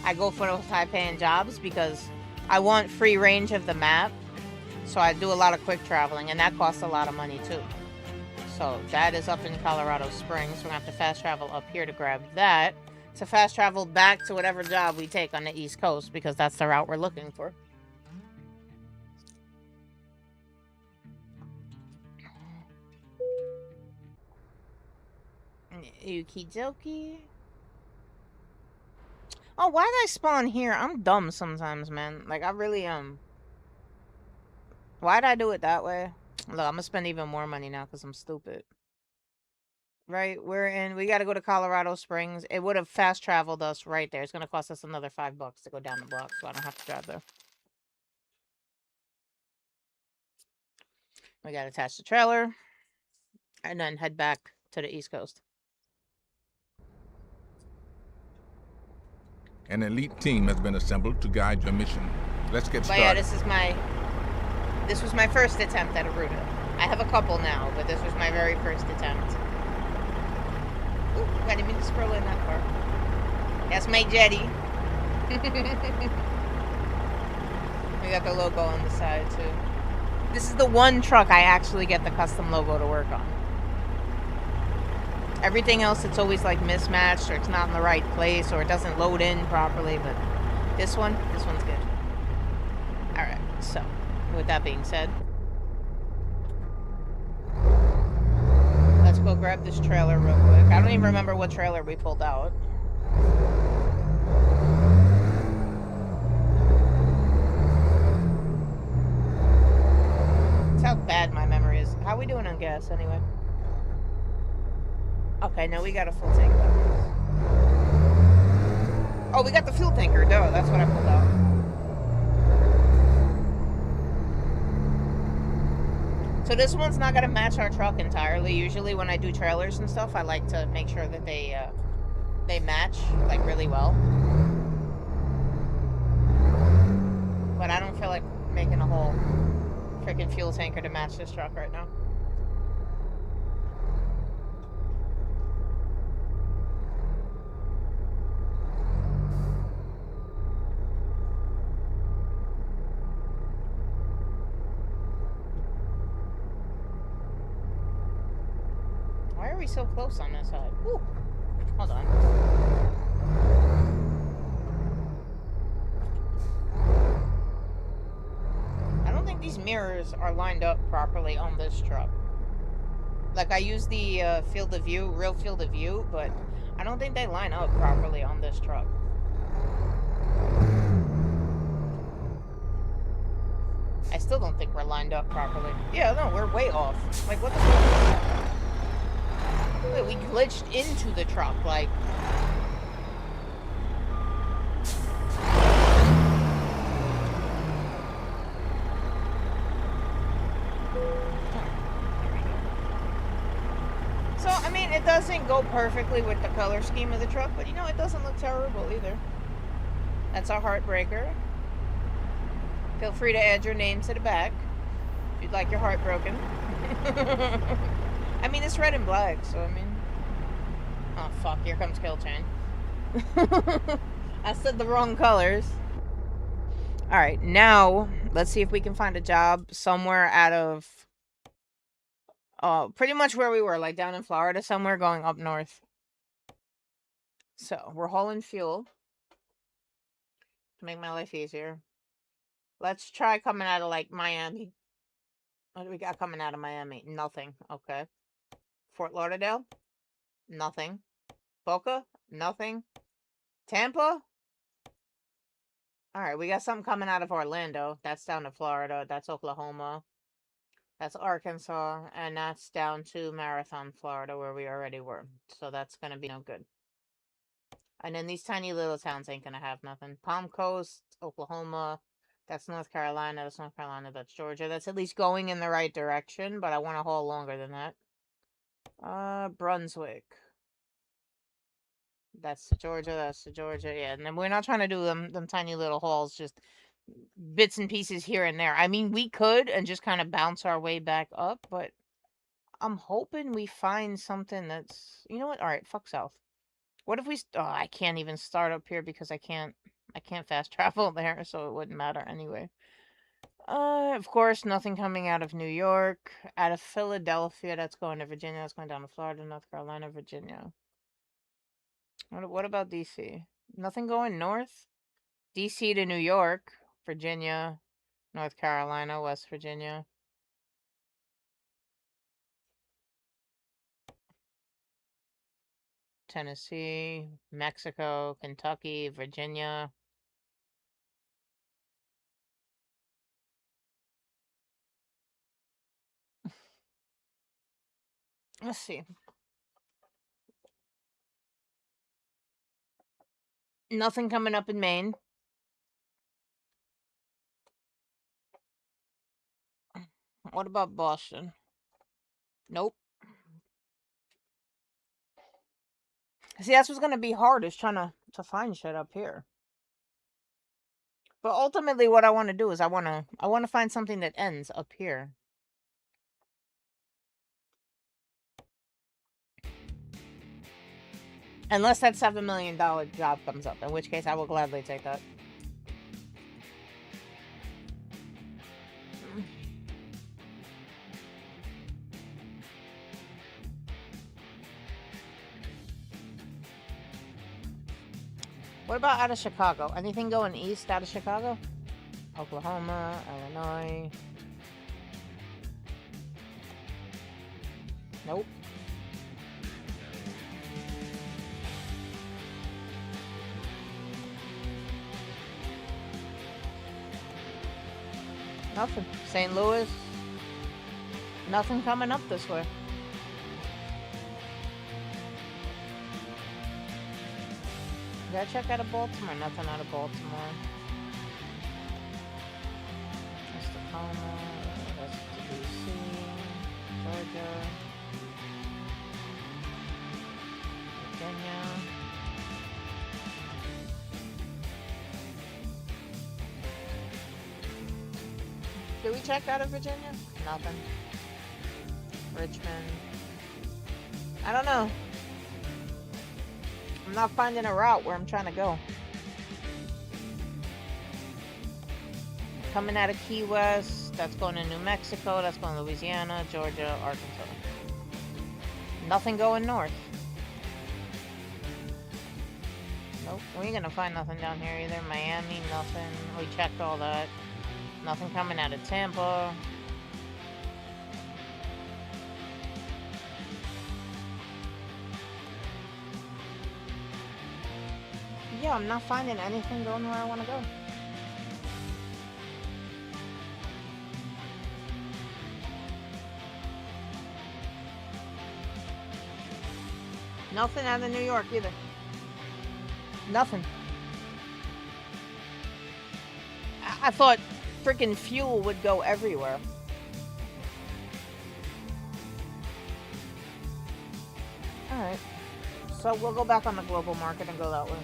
I go for those high-paying jobs, because I want free range of the map, so I do a lot of quick traveling, and that costs a lot of money too. So that is up in Colorado Springs. We're gonna have to fast travel up here to grab that. To fast travel back to whatever job we take on the East Coast, because that's the route we're looking for. Okie dokie. Oh, why did I spawn here? I'm dumb sometimes, man. Like, I really am. Why'd I do it that way? Look, I'm gonna spend even more money now because I'm stupid. Right, we gotta go to Colorado Springs. It would have fast traveled us right there. It's gonna cost us another $5 to go down the block, so I don't have to drive there. We gotta attach the trailer and then head back to the East Coast. An elite team has been assembled to guide your mission. Let's get But started. yeah, this was my first attempt at a router. I have a couple now, but this was my very first attempt. Ooh, I didn't mean to scroll in that far. That's my jetty. We got the logo on the side too. This is the one truck I actually get the custom logo to work on. Everything else, it's always like mismatched, or it's not in the right place, or it doesn't load in properly, but this one's good. Alright, so, with that being said, let's go grab this trailer real quick. I don't even remember what trailer we pulled out. That's how bad my memory is. How are we doing on gas, anyway? Okay, no, we got a full tank of gas. Oh, we got the fuel tanker, duh, that's what I pulled out. So this one's not gonna match our truck entirely. Usually when I do trailers and stuff, I like to make sure that they match, like, really well. But I don't feel like making a whole freaking fuel tanker to match this truck right now. Why are we so close on this side? Ooh. Hold on. I don't think these mirrors are lined up properly on this truck. Like, I use the field of view, real field of view, but I don't think they line up properly on this truck. I still don't think we're lined up properly. Yeah, no, we're way off. Like, what the fuck is that? Wait, we glitched into the truck, like... So, I mean, it doesn't go perfectly with the color scheme of the truck, but, you know, it doesn't look terrible either. That's our heartbreaker. Feel free to add your name to the back if you'd like your heart broken. I mean, it's red and black, so I mean... Oh, fuck, here comes Kill Chain. I said the wrong colors. Alright, now, let's see if we can find a job somewhere out of... pretty much where we were, like down in Florida somewhere, going up north. So, we're hauling fuel to make my life easier. Let's try coming out of, like, Miami. What do we got coming out of Miami? Nothing. Okay. Fort Lauderdale? Nothing. Boca? Nothing. Tampa? Alright, we got something coming out of Orlando. That's down to Florida. That's Oklahoma. That's Arkansas. And that's down to Marathon, Florida, where we already were. So that's gonna be no good. And then these tiny little towns ain't gonna have nothing. Palm Coast, Oklahoma. That's North Carolina. That's North Carolina. That's Georgia. That's at least going in the right direction, but I want to haul longer than that. Brunswick. That's the Georgia. That's the Georgia. Yeah, and then we're not trying to do them tiny little hauls, just bits and pieces here and there. I mean, we could and just kind of bounce our way back up, but I'm hoping we find something that's... You know what? All right, fuck south. What if we... Oh, I can't even start up here because I can't I can't fast travel there, so it wouldn't matter anyway. Of course, nothing coming out of New York. Out of Philadelphia, that's going to Virginia. That's going down to Florida, North Carolina, Virginia. What about DC? Nothing going north? DC to New York, Virginia, North Carolina, West Virginia. Tennessee, Mexico, Kentucky, Virginia. Let's see. Nothing coming up in Maine. What about Boston? Nope. See, that's what's gonna be hard, is trying to find shit up here. But ultimately, what I want to do is I want to find something that ends up here. Unless that $7 million job comes up, in which case I will gladly take that. What about out of Chicago? Anything going east out of Chicago? Oklahoma, Illinois. Nope. Nothing. St. Louis. Nothing coming up this way. Did I check out of Baltimore? Nothing out of Baltimore. That's Tacoma. That's DC. Georgia. Virginia. Did we check out of Virginia? Nothing. Richmond. I don't know. I'm not finding a route where I'm trying to go. Coming out of Key West, that's going to New Mexico, that's going to Louisiana, Georgia, Arkansas. Nothing going north. Nope, we ain't gonna find nothing down here either. Miami, nothing. We checked all that. Nothing coming out of Tampa. Yeah, I'm not finding anything going where I want to go. Nothing out of New York either. Nothing. I thought freaking fuel would go everywhere. Alright. So we'll go back on the global market and go that way.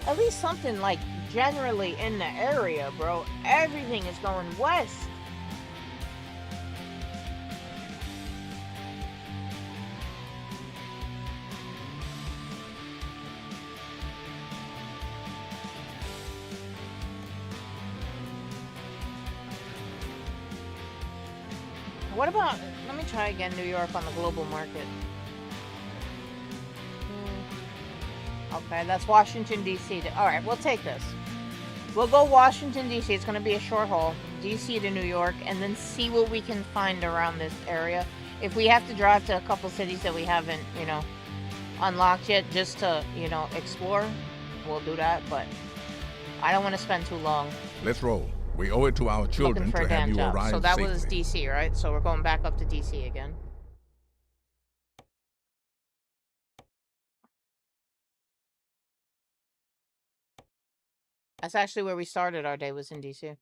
At least something like generally in the area, bro. Everything is going west. What about, let me try again, New York on the global market. Okay, that's Washington, D.C. All right, we'll take this. We'll go Washington, D.C. It's going to be a short haul. D.C. to New York, and then see what we can find around this area. If we have to drive to a couple cities that we haven't, unlocked yet just to, explore, we'll do that. But I don't want to spend too long. Let's roll. We owe it to our children to have you arrive So that safely. was D.C., right? So we're going back up to D.C. again. That's actually where we started our day, was in D.C.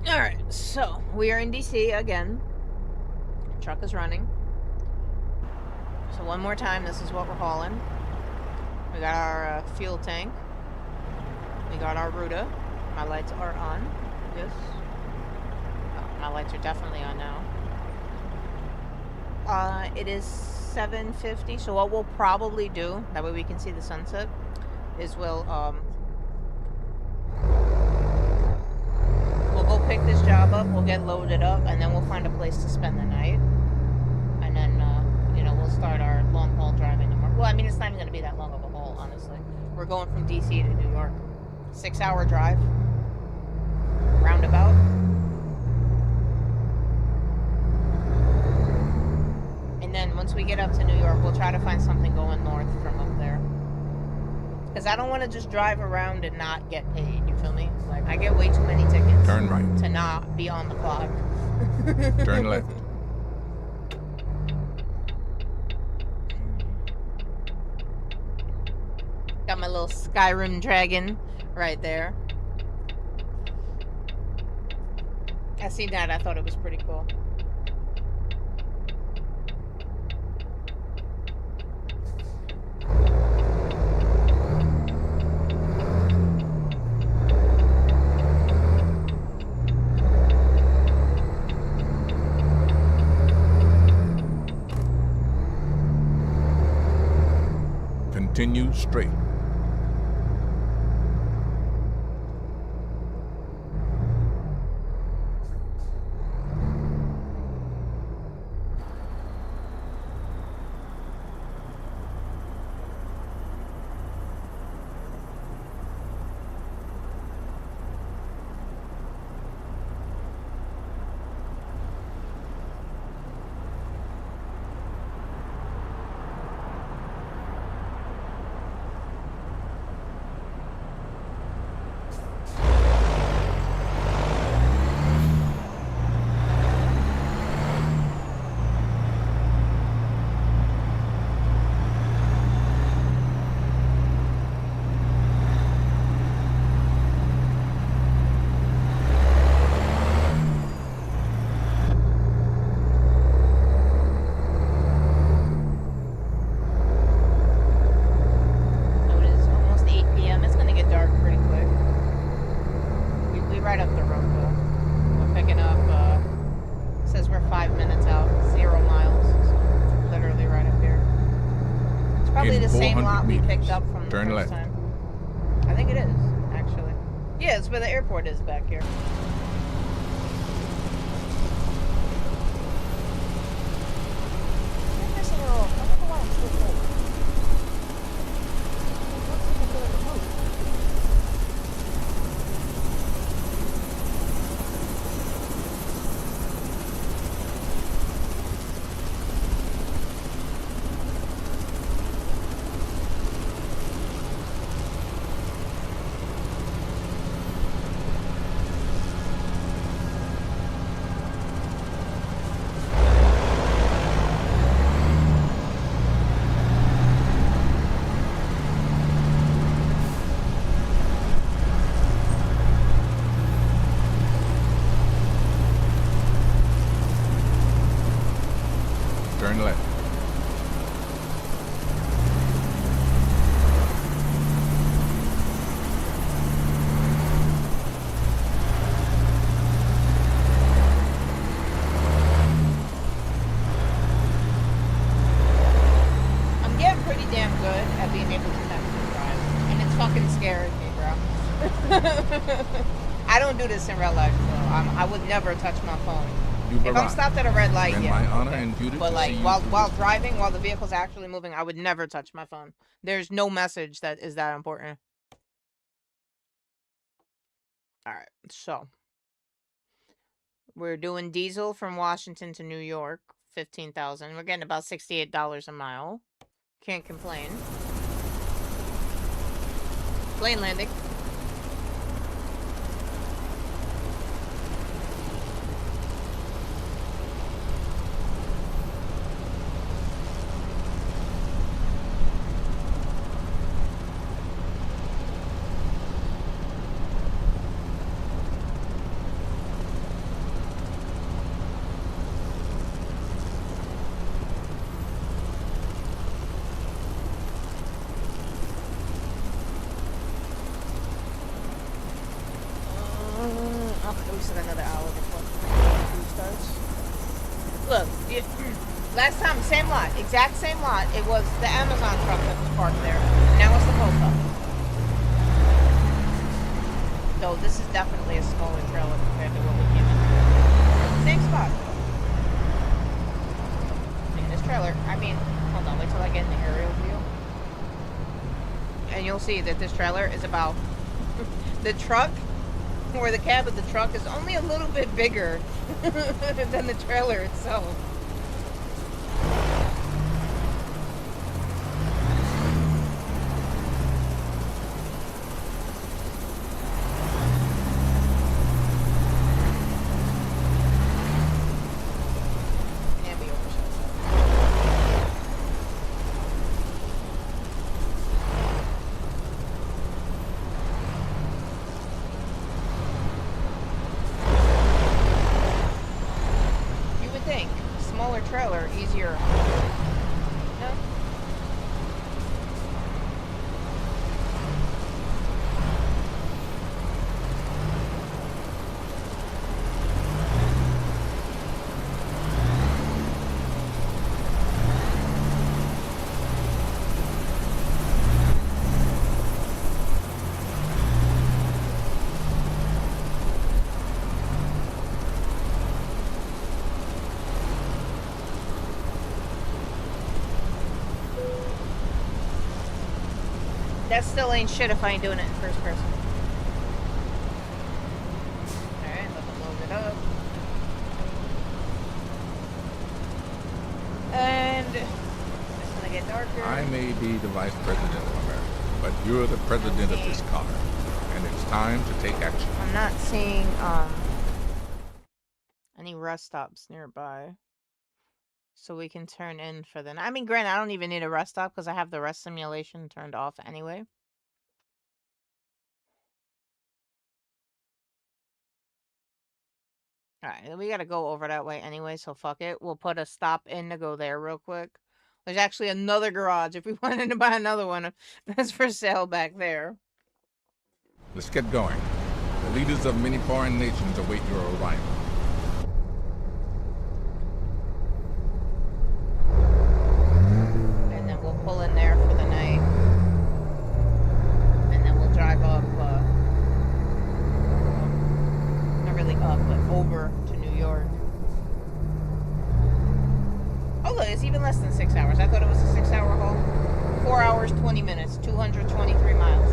Alright, so we are in DC again. Truck is running. So one more time, this is what we're hauling. We got our fuel tank. We got our Ruta. My lights are on. Yes. Oh, my lights are definitely on now. It is 7:50, so what we'll probably do, that way we can see the sunset, is we'll go pick this job up, we'll get loaded up, and then we'll find a place to spend the night. And then, you know, we'll start our long haul driving tomorrow. Well, I mean, it's not even going to be that long of a haul, honestly. We're going from DC to New York. 6-hour drive. Roundabout. And then once we get up to New York, we'll try to find something going north from up there. Because I don't want to just drive around and not get paid, you feel me? Like, I get way too many tickets. Turn right. To not be on the clock. Turn left. Got my little Skyrim dragon right there. I seen that, I thought it was pretty cool. Continue straight. Probably the same 400 lot we meters. picked up from the Turn first left. time. I think it is, actually. Yeah, it's where the airport is back here. I'm missing her off. I don't know why I'm still cold. It looks like I feel like a boat. Turn left. I'm getting pretty damn good at being able to text and drive. And it's fucking scaring me, bro. I don't do this in real life, so I would never touch my phone. You've If I'm arrived. stopped at a red light, And yeah. my honor okay. and duty But to like see you while through while this. driving, while the vehicle's actually moving, I would never touch my phone. There's no message that is that important. All right, so we're doing diesel from Washington to New York, 15,000. We're getting about $68 a mile. Can't complain. Plane landing. Oh, we still got another hour before food starts. Look, last time, same lot, exact same lot. It was the Amazon truck that was parked there. Now it's the post office. Though this is definitely a smaller trailer compared to what we came in. Same spot. This trailer, I mean, hold on, wait till I get in the aerial view. And you'll see that this trailer is about the truck, or the cab of the truck is only a little bit bigger than the trailer itself. Trailer easier. No? That still ain't shit if I ain't doing it in first person. Alright, let me load it up. And it's gonna get darker. I may be the vice president of America, but you're the president of this car, and it's time to take action. I'm not seeing any rest stops nearby. So we can turn in for the night. I mean, granted, I don't even need a rest stop because I have the rest simulation turned off anyway. Alright, we gotta go over that way anyway, so fuck it. We'll put a stop in to go there real quick. There's actually another garage if we wanted to buy another one that's for sale back there. Let's get going. The leaders of many foreign nations await your arrival. Pull in there for the night, and then we'll drive up, not really up, but over to New York. Oh look, it's even less than 6 hours. I thought it was a 6-hour haul. 4 hours, 20 minutes, 223 miles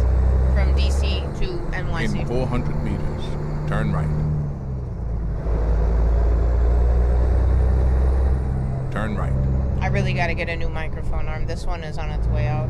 from DC to NYC. In 400 meters, turn right. Turn right. I really gotta get a new microphone arm. This one is on its way out.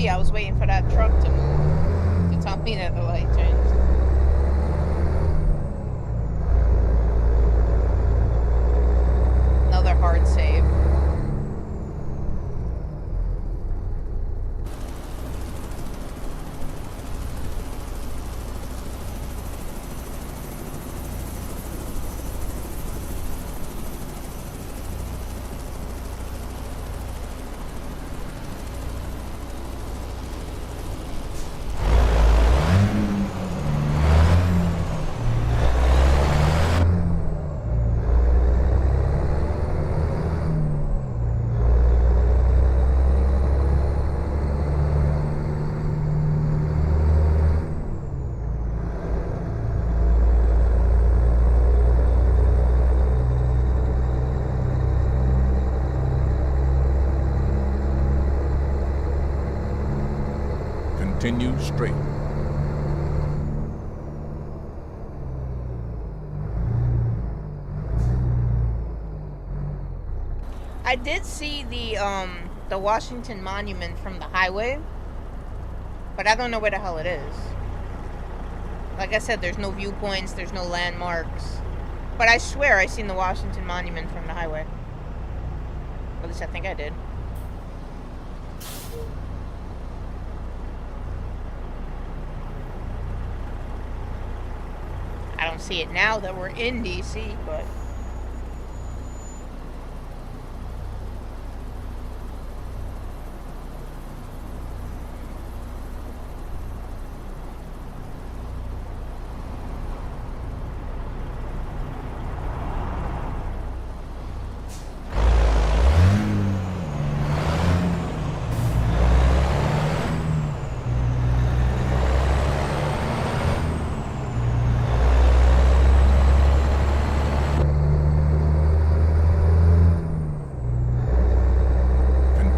I was waiting for that truck to move to tell me that the light changed. Another hard save. Continue straight. I did see the the Washington Monument from the highway, but I don't know where the hell it is. Like I said, there's no viewpoints, there's no landmarks. But I swear I seen the Washington Monument from the highway. At least I think I did. I don't see it now that we're in DC, but...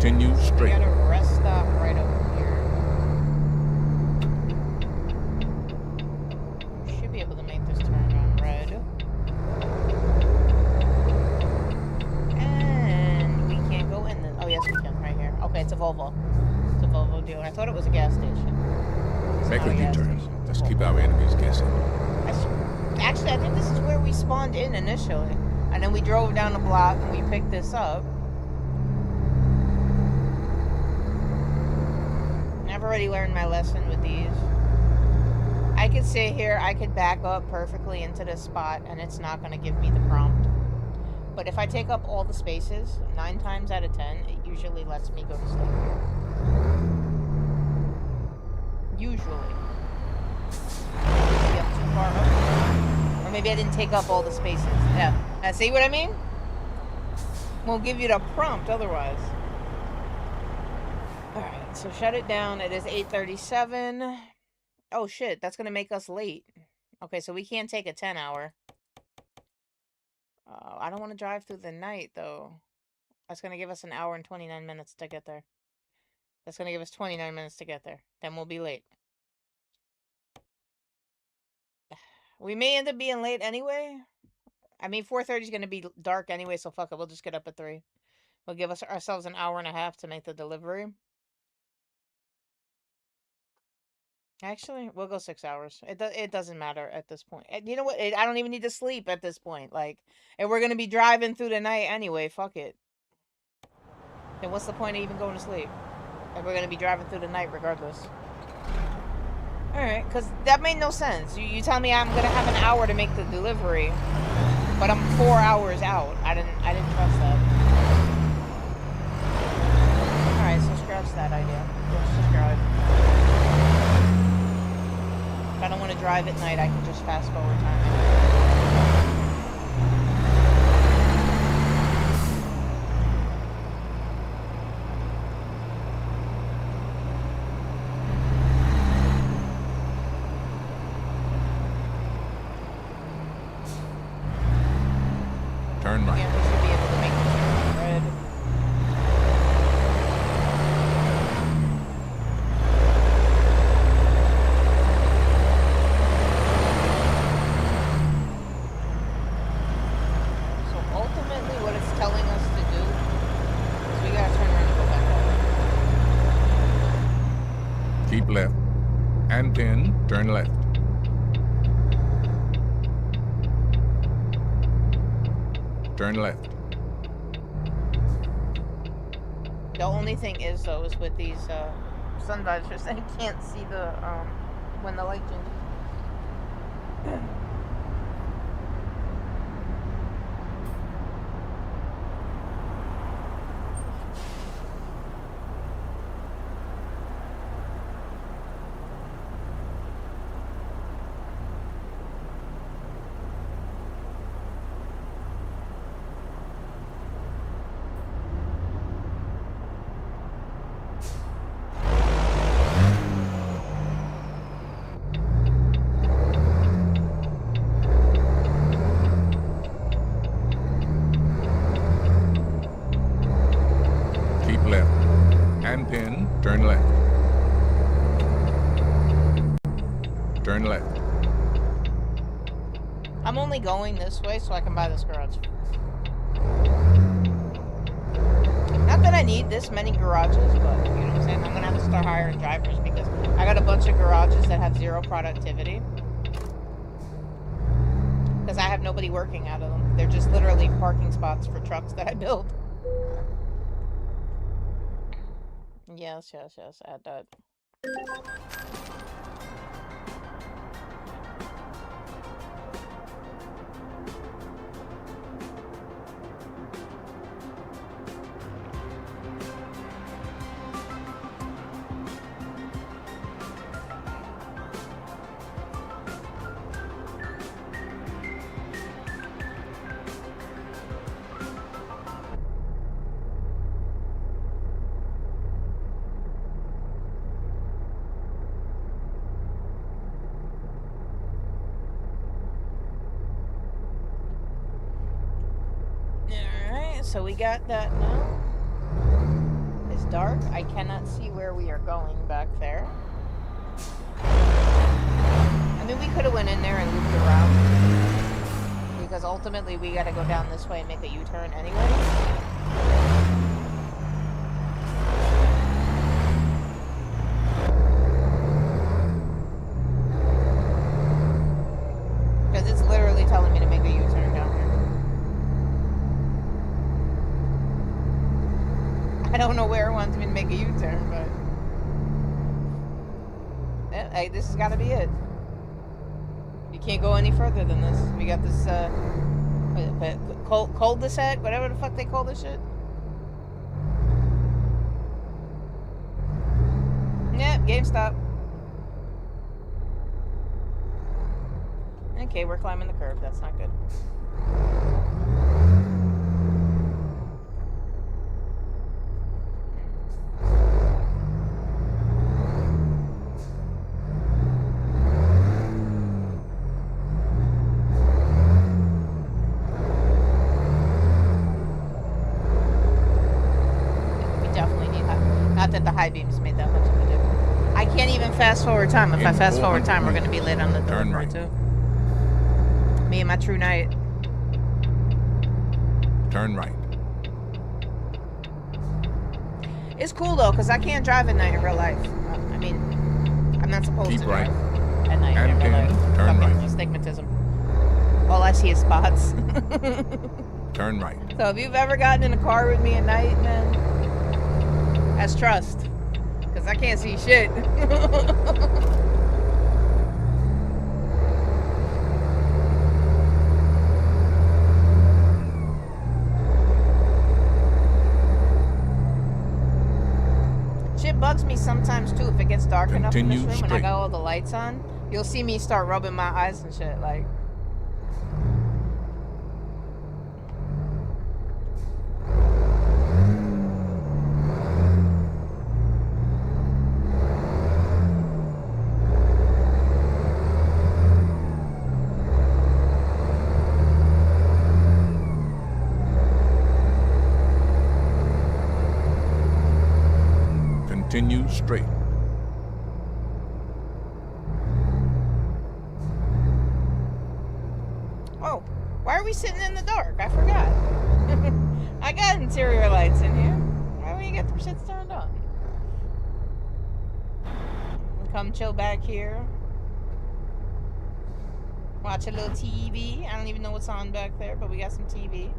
Continue straight. We got a rest stop right over here. We should be able to make this turn on red. And we can't go in the... Oh, yes, we can. Right here. Okay, it's a Volvo. It's a Volvo dealer. I thought it was a gas station. It's Make not a gas U-turn. station. Let's keep our enemies guessing. Actually, I think this is where we spawned in initially. And then we drove down the block and we picked this up. I've already learned my lesson with these. I could sit here, I could back up perfectly into this spot, and it's not going to give me the prompt. But if I take up all the spaces, 9 times out of 10, it usually lets me go to sleep. Usually. Maybe I'm too far up. Or maybe I didn't take up all the spaces. Yeah. Now, see what I mean? Won't give you the prompt otherwise. Alright, so shut it down. It is 8:37. Oh shit, that's gonna make us late. Okay, so we can't take a 10-hour. I don't want to drive through the night, though. That's gonna give us an hour and 29 minutes to get there. That's gonna give us 29 minutes to get there. Then we'll be late. We may end up being late anyway. I mean, 4:30 is gonna be dark anyway, so fuck it. We'll just get up at 3. We'll give ourselves an hour and a half to make the delivery. Actually, we'll go 6 hours. It doesn't matter at this point. And you know what? I don't even need to sleep at this point. Like, if we're gonna be driving through the night anyway, fuck it. Then what's the point of even going to sleep? If we're gonna be driving through the night regardless. Alright, because that made no sense. You tell me I'm gonna have an hour to make the delivery, but I'm 4 hours out. I didn't trust that. Alright, so scratch that idea. Let's just drive. If I don't want to drive at night, I can just fast forward time. Turn right. Yeah, we should be able to make the turn red. So ultimately what it's telling us to do is we gotta turn around and go back up. Keep left. And then turn left. Turn left. The only thing is though is with these sun visors, I can't see the when the light changes. Keep left. And then turn left. Turn left. I'm only going this way so I can buy this garage. Not that I need this many garages, but you know what I'm saying? I'm gonna have to start hiring drivers because I got a bunch of garages that have zero productivity. Because I have nobody working out of them. They're just literally parking spots for trucks that I build. Yes, add that. Alright, so we got that now. It's dark. I cannot see where we are going back there. I mean, we could have went in there and looped around. Because ultimately we gotta go down this way and make a U-turn anyways. Because it's literally telling me to make a U-turn down here. I don't know where it wants me to make a U-turn, but... yeah, hey, this has got to be it. You can't go any further than this. We got this, cul-de-sac, whatever the fuck they call this shit. Yep, GameStop. Okay, we're climbing the curb. That's not good. Not that the high beams made that much of a difference. I can't even fast forward time. If I fast forward time, we're going to be late on the delivery too. Me and my true night. Turn right. It's cool though, because I can't drive at night in real life. I mean, I'm not supposed to drive at night in real life. Turn right. Astigmatism. All I see is spots. Turn right. So if you've ever gotten in a car with me at night, man, that's trust. Because I can't see shit. Shit bugs me sometimes too if it gets dark enough in this room and I got all the lights on. You'll see me start rubbing my eyes and shit like... Continue straight. Oh, why are we sitting in the dark? I forgot. I got interior lights in here. Why don't you get them shits turned on? Come chill back here. Watch a little TV. I don't even know what's on back there, but we got some TV.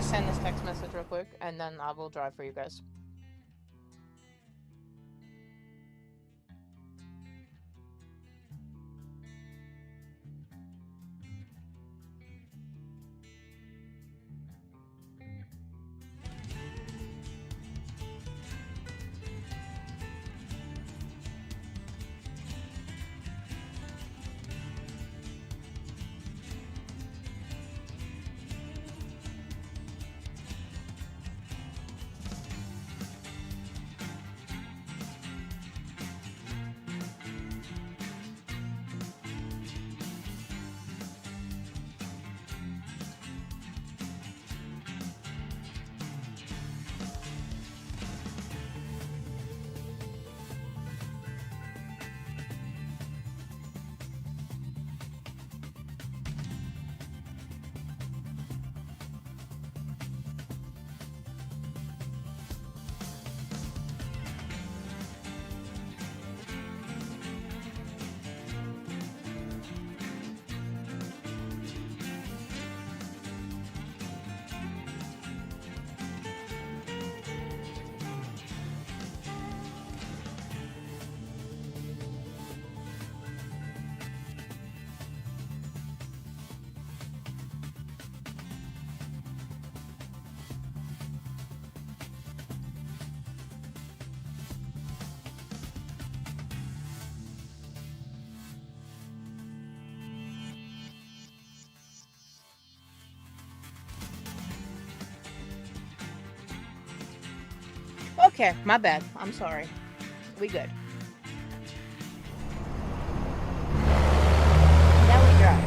Send this text message real quick and then I will drive for you guys. Okay, my bad. I'm sorry. We good. Now we drive.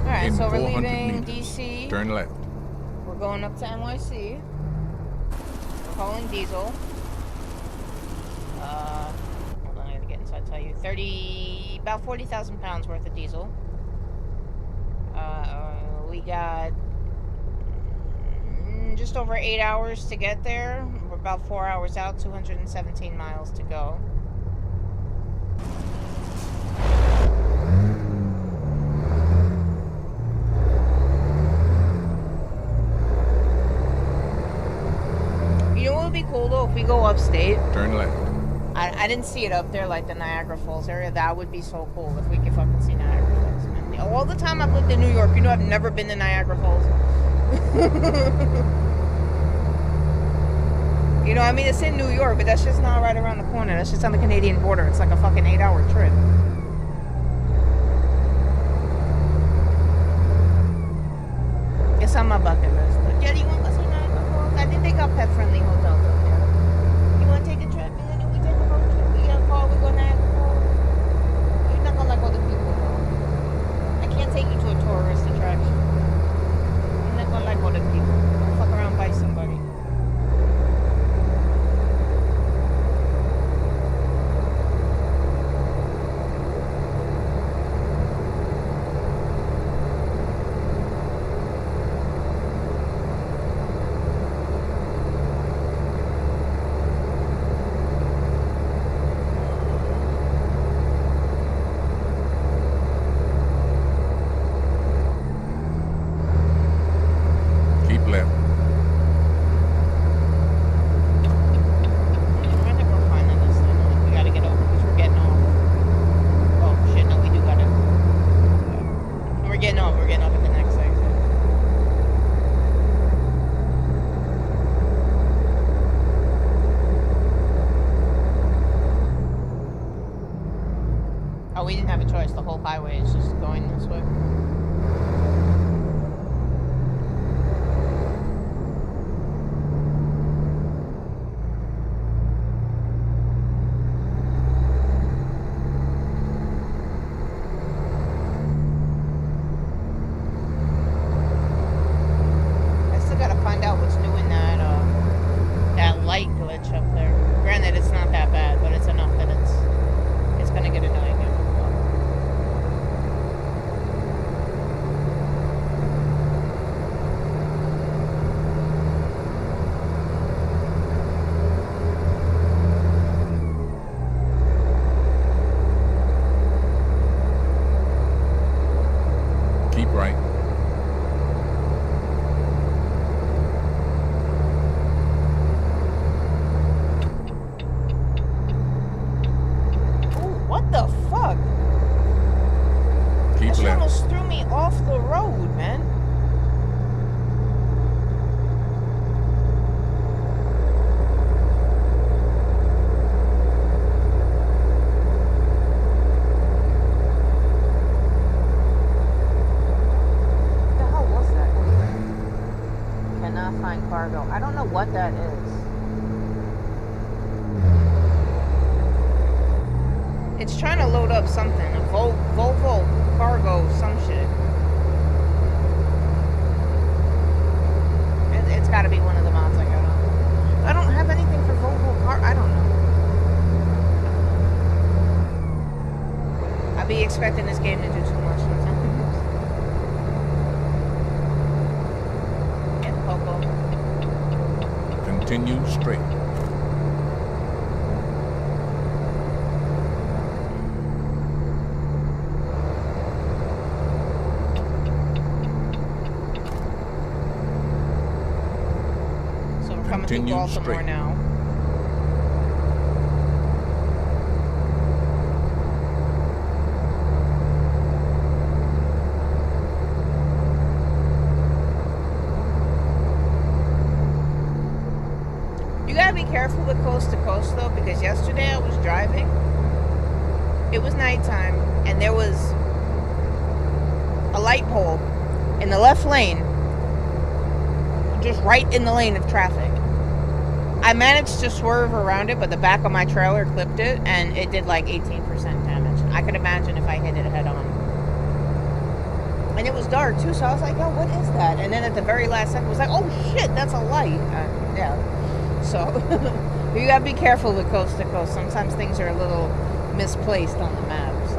Alright, In so we're 400 leaving meters, DC. turn left. We're going up to NYC. We're calling diesel. Hold on, I gotta get inside to tell you. About 40,000 pounds worth of diesel. We got just over 8 hours to get there. We're about 4 hours out, 217 miles to go. You know what would be cool though if we go upstate? Turn left. I didn't see it up there like the Niagara Falls area. That would be so cool if we could fucking see Niagara Falls, man. All the time I've lived in New York, you know I've never been to Niagara Falls. You know, I mean, it's in New York, but that's just not right around the corner. That's just on the Canadian border. It's like a fucking 8-hour trip. It's on my bucket list. But yeah, do you want to go see Niagara Falls? I think they got pet-friendly hotels up there. You want to take a trip? And then we take a road trip. We get a car, we go to Niagara Falls. You're not going to like all the people, though. I can't take you to a tourist attraction. You're not going to like all the people. Don't fuck around by somebody. Keep left. I think we're fine on this thing. We gotta get over because we're getting off. Oh shit, no, we do gotta. And we're getting off. We're getting off at the next exit. Oh, we didn't have a choice. The whole highway is just going this way. I still gotta find out what's doing that light glitch up there. Granted, it's not that bad, but it's enough that it's gonna get annoying after a while. Keep right. Ooh, what the fuck? Keep That shit left. almost threw me off the road, man. What the hell was that? Cannot find cargo. I don't know what that is. It's trying to load up something. A Volvo cargo, some shit. It's got to be one of the mods I got on. I don't have anything for Volvo car. I don't know. I'd be expecting this game to do too much sometimes. Get Poco. Continue straight. So we're coming through Continue Baltimore straight. now. You gotta be careful careful with coast to coast though, because yesterday I was driving. It was nighttime, and there was a light pole in the left lane, just right in the lane of traffic. I managed to swerve around it, but the back of my trailer clipped it, and it did like 18% damage. I could imagine if I hit it head on. And it was dark too, so I was like, "Oh, what is that?" And then at the very last second, it was like, "Oh shit, that's a light." Yeah. So you gotta be careful with coast to coast. Sometimes things are a little misplaced on the map. So.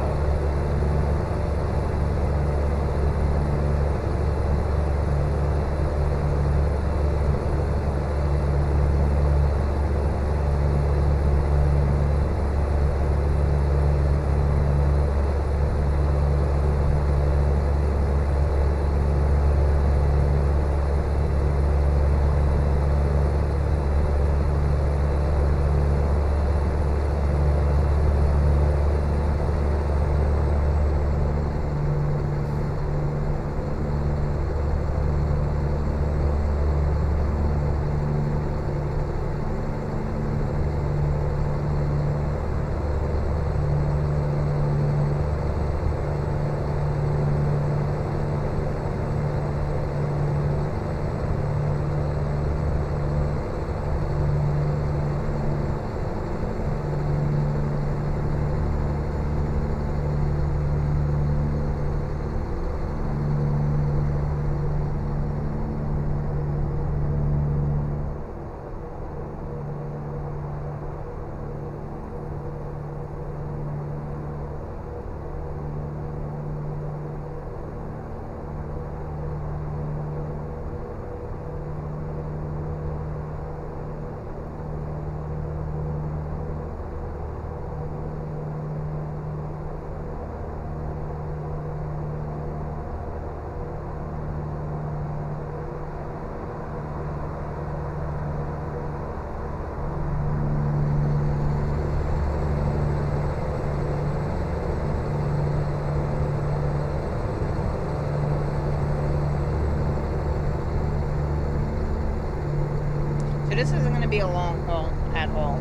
So this isn't going to be a long haul at all.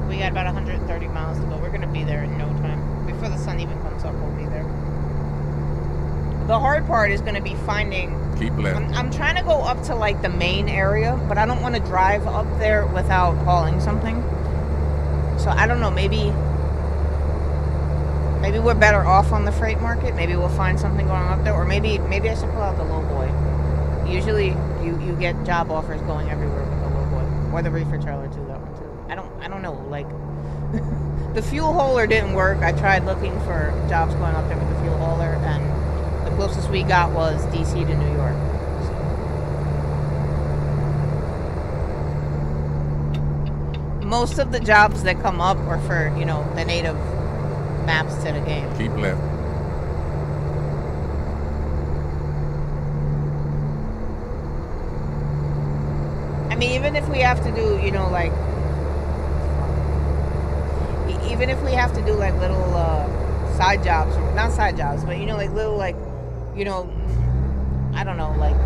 We got about 130 miles to go. We're going to be there in no time. Before the sun even comes up, we'll be there. The hard part is going to be finding... Keep left. I'm trying to go up to like the main area, but I don't want to drive up there without hauling something. So I don't know, maybe we're better off on the freight market. Maybe we'll find something going up there, or maybe I should pull out the low boy. Usually you get job offers going everywhere with the low boy, or the reefer trailer too. That one too. I don't know. Like the fuel hauler didn't work. I tried looking for jobs going up there with the fuel hauler, and the closest we got was DC to New York. So. Most of the jobs that come up are for the native maps to the game. Keep left. I mean, even if we have to do, like, even if we have to do like little side jobs, or not side jobs, but like little like, I don't know, like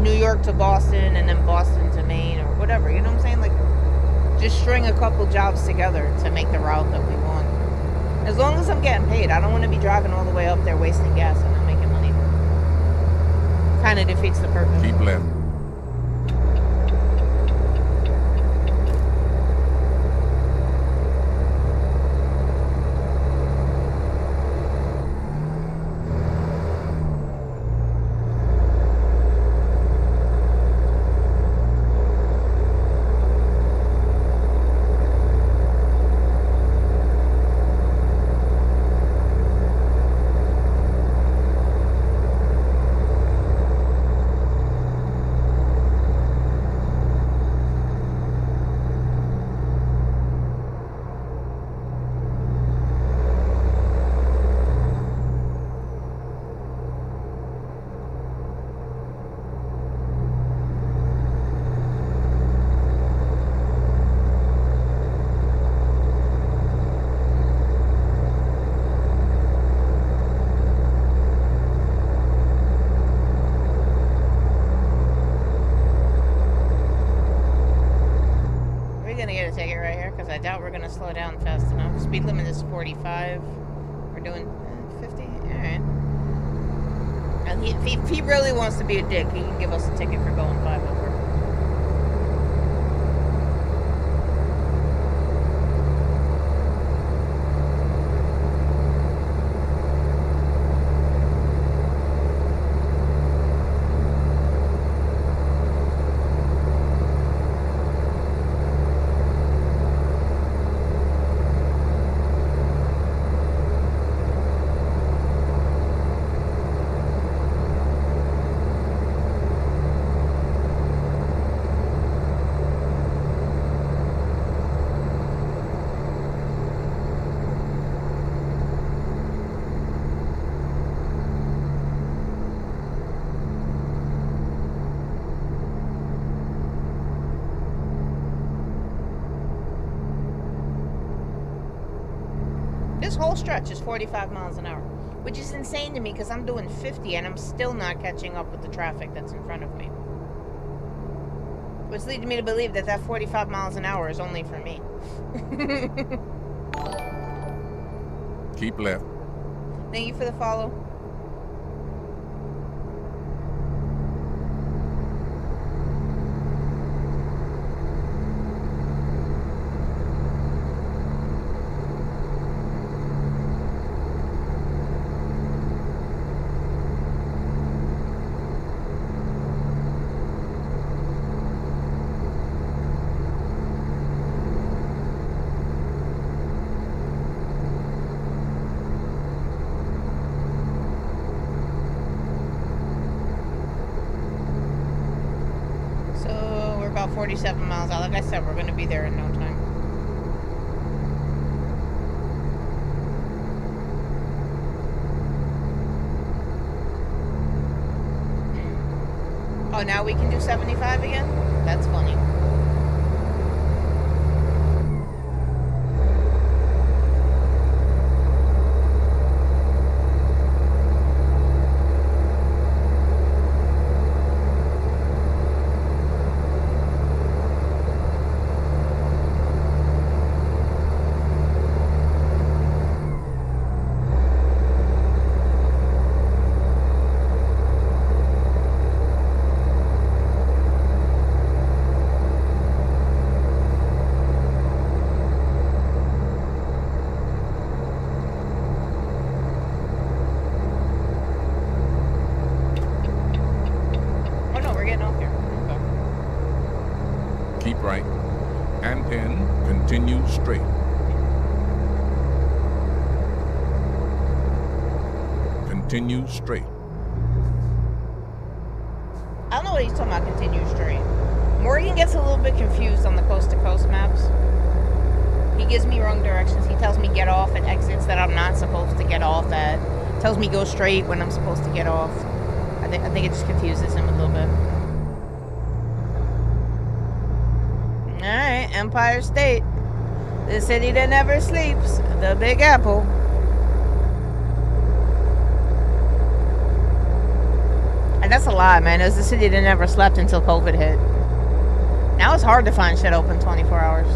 New York to Boston and then Boston to Maine or whatever, you know what I'm saying? Like, just string a couple jobs together to make the route that we want. As long as I'm getting paid, I don't want to be driving all the way up there wasting gas and not making money. Kind of defeats the purpose. Keep left. gonna slow down fast enough. Speed limit is 45. We're doing 50. All right. And if he really wants to be a dick, he can give us a ticket for going 5 over. This whole stretch is 45 miles an hour, which is insane to me because I'm doing 50 and I'm still not catching up with the traffic that's in front of me. Which leads me to believe that that 45 miles an hour is only for me. Keep left. Thank you for the follow. So we're about 47 miles out. Like I said, we're going to be there in no time. Oh, now we can do 75 again? That's funny. Oh no, we're getting off here. Okay. Keep right. And then continue straight. Continue straight. I don't know what he's talking about, continue straight. Morgan gets a little bit confused on the coast-to-coast maps. He gives me wrong directions. He tells me get off at exits that I'm not supposed to get off at. Tells me go straight when I'm supposed to get off. I think it just confuses him a little bit. Alright, Empire State. The city that never sleeps. The Big Apple. And that's a lie, man. It was the city that never slept until COVID hit. Now it's hard to find shit open 24 hours.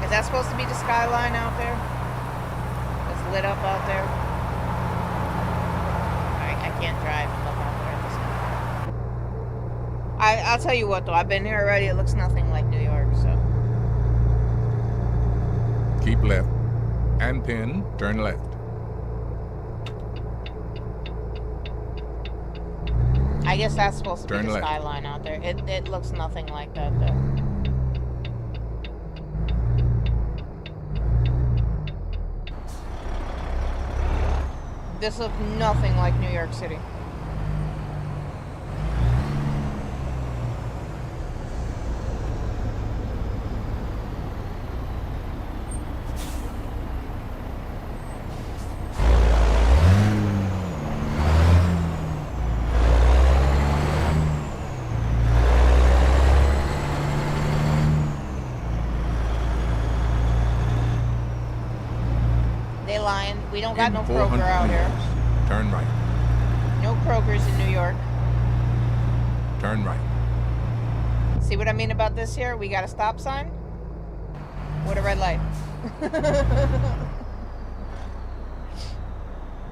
Is that supposed to be the skyline out there? It's lit up out there. I can't drive and look out there at this time. I'll tell you what though, I've been here already. It looks nothing like New York, so. Keep left. And then turn left. I guess that's supposed to Turn be the left. skyline out there. It looks nothing like that though. This looks nothing like New York City. We don't got In no 400 Kroger out here. meters, turn right. No Krogers in New York. Turn right. See what I mean about this here? We got a stop sign with a red light.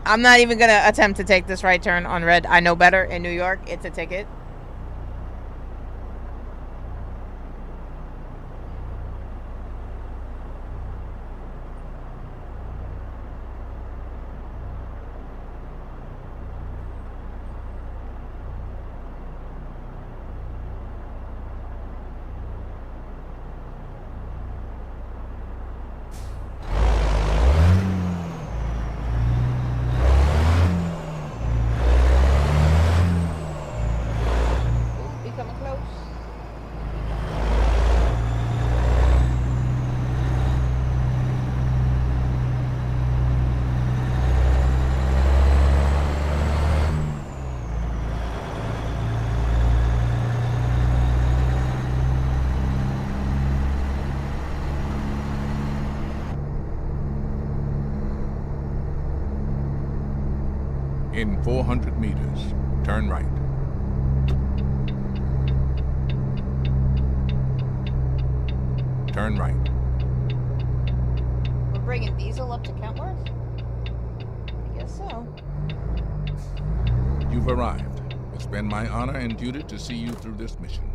I'm not even gonna attempt to take this right turn on red. I know better. In New York, it's a ticket. We coming close. In 400 meters, turn right. Turn right. We're bringing diesel up to Kentworth? I guess so. You've arrived. It's been my honor and duty to see you through this mission.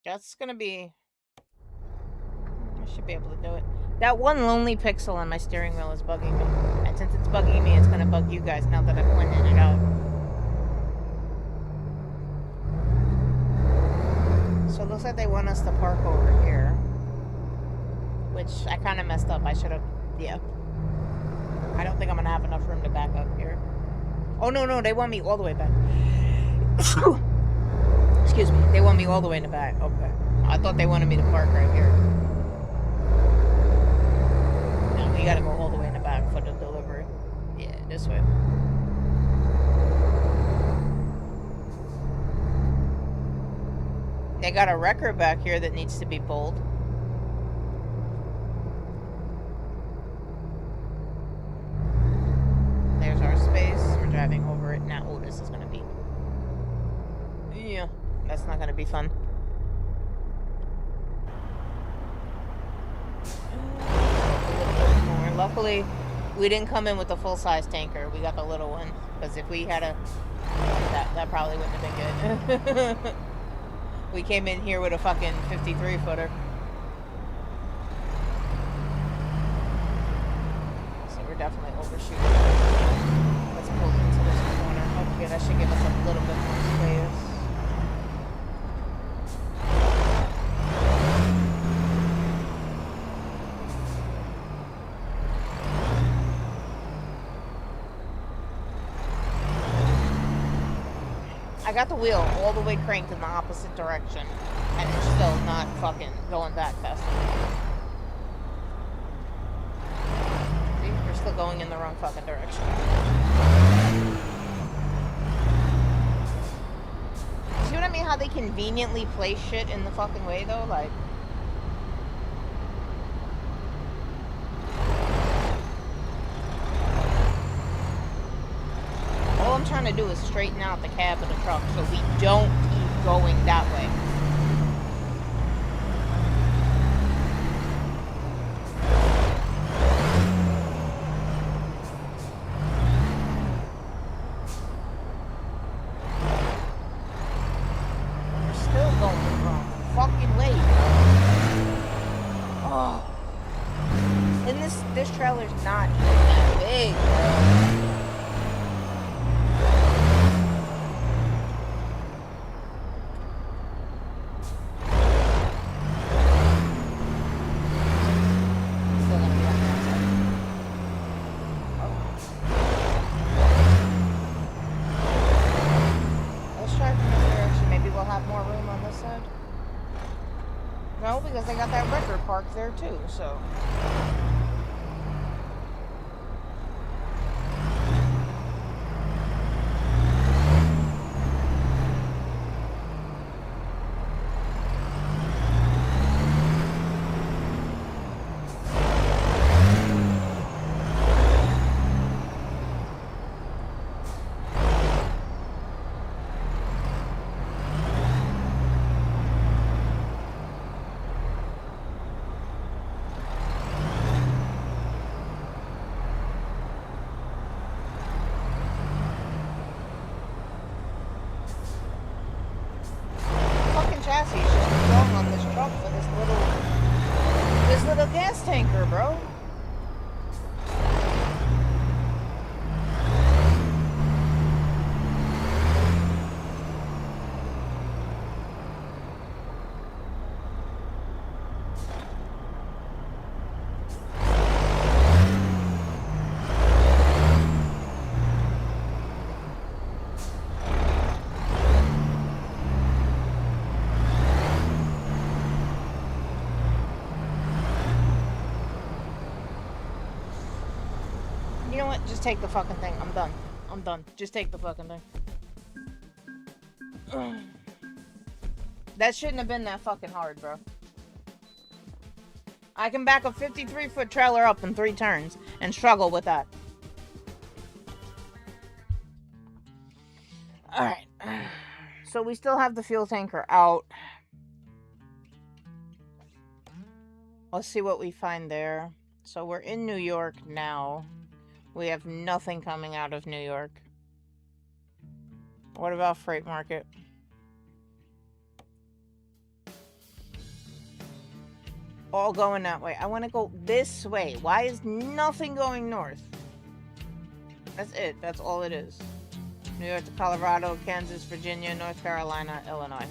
That's gonna be... I should be able to do it. That one lonely pixel on my steering wheel is bugging me. And since it's bugging me, it's gonna bug you guys now that I've pointed it out. So it looks like they want us to park over here. Which I kind of messed up. I should have... Yeah. I don't think I'm gonna have enough room to back up here. Oh, no, they want me all the way back. Excuse me. They want me all the way in the back. Okay. I thought they wanted me to park right here. No, we gotta go all the way in the back for the delivery. Yeah, this way. They got a wrecker back here that needs to be pulled. There's our space. We're driving over it now. Oh, this is gonna be... Yeah, that's not gonna be fun. Luckily, we didn't come in with the full-size tanker. We got the little one. Because if we had a... That probably wouldn't have been good. We came in here with a fucking 53-footer. So we're definitely overshooting. Let's pull into this corner. Okay, that should give us a little bit more space. I got the wheel all the way cranked in the opposite direction, and it's still not fucking going back fast enough. See, we're still going in the wrong fucking direction. See what I mean? How they conveniently place shit in the fucking way, though? Like... All I'm trying to do is straighten out the cab of the truck so we don't keep going that way. We're still going the wrong fucking way. Oh. And this trailer's not even that big, bro. No, because they got that wrecker parked there too, so... You know what? Just take the fucking thing. I'm done. I'm done. Just take the fucking thing. That shouldn't have been that fucking hard, bro. I can back a 53-foot trailer up in 3 turns and struggle with that. Alright. So we still have the fuel tanker out. Let's see what we find there. So we're in New York now. We have nothing coming out of New York. What about freight market? All going that way. I want to go this way. Why is nothing going north? That's it. That's all it is. New York to Colorado, Kansas, Virginia, North Carolina, Illinois.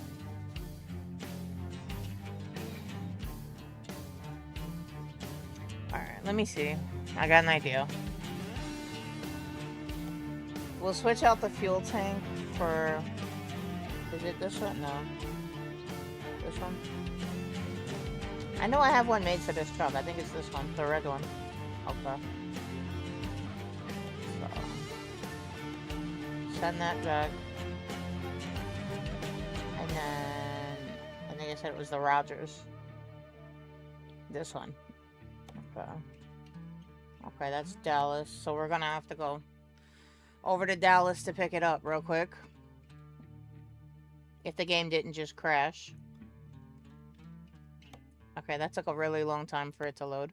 Alright, let me see. I got an idea. We'll switch out the fuel tank for... Is it this one? No. This one? I know I have one made for this truck. I think it's this one, the red one. Okay. So, send that back. And then, I think I said it was the Rogers. This one. Okay. Okay, that's Dallas. So we're gonna have to go over to Dallas to pick it up real quick. If the game didn't just crash. Okay, that took a really long time for it to load.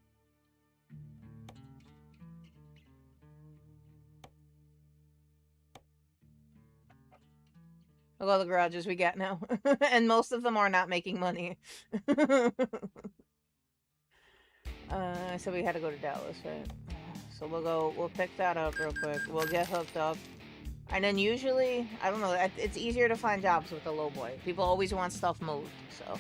Look at all the garages we got now. And most of them are not making money. So we had to go to Dallas, right? So we'll pick that up real quick. We'll get hooked up. And then usually, I don't know, it's easier to find jobs with the low boy. People always want stuff moved, so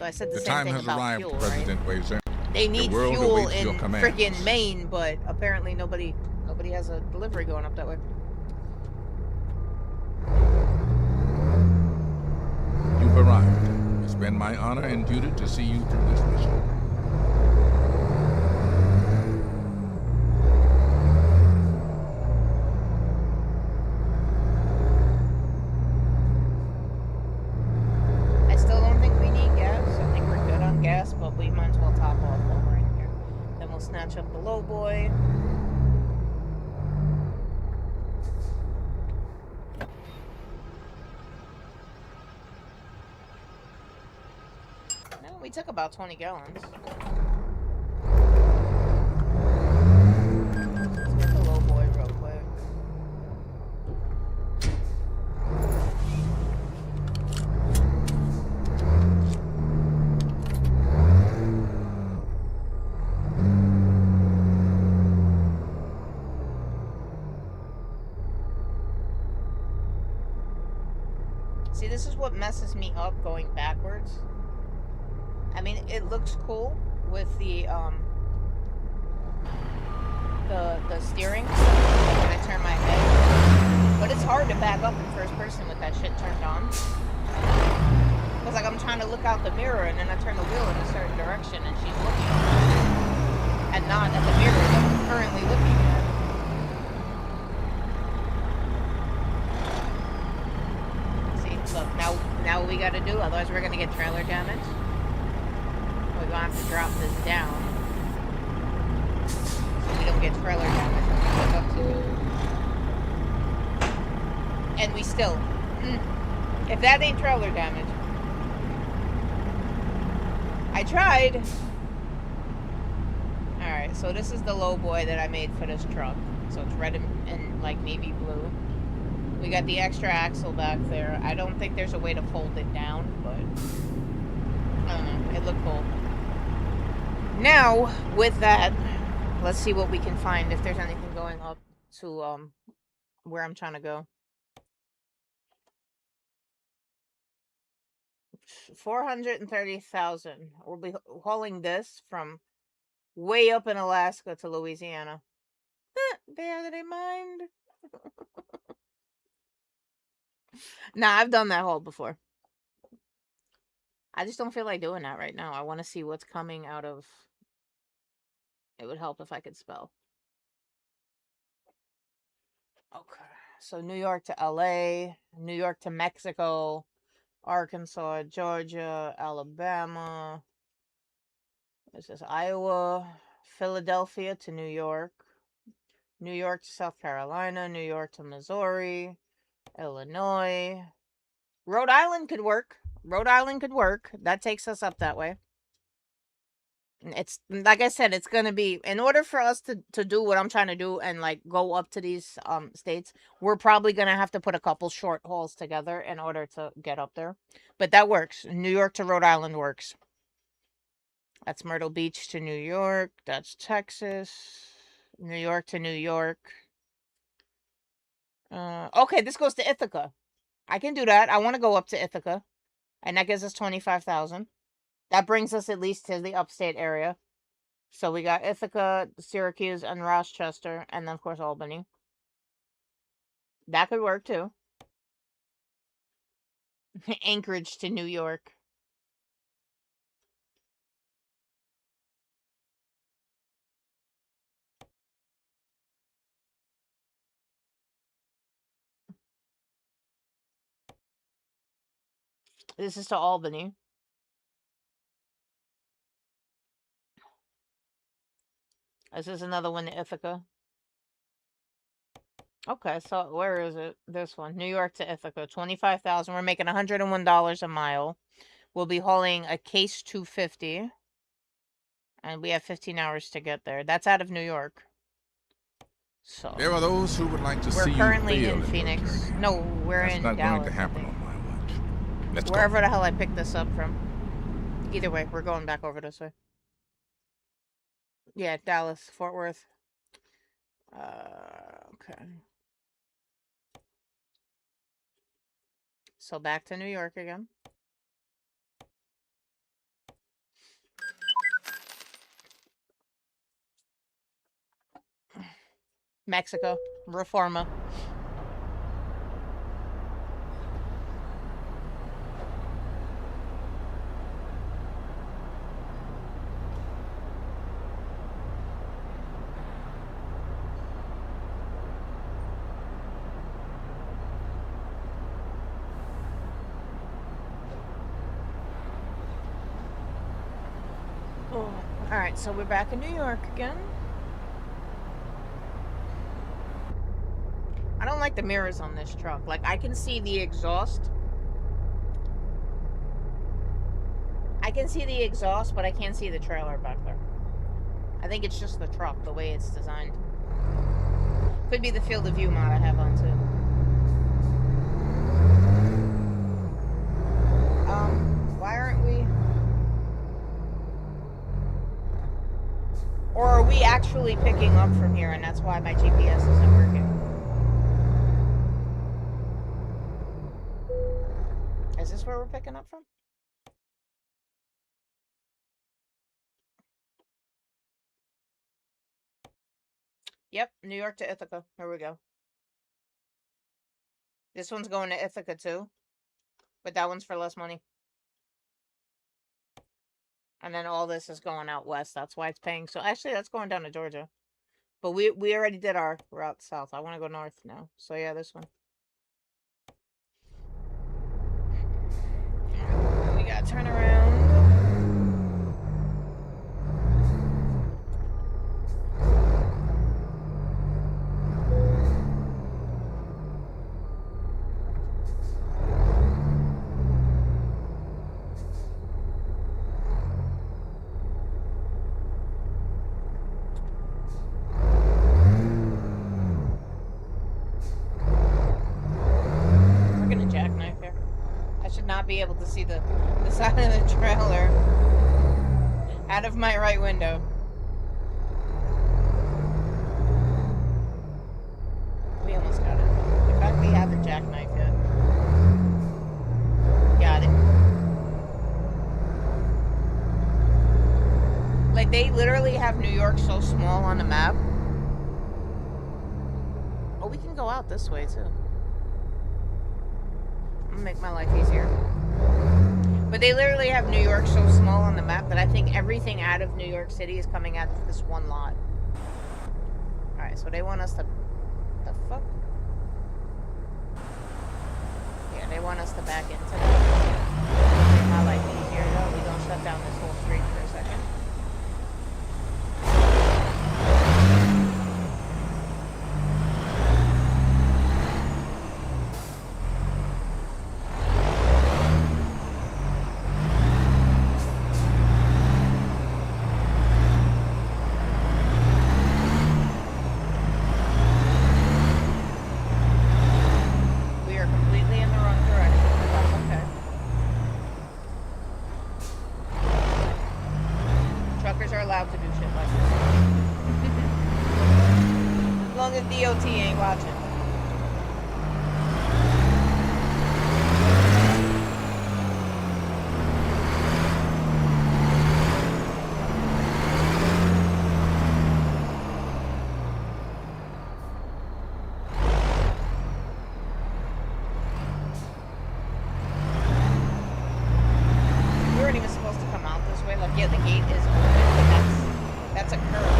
I said the same thing about fuel, President right? weighs in. They need world fuel awaits in your commands. friggin' Maine, but apparently nobody has a delivery going up that way. You've arrived. It's been my honor and duty to see you through this mission. I still don't think we need gas. I think we're good on gas, but we might as well top off while we're in here. Then we'll snatch up the low boy. No, we took about 20 gallons. Let's get the low boy real quick. See, this is what messes me up going backwards. I mean, it looks cool with the steering when I turn my head, but it's hard to back up in first person with that shit turned on. Cause like I'm trying to look out the mirror and then I turn the wheel in a certain direction and she's looking and not at the mirror that I'm currently looking at. Look, now what we gotta do, otherwise we're gonna get trailer damage. We're gonna have to drop this down so we don't get trailer damage when we hook up to it. And we still, if that ain't trailer damage, I tried. Alright, so this is the low boy that I made for this truck. So it's red and like navy blue. We got the extra axle back there. I don't think there's a way to fold it down, but I don't know. It looked cool. Now, with that, let's see what we can find if there's anything going up to where I'm trying to go. 430,000. We'll be hauling this from way up in Alaska to Louisiana. Bear they mind. Nah, I've done that haul before. I just don't feel like doing that right now. I want to see what's coming out of... It would help if I could spell. Okay. So New York to LA, New York to Mexico, Arkansas, Georgia, Alabama. This is Iowa, Philadelphia to New York, New York to South Carolina, New York to Missouri, Illinois. Rhode Island could work. Rhode Island could work. That takes us up that way. It's like I said, it's gonna be, in order for us to do what I'm trying to do and like go up to these states, we're probably gonna have to put a couple short hauls together in order to get up there. But that works. New York to Rhode Island works. That's Myrtle Beach to New York. That's Texas. New York to New York. Okay, this goes to Ithaca. I can do that. I want to go up to Ithaca, and that gives us 25,000. That brings us at least to the upstate area. So we got Ithaca, Syracuse, and Rochester, and then of course Albany. That could work too. Anchorage to New York. This is to Albany. This is another one to Ithaca. Okay, so where is it? This one. New York to Ithaca. 25,000. We're making $101 a mile. We'll be hauling a case 250. And we have 15 hours to get there. That's out of New York. So There are those who would like to see we're you currently fail in your Phoenix. journey. No, we're That's in not Dallas. going to happen on my watch. Let's Wherever go. the hell I picked this up from. Either way, we're going back over this way. Yeah, Dallas, Fort Worth. Okay. So back to New York again. Mexico, Reforma. Oh, alright, so we're back in New York again. I don't like the mirrors on this truck. Like, I can see the exhaust. I can see the exhaust, but I can't see the trailer back there. I think it's just the truck, the way it's designed. Could be the field of view mod I have on too. Why aren't we? Or are we actually picking up from here and that's why my GPS isn't working? Is this where we're picking up from? Yep, New York to Ithaca. Here we go. This one's going to Ithaca too, but that one's for less money. And then all this is going out west. That's why it's paying. So actually, that's going down to Georgia. But we already did our route south. I want to go north now. So yeah, this one. We gotta turn around. We're gonna jackknife here. I should not be able to see the side of the trailer out of my right window. We almost got it. In fact, we haven't jackknifed yet. Got it. Like, they literally have New York so small on the map. Oh, we can go out this way, too. I'm gonna make my life easier. But they literally have New York so small on the map that I think everything out of New York City is coming out of this one lot. Alright, so they want us to... The fuck? Yeah, they want us to back into that. My life easier though. We gonna shut down this whole street for a second. We are completely in the wrong direction, but that's okay. Truckers are allowed to do shit like this. As long as DOT ain't watching. We weren't even supposed to come out this way. Like, yeah, the gate is open, but that's a curve.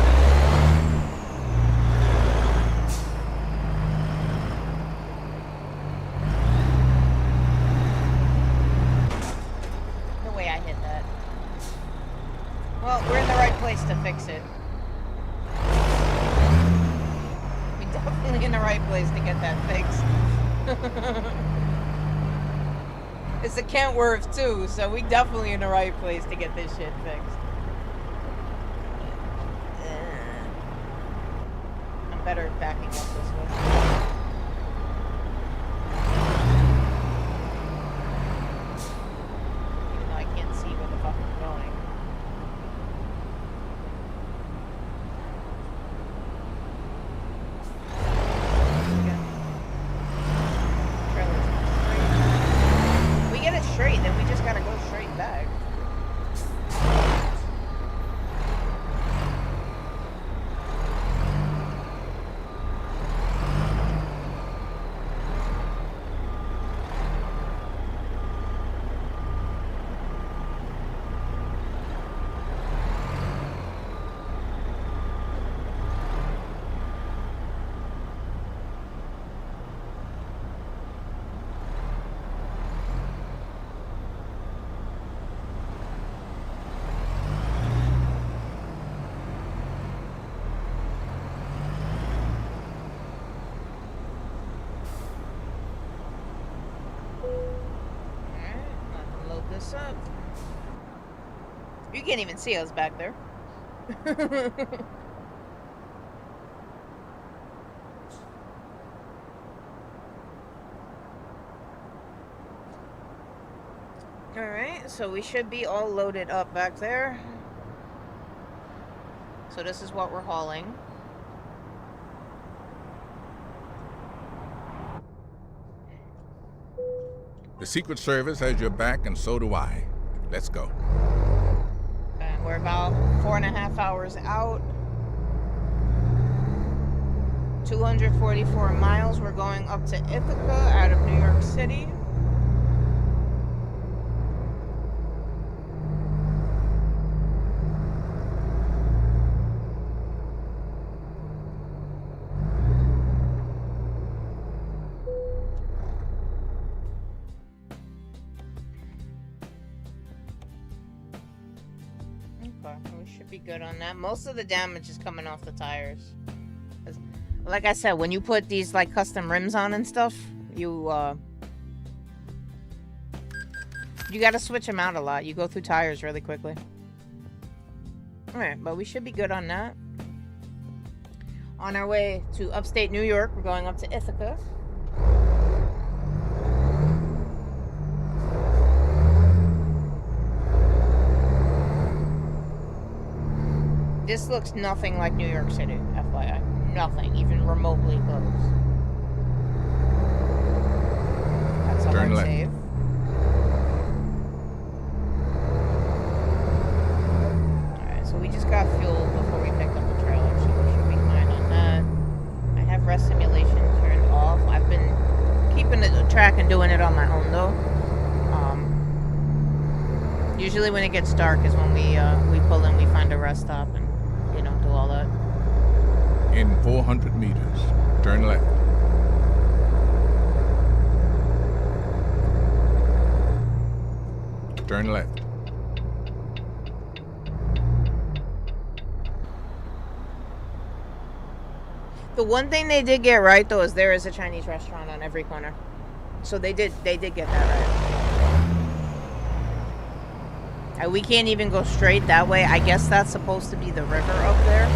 No way I hit that. Well, we're in the right place to fix it. We're definitely in the right place to get that fixed. It's a Kentworth too, so we definitely in the right place to get this shit fixed. I'm better backing up this way. Even though I can't see where the fuck I'm going. Okay. Trailer's straight. We get it straight, then we just gotta go straight back. This up. You can't even see us back there. Alright, so we should be all loaded up back there. So this is what we're hauling. The Secret Service has your back, and so do I. Let's go. And we're about 4.5 hours out. 244 miles. We're going up to Ithaca out of New York City. We should be good on that. Most of the damage is coming off the tires. 'Cause, like I said, when you put these like custom rims on and stuff, you gotta switch them out a lot. You go through tires really quickly. Alright, but we should be good on that. On our way to upstate New York, we're going up to Ithaca. This looks nothing like New York City, FYI. Nothing, even remotely close. That's a Turn hard left. save. Alright, so we just got fuel before we picked up the trailer, so we should be fine on that. I have rest simulation turned off. I've been keeping the track and doing it on my own though. Usually when it gets dark is when we pull in, we find a rest stop and, you know, do all that. In 400 meters, turn left. Turn left. The one thing they did get right though is there is a Chinese restaurant on every corner. So they did get that right. And we can't even go straight that way. I guess that's supposed to be the river up there.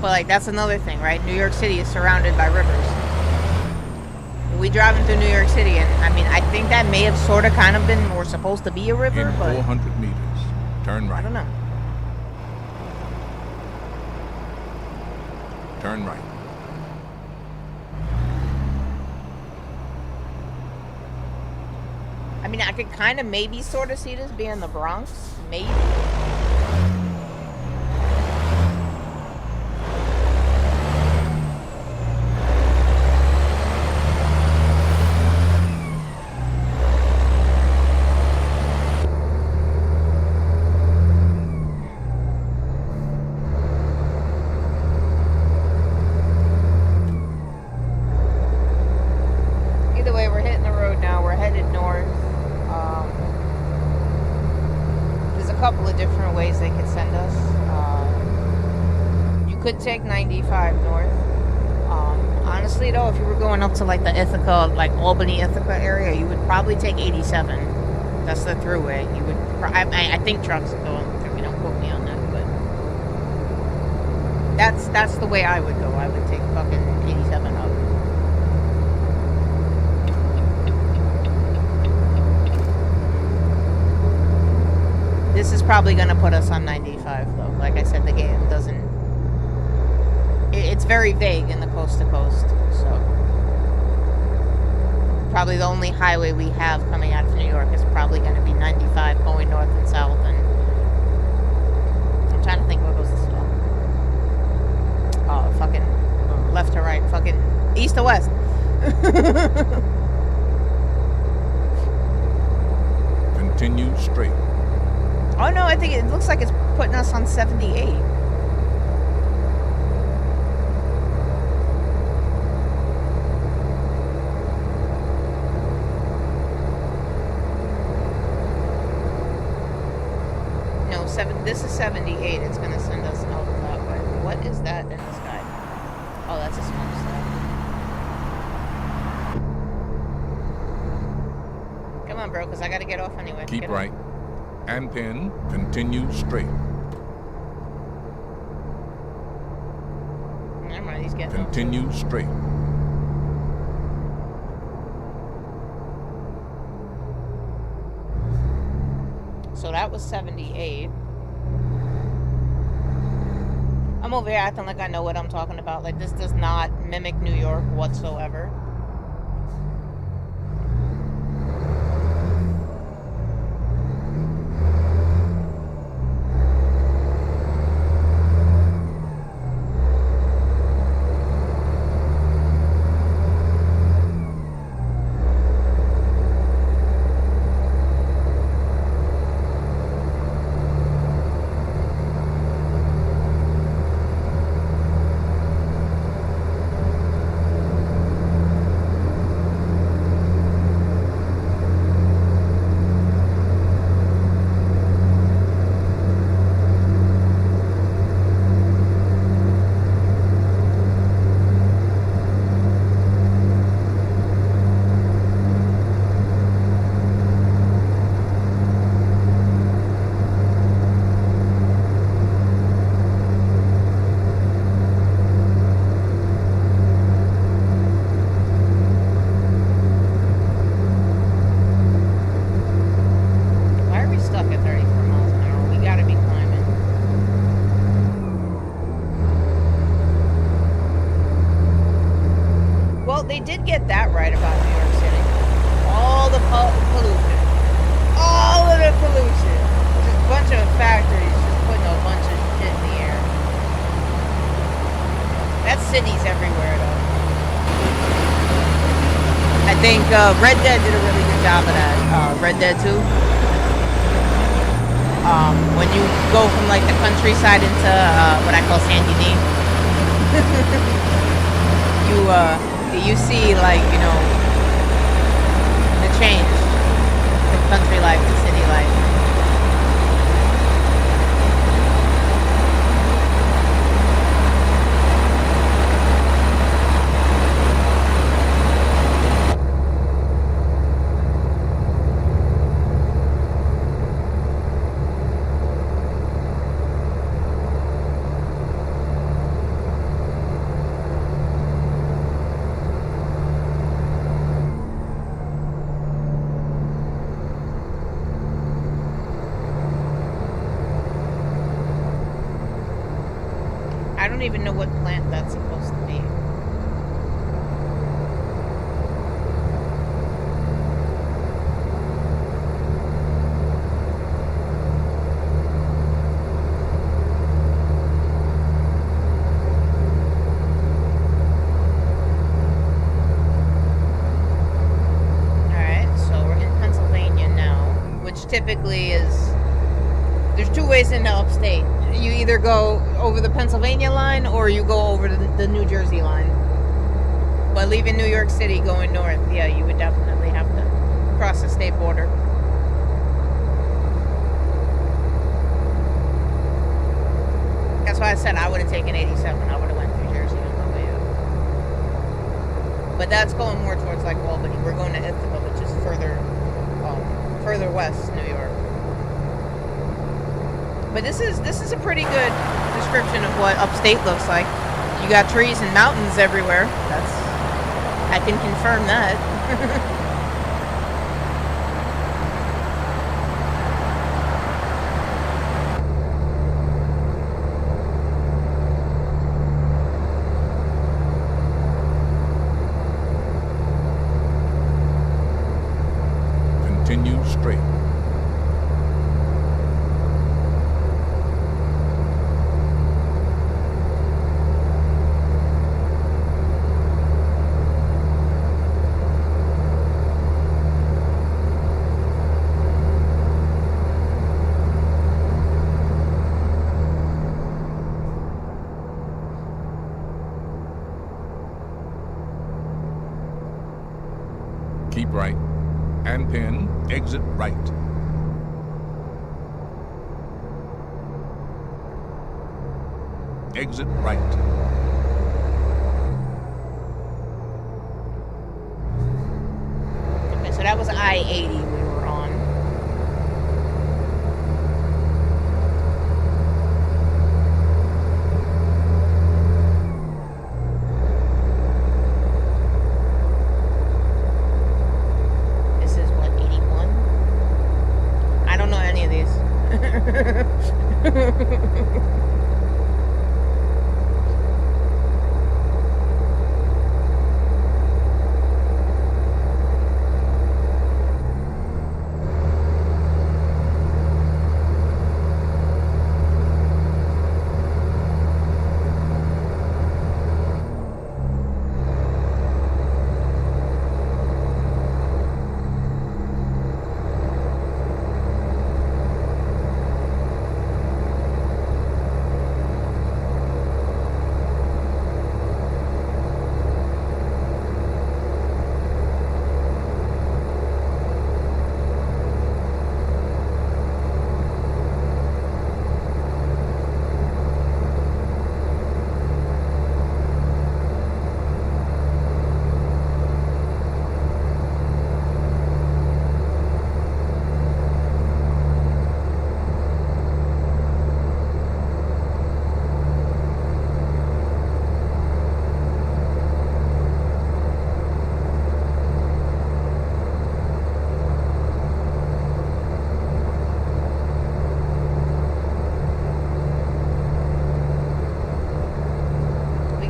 But like that's another thing, right? New York City is surrounded by rivers. We driving through New York City, and I mean, I think that may have sort of kind of been or supposed to be a river, In but 400 meters, turn right. I don't know. Turn right. I mean, I could kind of maybe sort of see this being the Bronx, maybe. Either way, we're hitting the road now. We're headed north. There's a couple of different ways they could send us. You could take 95 north. Honestly, though, if you were going up to like the Ithaca, like Albany, Ithaca area, you would probably take 87. That's the throughway. You would. I think trucks go through. You don't quote me on that, but that's the way I would go. I would take fucking 87 up. This is probably going to put us on 95, though. Like I said, the game doesn't... It's very vague in the coast-to-coast, so... Probably the only highway we have coming out of New York is probably going to be 95 going north and south, and... I'm trying to think what goes this way. Oh, fucking... left to right. Fucking... east to west. Continue straight. Oh no, I think it looks like it's putting us on 78. No, this is 78. It's gonna send us out that way. What is that in the sky? Oh, that's a smokestack. Come on, bro, because I gotta get off anyway. Keep Get right. off. And then continue straight. Never mind, he's getting off. Continue straight. So that was 78. I'm over here acting like I know what I'm talking about. Like, this does not mimic New York whatsoever. They did get that right about New York City. All the pollution. All of the pollution. Just a bunch of factories just putting a bunch of shit in the air. That's cities everywhere, though. I think Red Dead did a really good job of that. Red Dead 2. When you go from like the countryside into what I call Sandy Knee. You see, like, you know, the change, the country life, the city life. don't even know what plant that's supposed to be. Typically is, there's two ways into upstate. You either go over the Pennsylvania line or you go over the New Jersey line. But leaving New York City going north, yeah, you would definitely have to cross the state border. That's why I said I would have taken 87. I would have went through Jersey on the way up. But that's going more towards like Albany. We're going to Ithaca, which is further west New York. But this is a pretty good description of what upstate looks like. You got trees and mountains everywhere. I can confirm that. Continue straight. Keep right. And then exit right. Exit right. Okay, so that was I-80 we were on.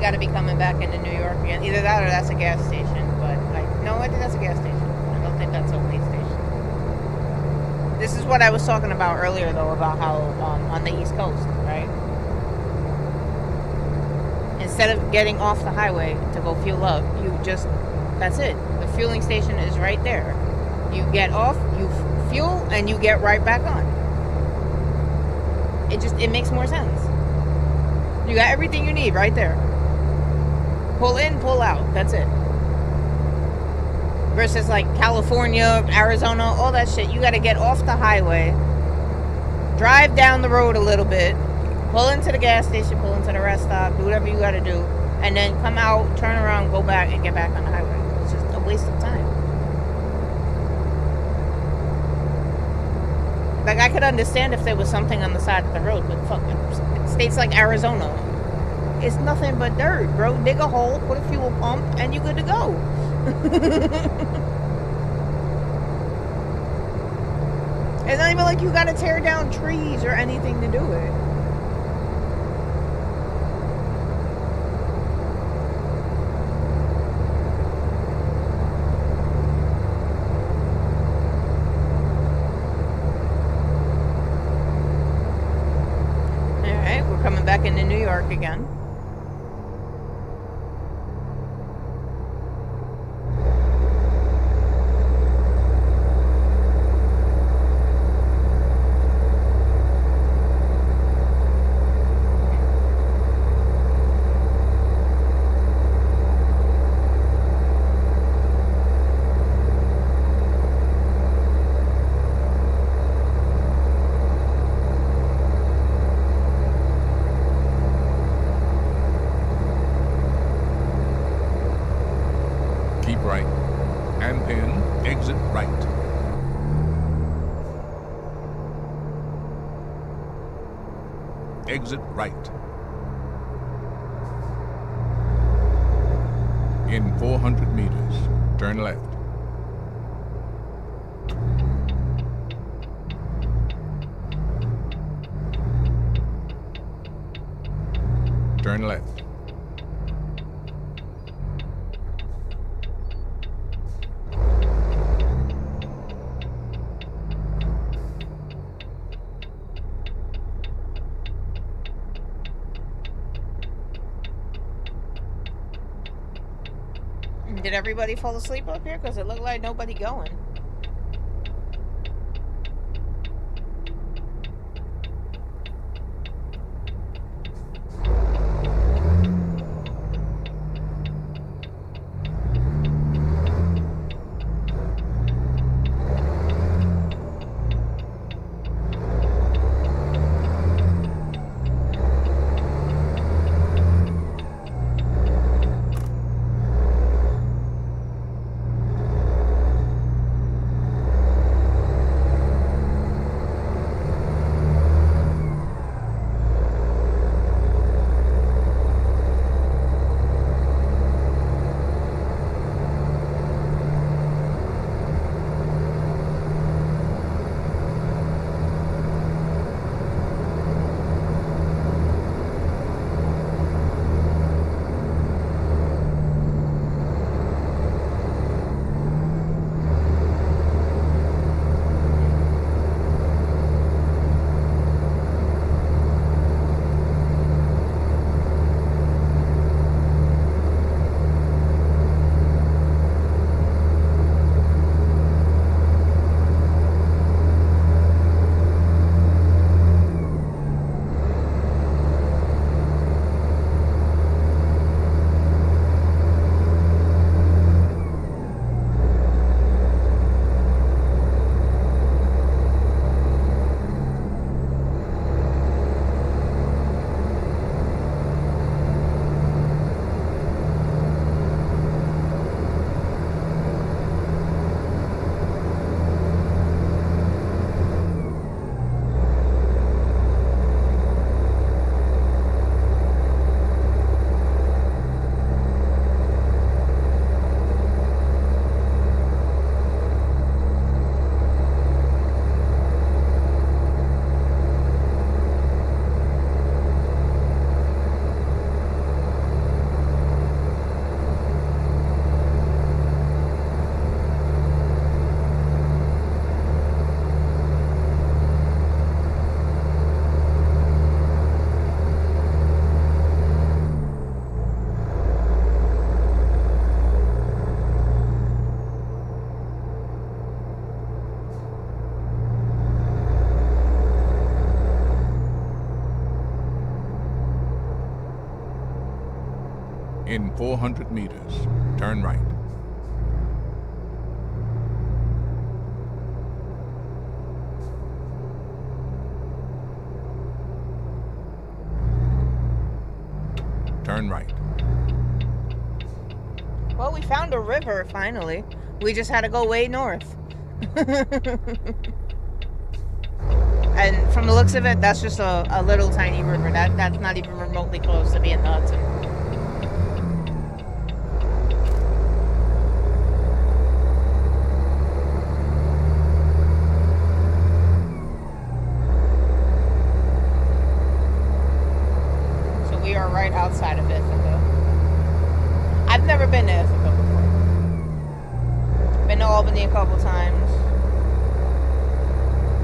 Got to be coming back into New York again. Either that or that's a gas station. But no, I think that's a gas station. I don't think that's a weigh station. This is what I was talking about earlier, though, about how on the East Coast, right? Instead of getting off the highway to go fuel up, that's it. The fueling station is right there. You get off, you fuel, and you get right back on. It makes more sense. You got everything you need right there. Pull in, pull out. That's it. Versus like California, Arizona, all that shit. You got to get off the highway, drive down the road a little bit, pull into the gas station, pull into the rest stop, do whatever you got to do, and then come out, turn around, go back, and get back on the highway. It's just a waste of time. Like, I could understand if there was something on the side of the road, but fuck, states like Arizona, it's nothing but dirt, bro. Dig a hole, put a fuel pump, and you're good to go. It's not even like you gotta tear down trees or anything to do it. in New York again. Keep right, and then exit right. Exit right. In 400 meters, turn left. Turn left. Did everybody fall asleep up here? Because it looked like nobody going. In 400 meters, turn right. Turn right. Well, we found a river, finally. We just had to go way north. And from the looks of it, that's just a little tiny river. That's not even remotely close to being the Hudson. So we are right outside of Ithaca. I've never been to Ithaca before. Been to Albany a couple times.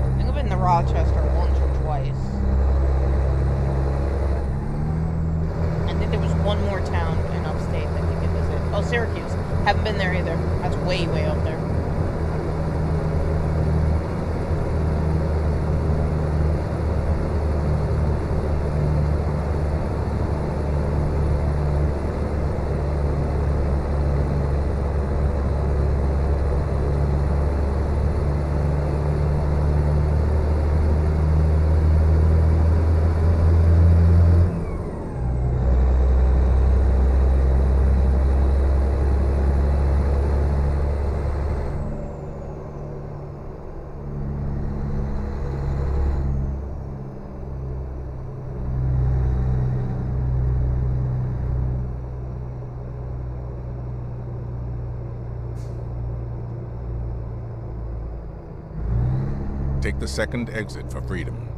I think I've been to Rochester once or twice. one more town in upstate that we could visit. Oh, Syracuse. Haven't been there either. That's way, way up there. Take the second exit for freedom.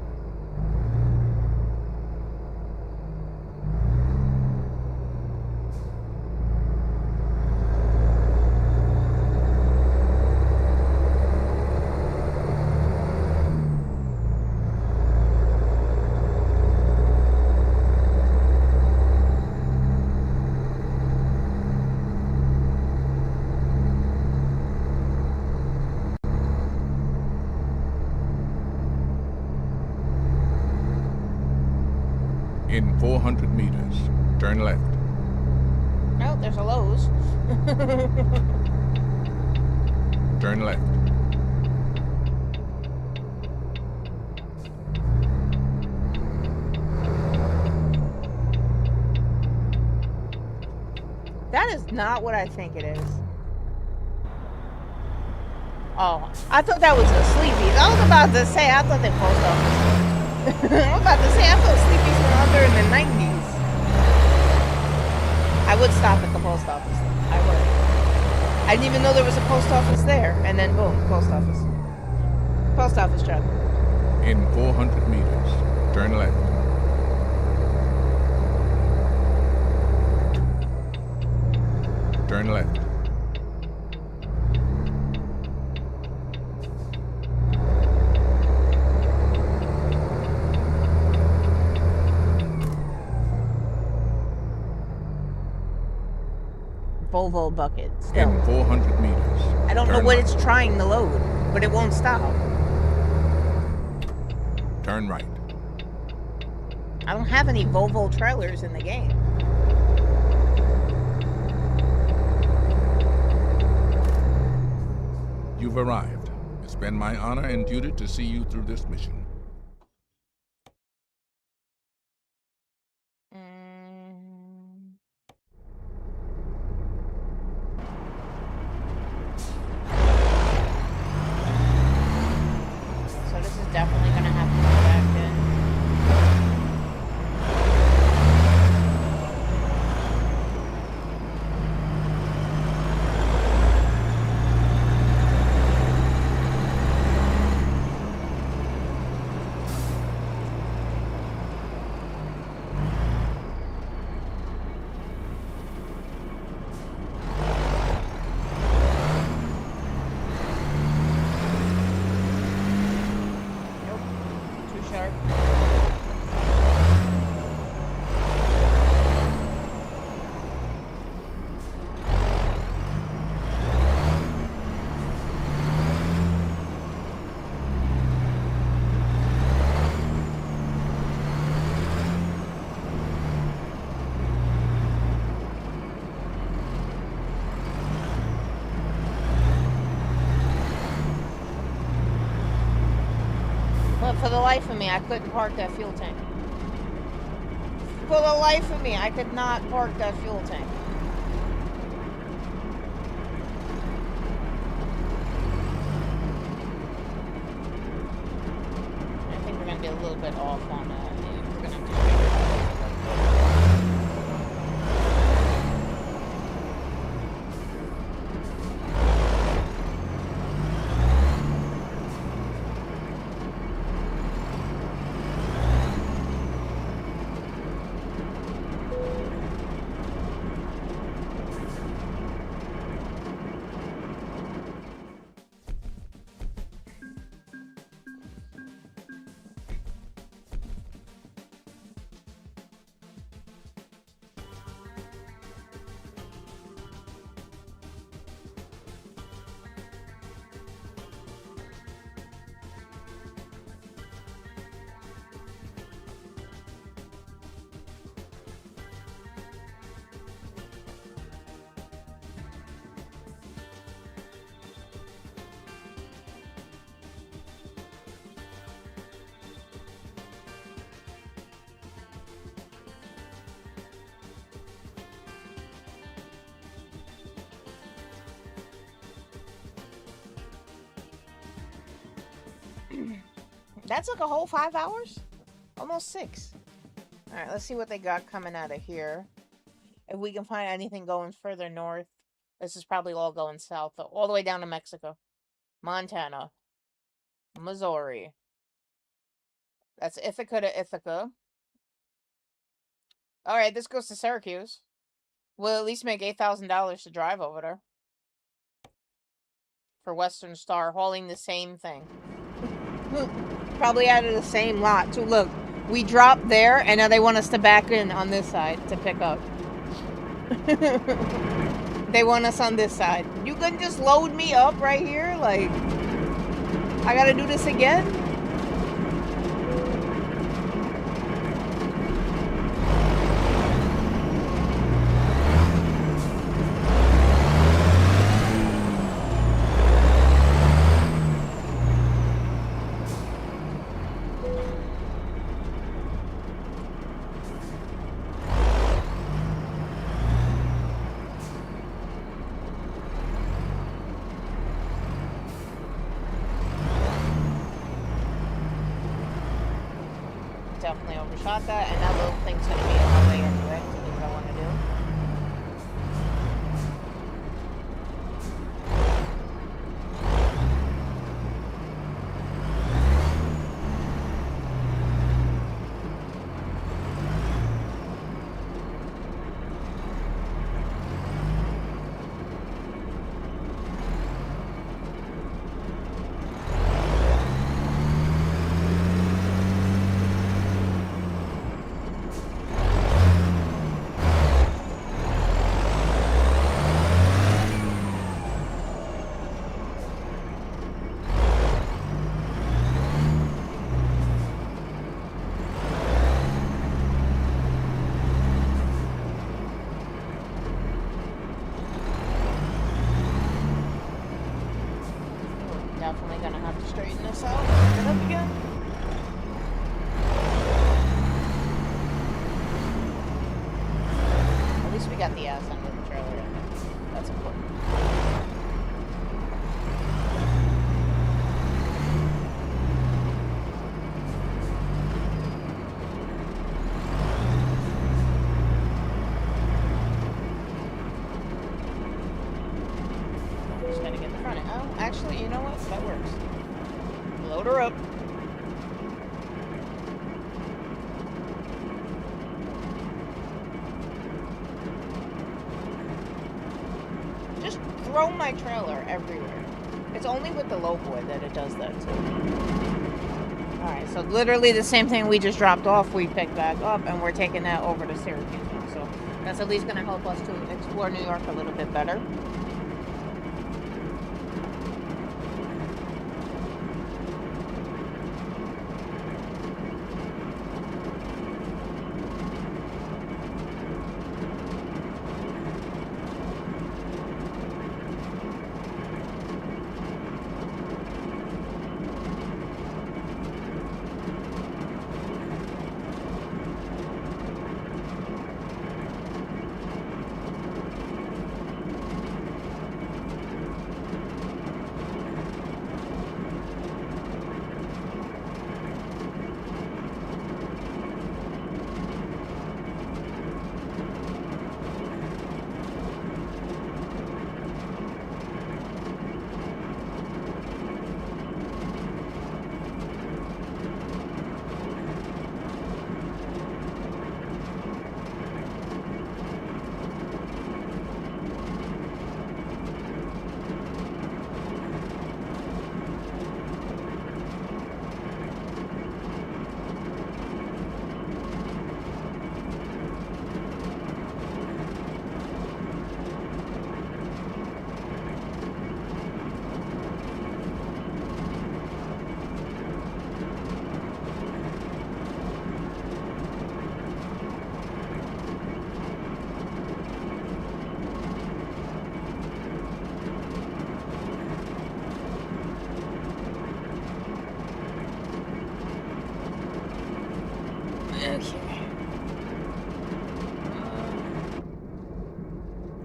In 400 meters, turn left. Oh, there's a Lowe's. Turn left. That is not what I think it is. Oh, I thought that was a Sleepy's. I was about to say, I thought they post office. I was about to say, I thought Sleepy's were under in the 90s. I would stop at the post office. I would. I didn't even know there was a post office there. And then boom, post office. Post office truck. In 400 meters, turn left. Turn left. Volvo bucket. Still. In 400 meters. I don't know turn what right. it's trying to load, but it won't stop. Turn right. I don't have any Volvo trailers in the game. You've arrived. It's been my honor and duty to see you through this mission. So this is definitely gonna have to go back in. Too sharp. But for the life of me, I couldn't park that fuel tank. For the life of me, I could not park that fuel tank. I think we're gonna be a little bit off on that. We're gonna have to figure it out. That took a whole 5 hours? Almost 6. Alright, let's see what they got coming out of here. If we can find anything going further north. This is probably all going south, though. All the way down to Mexico. Montana. Missouri. That's Ithaca to Ithaca. Alright, this goes to Syracuse. We'll at least make $8,000 to drive over there. For Western Star, hauling the same thing. Probably out of the same lot, too. Look, we dropped there, and now they want us to back in on this side to pick up. They want us on this side. You couldn't just load me up right here? Like, I gotta do this again? Definitely overshot that, and that little thing's gonna be in my way anyway to do what I want to do. Definitely gonna have to straighten this out. Pick it up again. At least we got the ass end of the trailer in. That's important. Just gotta get the front end. Oh, actually, you know what? That works. Load her up. Just throw my trailer everywhere. It's only with the low boy that it does that too. Alright, so literally the same thing we just dropped off, we picked back up, and we're taking that over to Syracuse now. So that's at least going to help us to explore New York a little bit better.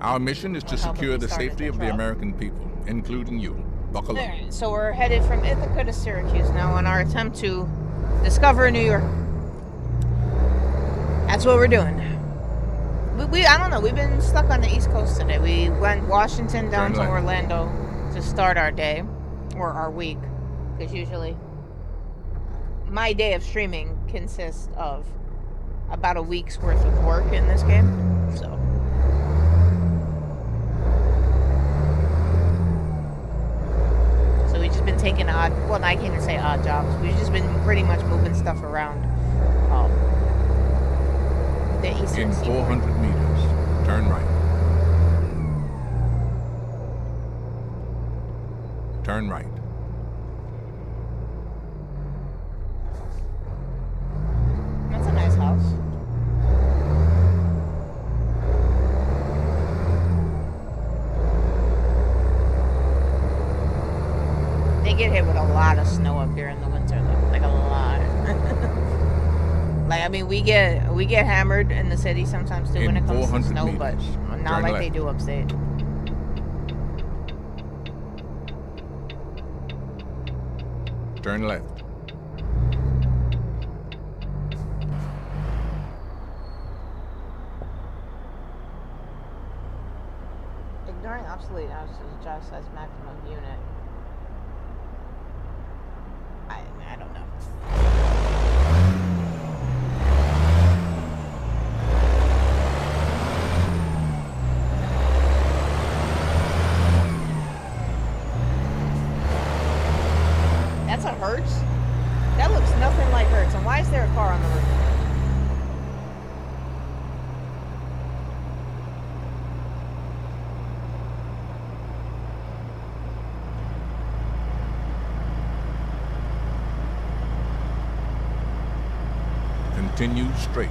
Our mission is to Well, how about secure we the start at safety the of the truck? American people, including you. Buckle up. Alright, so we're headed from Ithaca to Syracuse now on our attempt to discover New York. That's what we're doing. I don't know, we've been stuck on the East Coast today. We went Washington down Turn to left. Orlando to start our day, or our week, because usually my day of streaming consists of about a week's worth of work in this game, so. So we've just been taking well, I can't even say odd jobs. We've just been pretty much moving stuff around the eastern In seaboard. 400 meters, turn right. Turn right. That's a nice house. They get hit with a lot of snow up here in the winter, though. Like a lot. Like, I mean, we get hammered in the city sometimes too when In it comes to 400 snow, but meters, not turn like left. they do upstate. Turn left. Ignoring obsolete houses just as maximum unit. I don't know. That's a Hertz? That looks nothing like Hertz. And why is there a car on the roof? Continue straight.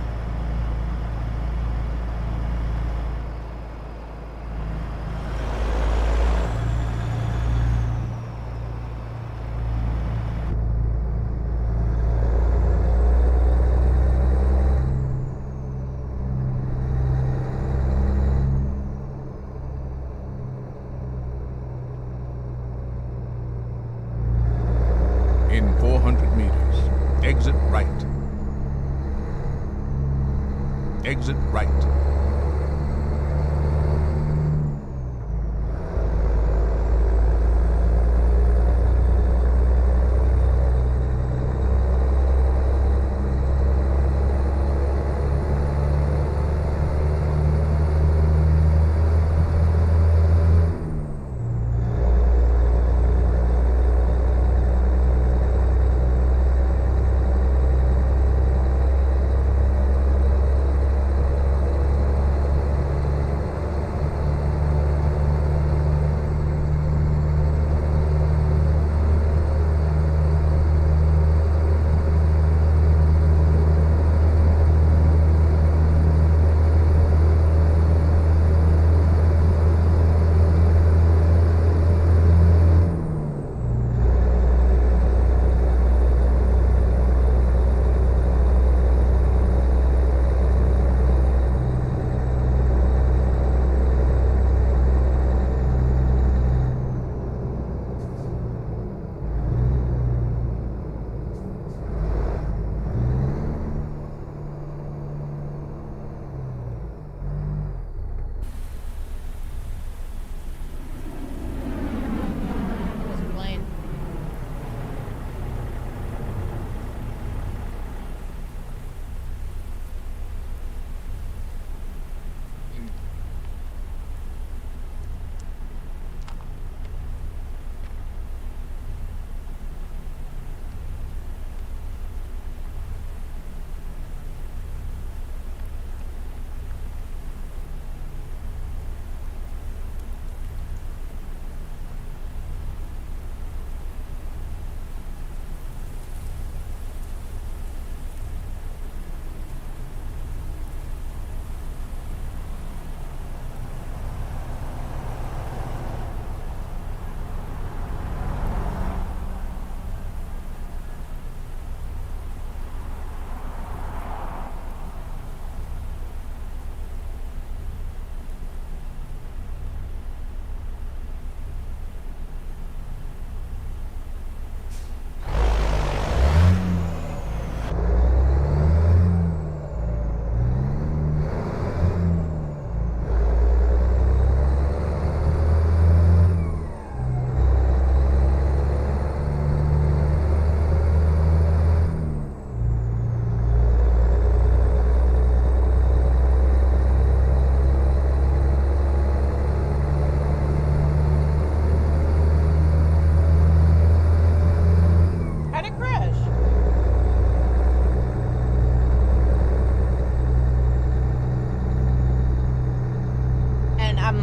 In 400 meters, exit right. Exit right.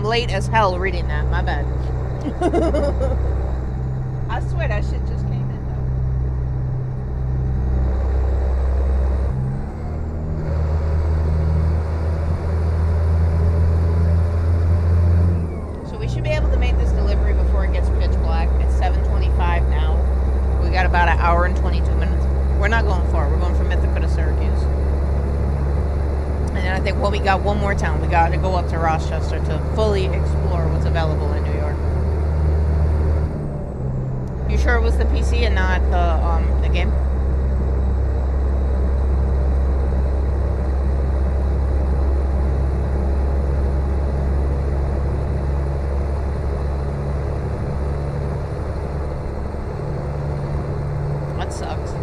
late as hell reading that. My bad. I swear that shit just came in though. So we should be able to make this delivery before it gets pitch black. It's 7:25 now. We got about an hour and 22 minutes. We're not going far. We're going from Ithaca to Syracuse. And then I think, well, we got one more town. We got to go up to Rochester to fully explore what's available in New York. You sure it was the PC and not the game? That sucks.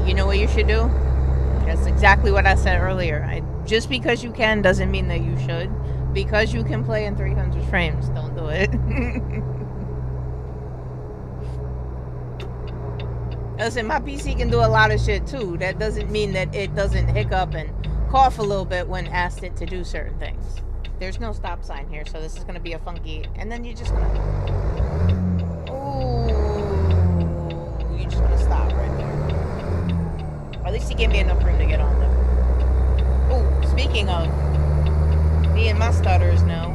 You know what you should do? That's exactly what I said earlier. Just because you can doesn't mean that you should. Because you can play in 300 frames, don't do it. Listen, my PC can do a lot of shit too. That doesn't mean that it doesn't hiccup and cough a little bit when asked it to do certain things. There's no stop sign here, so this is gonna be a funky. And then you're just gonna. Ooh, you're just gonna stop right there. At least he gave me enough room to get on them. Oh, speaking of, me and my stutters now.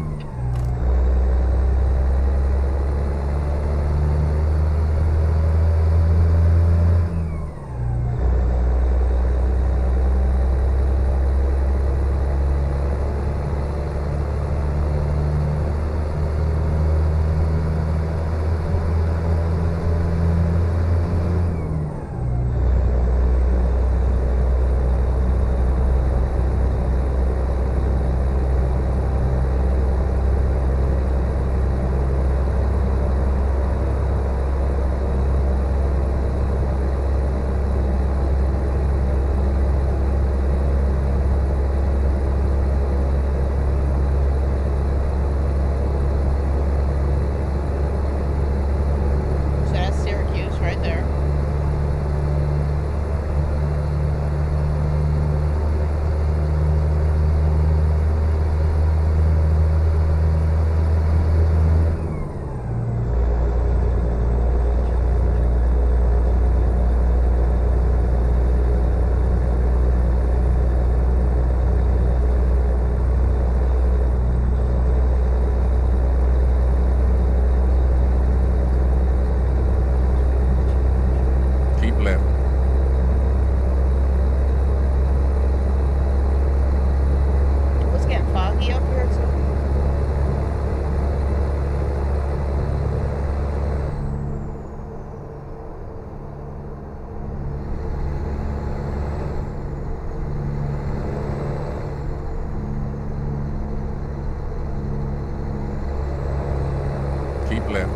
Keep left.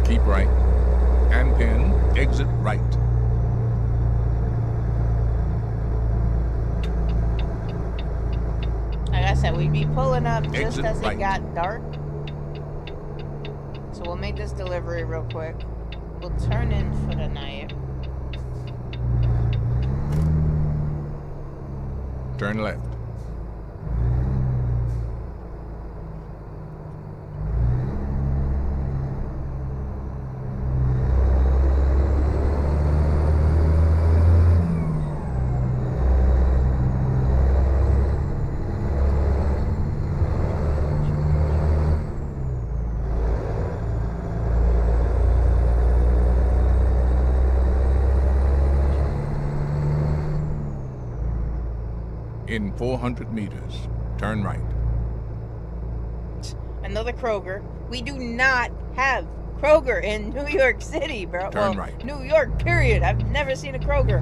Keep right. And then exit right. Like I said, we'd be pulling up just Exit as right. it got dark. So we'll make this delivery real quick. We'll turn in for the night. Turn left. In 400 meters, turn right. Another Kroger. We do not have Kroger in New York City, bro. Turn right. New York, period. I've never seen a Kroger.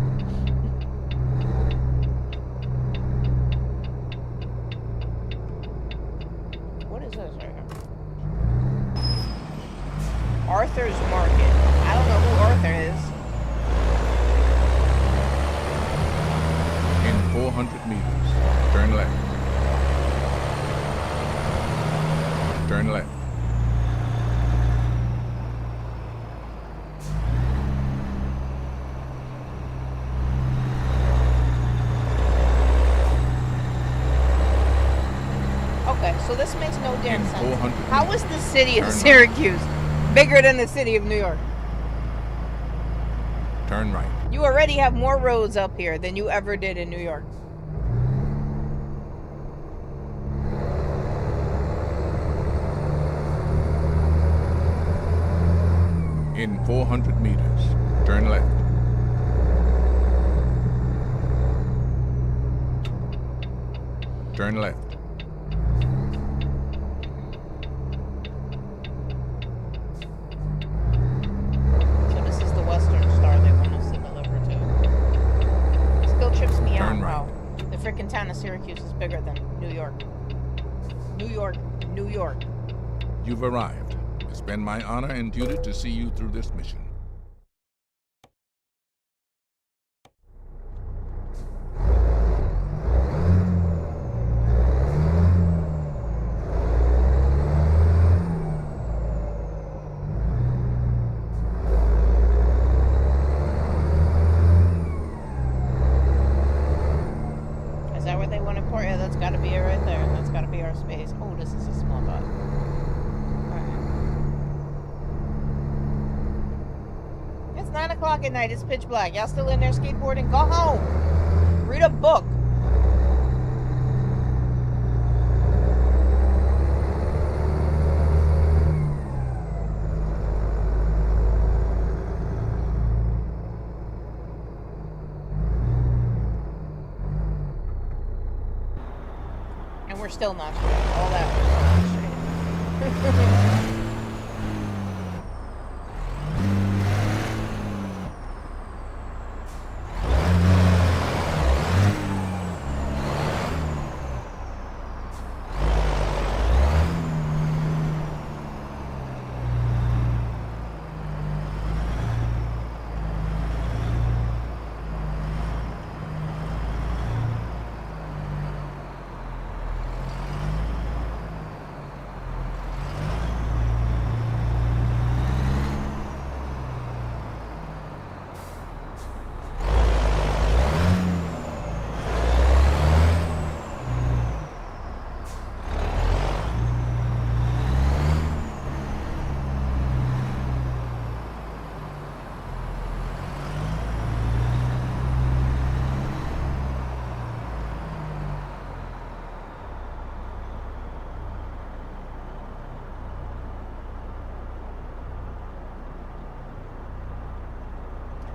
What is this right here? Arthur's Market. I don't know who Arthur is. In 400 meters, turn left. Turn left. Okay, so this makes no damn In sense. 400 How is the city of Turn right. Syracuse bigger than the city of New York? Turn right. You already have more roads up here than you ever did in New York. In 400 meters, turn left. Turn left. So this is the Western Star they want us to deliver to. It still trips me out Turn right. how the freaking town of Syracuse is bigger than New York. New York, New York. You've arrived. It's been my honor and duty to see you through this mission. Is that where they want to port? Yeah, that's got to be it right there. That's got to be our space. Oh, this is a small dot. It's 9 o'clock at night. It's pitch black. Y'all still in there skateboarding? Go home. Read a book. And we're still not straight. All that was not straight.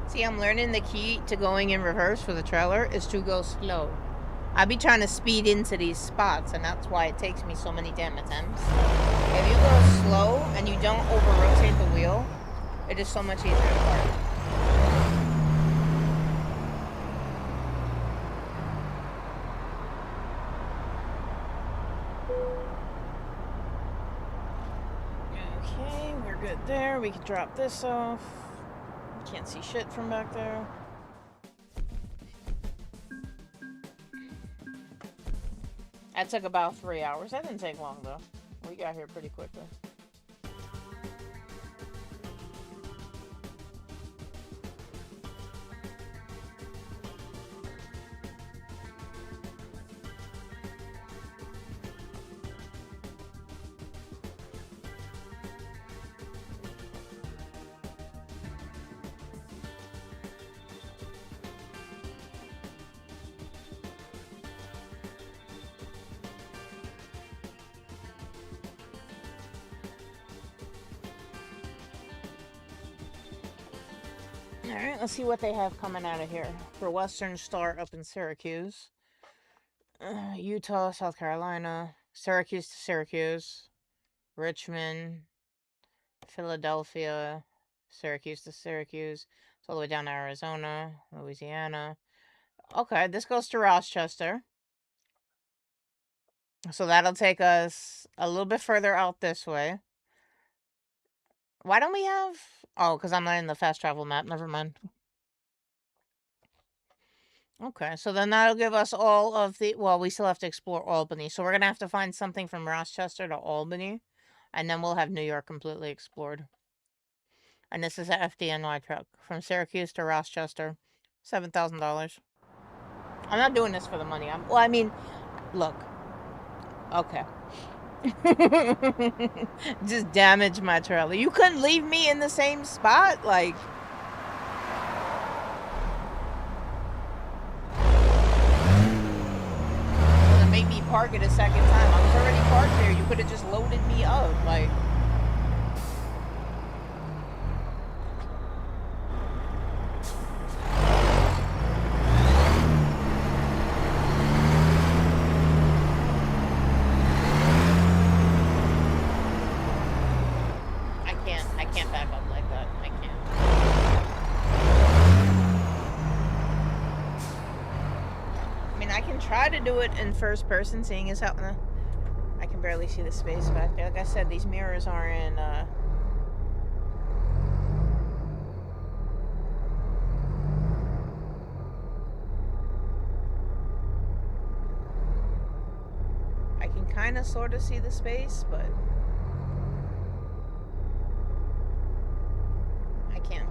See, I'm learning the key to going in reverse for the trailer is to go slow. I be trying to speed into these spots, and that's why it takes me so many damn attempts. If you go slow and you don't over-rotate the wheel, it is so much easier to park. Okay, we're good there. We can drop this off. Can't see shit from back there. That took about 3 hours. That didn't take long though. We got here pretty quickly. Alright, let's see what they have coming out of here for Western Star up in Syracuse. Utah, South Carolina, Syracuse to Syracuse, Richmond, Philadelphia, Syracuse to Syracuse. It's all the way down to Arizona, Louisiana. Okay, this goes to Rochester. So that'll take us a little bit further out this way. Why don't we have... Oh, because I'm not in the fast travel map. Never mind. Okay, so then that'll give us all of the... Well, we still have to explore Albany. So we're going to have to find something from Rochester to Albany. And then we'll have New York completely explored. And this is a FDNY truck. From Syracuse to Rochester. $7,000. I'm not doing this for the money. Well, I mean, look. Okay. Just damage my trailer. You couldn't leave me in the same spot? Like... Make me park it a second time. I was already parked there. You could have just loaded me up. Like... I can't back up like that. I can't. I mean, I can try to do it in first person, seeing as how I can barely see the space back there. Like I said, these mirrors are in I can kind of sort of see the space, but I can't.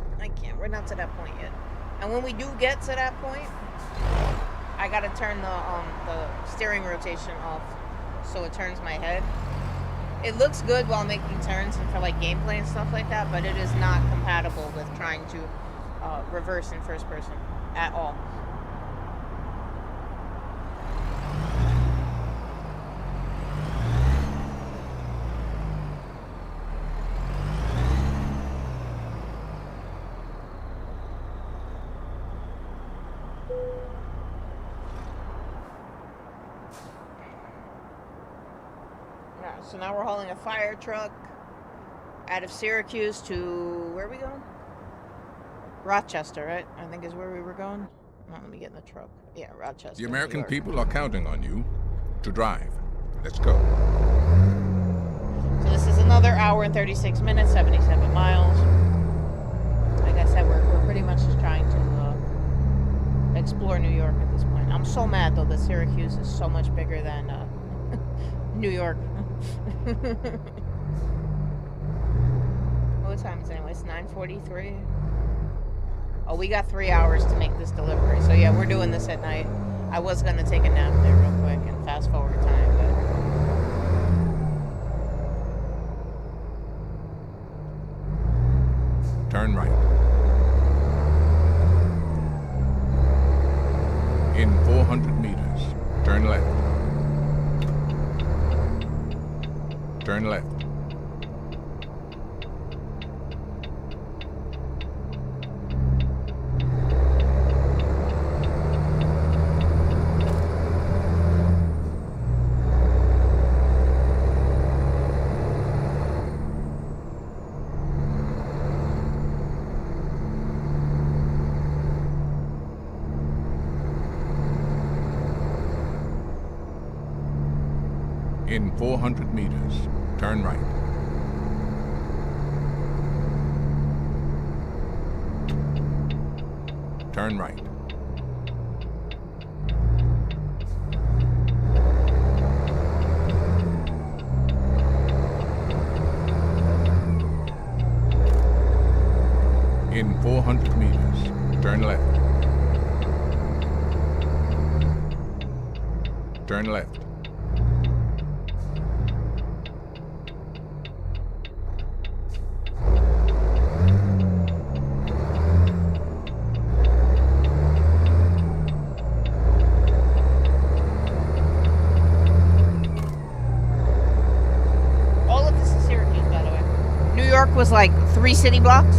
We're not to that point yet. And when we do get to that point, I gotta turn the steering rotation off so it turns my head. It looks good while making turns and for like gameplay and stuff like that, but it is not compatible with trying to reverse in first person at all. So now we're hauling a fire truck out of Syracuse to... Where are we going? Rochester, right? I think is where we were going. Oh, let me get in the truck. Yeah, Rochester. The American people are counting on you to drive. Let's go. So this is another hour and 36 minutes, 77 miles. Like I said, we're pretty much just trying to explore New York at this point. I'm so mad, though, that Syracuse is so much bigger than New York. What time is it anyway? It's 9:43. Oh, we got 3 hours to make this delivery. So yeah, we're doing this at night. I was gonna take a nap there real quick and fast forward time, but turn right. In 400 meters, turn left. Turn left. In 400 meters, turn right. Turn right. In 400 meters, turn left. Turn left. Was like 3 city blocks.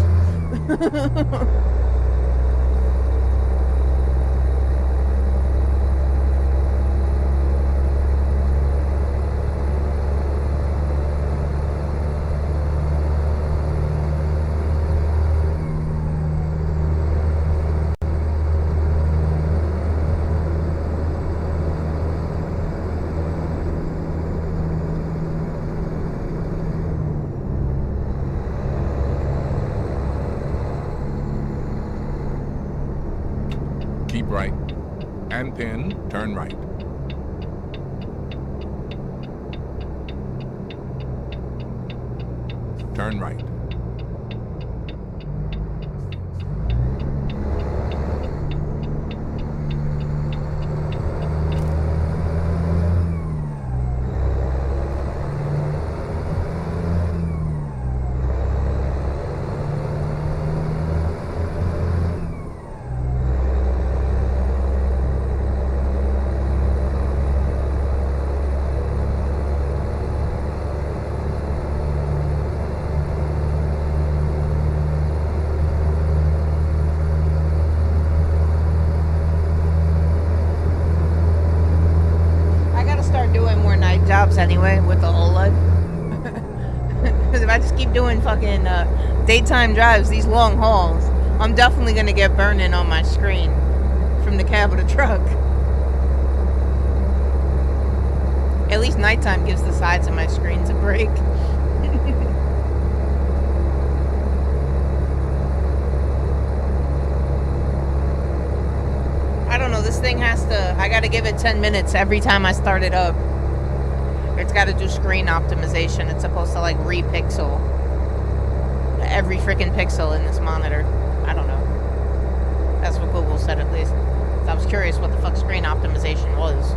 And pin, turn right. Turn right. Jobs anyway with the OLED. Because if I just keep doing fucking daytime drives, these long hauls, I'm definitely gonna get burning on my screen from the cab of the truck. At least nighttime gives the sides of my screens a break. I don't know, this thing I gotta give it 10 minutes every time I start it up. It's got to do screen optimization. It's supposed to like repixel every freaking pixel in this monitor. I don't know. That's what Google said at least. So I was curious what the fuck screen optimization was.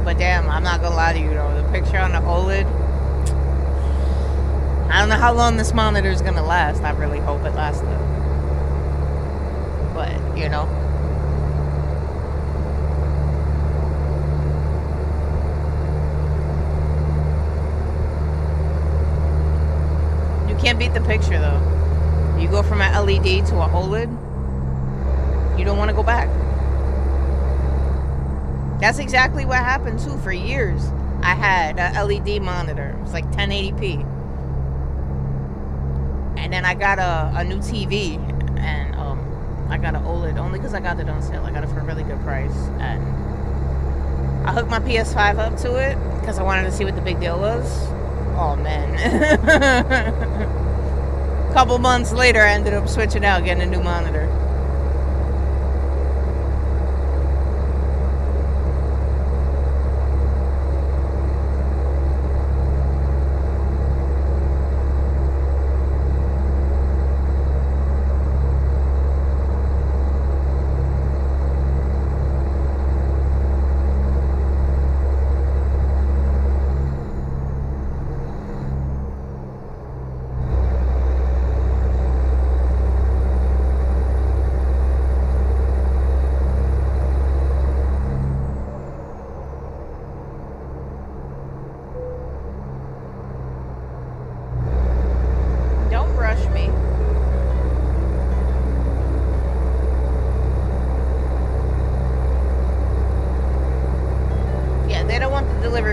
But damn, I'm not gonna lie to you though. The picture on the OLED, I don't know how long this monitor is gonna last. I really hope it lasts though. But, you know. You can't beat the picture though. You go from an LED to a OLED, you don't want to go back. That's exactly what happened too. For years, I had a LED monitor. It was like 1080p. And then I got a new TV, and I got an OLED only because I got it on sale. I got it for a really good price. And I hooked my PS5 up to it because I wanted to see what the big deal was. Oh, man. A couple months later, I ended up switching out, getting a new monitor.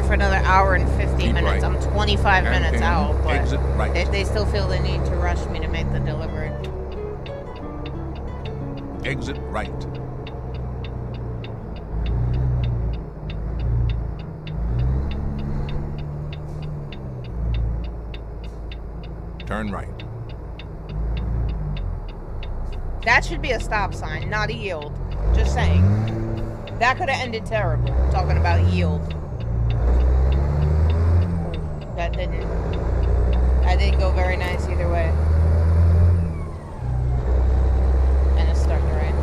For another hour and 50 minutes. Right. I'm 25 minutes out, but right. they still feel the need to rush me to make the delivery. Exit right. Turn right. That should be a stop sign, not a yield. Just saying. That could have ended terrible, talking about yield. That didn't go very nice either way. And it's starting to rain.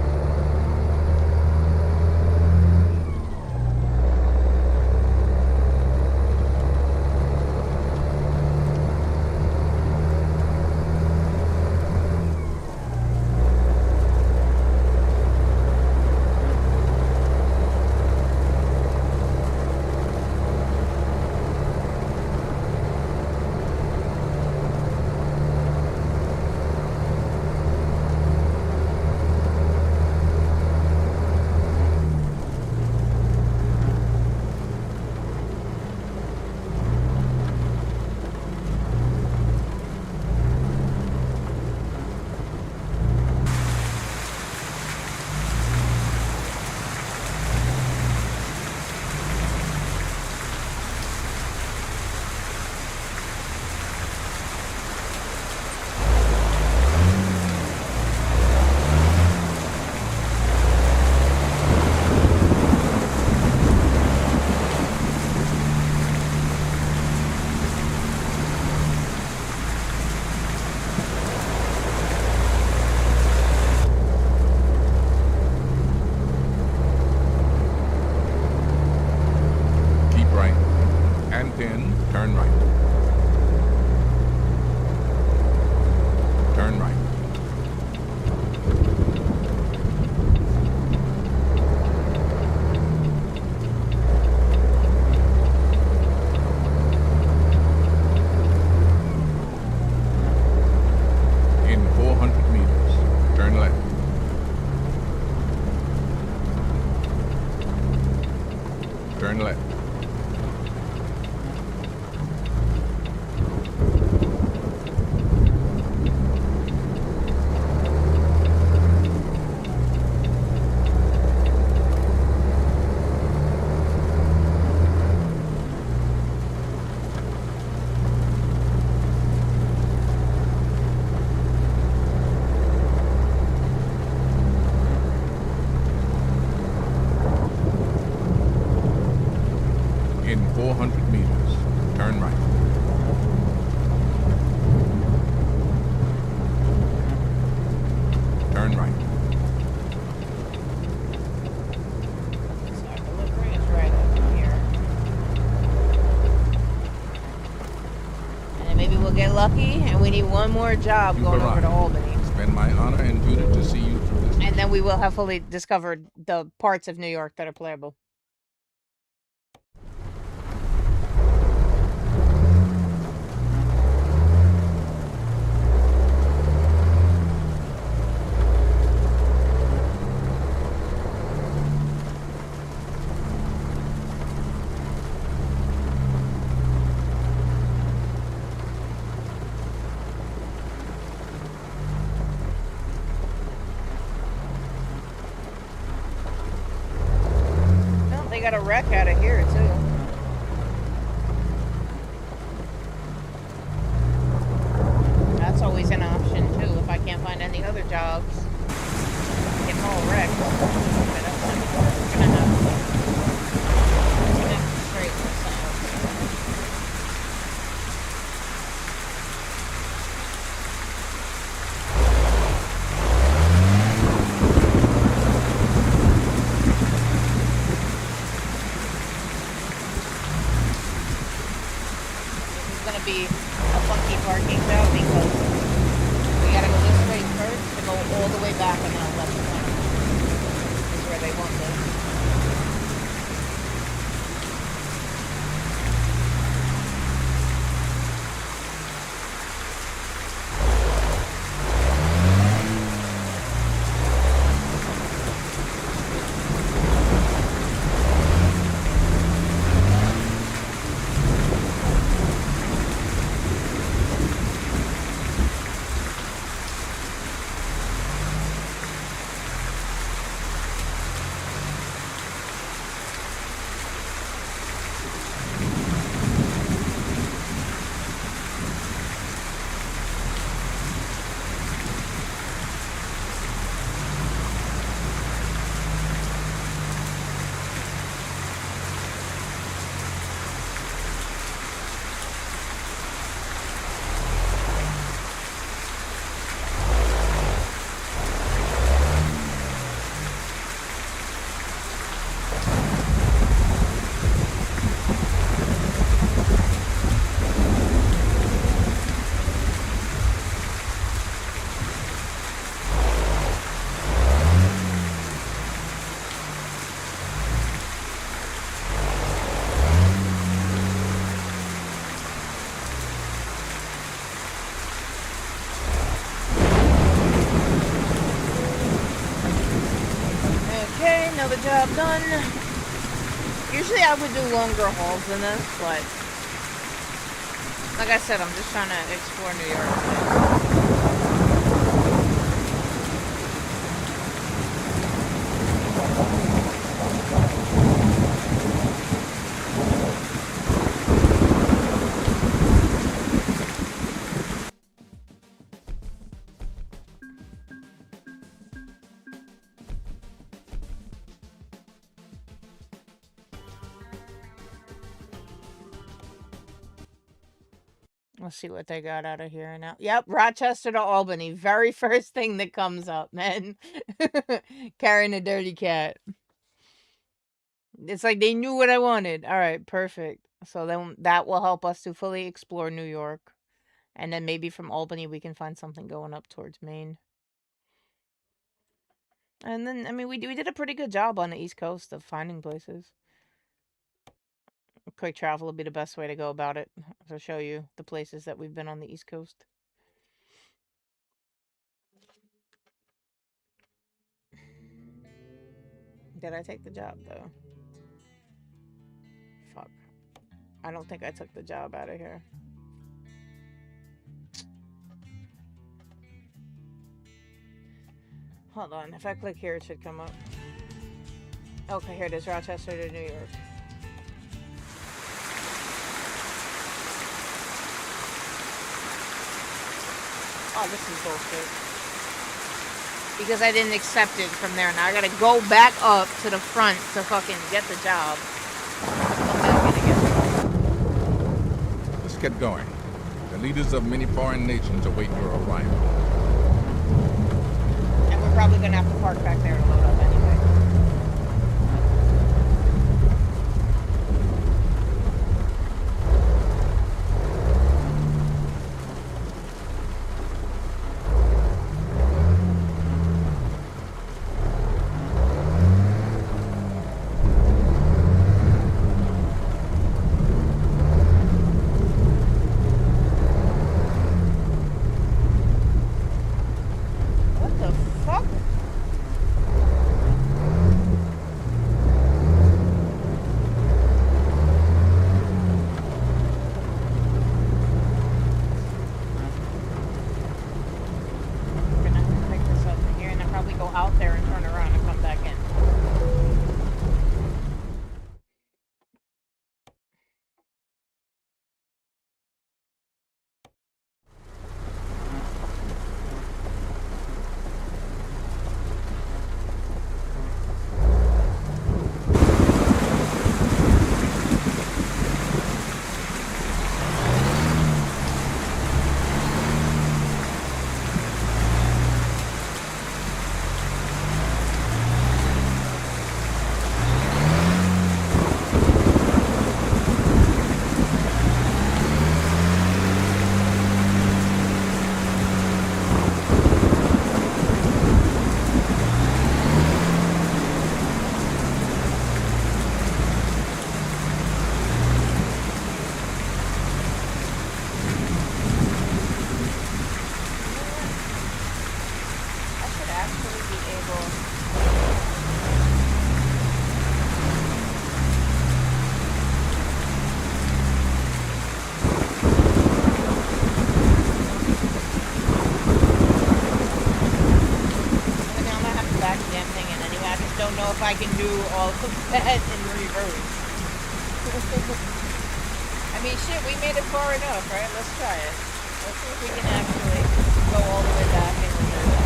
Milwaukee, and we need one more job going over to Albany. It's been my honor and duty to see you through this. And then we will have fully discovered the parts of New York that are playable. They got a wreck out of here, too. That's always an option, too, if I can't find any other jobs. Get them all wrecked. But that's not gonna happen. We're gonna have to straighten this out. Be a funky parking job because we gotta go this way first to go all the way back and then left corner is where they want this. Another job done. Usually I would do longer hauls than this, but like I said, I'm just trying to explore New York. Let's see what they got out of here now. Yep, Rochester to Albany. Very first thing that comes up, man. Carrying a dirty cat. It's like they knew what I wanted. All right, perfect. So then that will help us to fully explore New York. And then maybe from Albany we can find something going up towards Maine. And then, I mean, we did a pretty good job on the East Coast of finding places. Quick travel will be the best way to go about it. To show you the places that we've been on the East Coast. Did I take the job, though? Fuck. I don't think I took the job out of here. Hold on. If I click here, it should come up. Okay, here it is. Rochester to New York. Oh, this is bullshit. Because I didn't accept it from there. Now I gotta go back up to the front to fucking get the job. Let's get going. The leaders of many foreign nations await your arrival. And we're probably gonna have to park back there to load up anyway. I can do all of that in reverse. I mean, shit, we made it far enough, right? Let's try it. Let's see if we can actually go all the way back in reverse.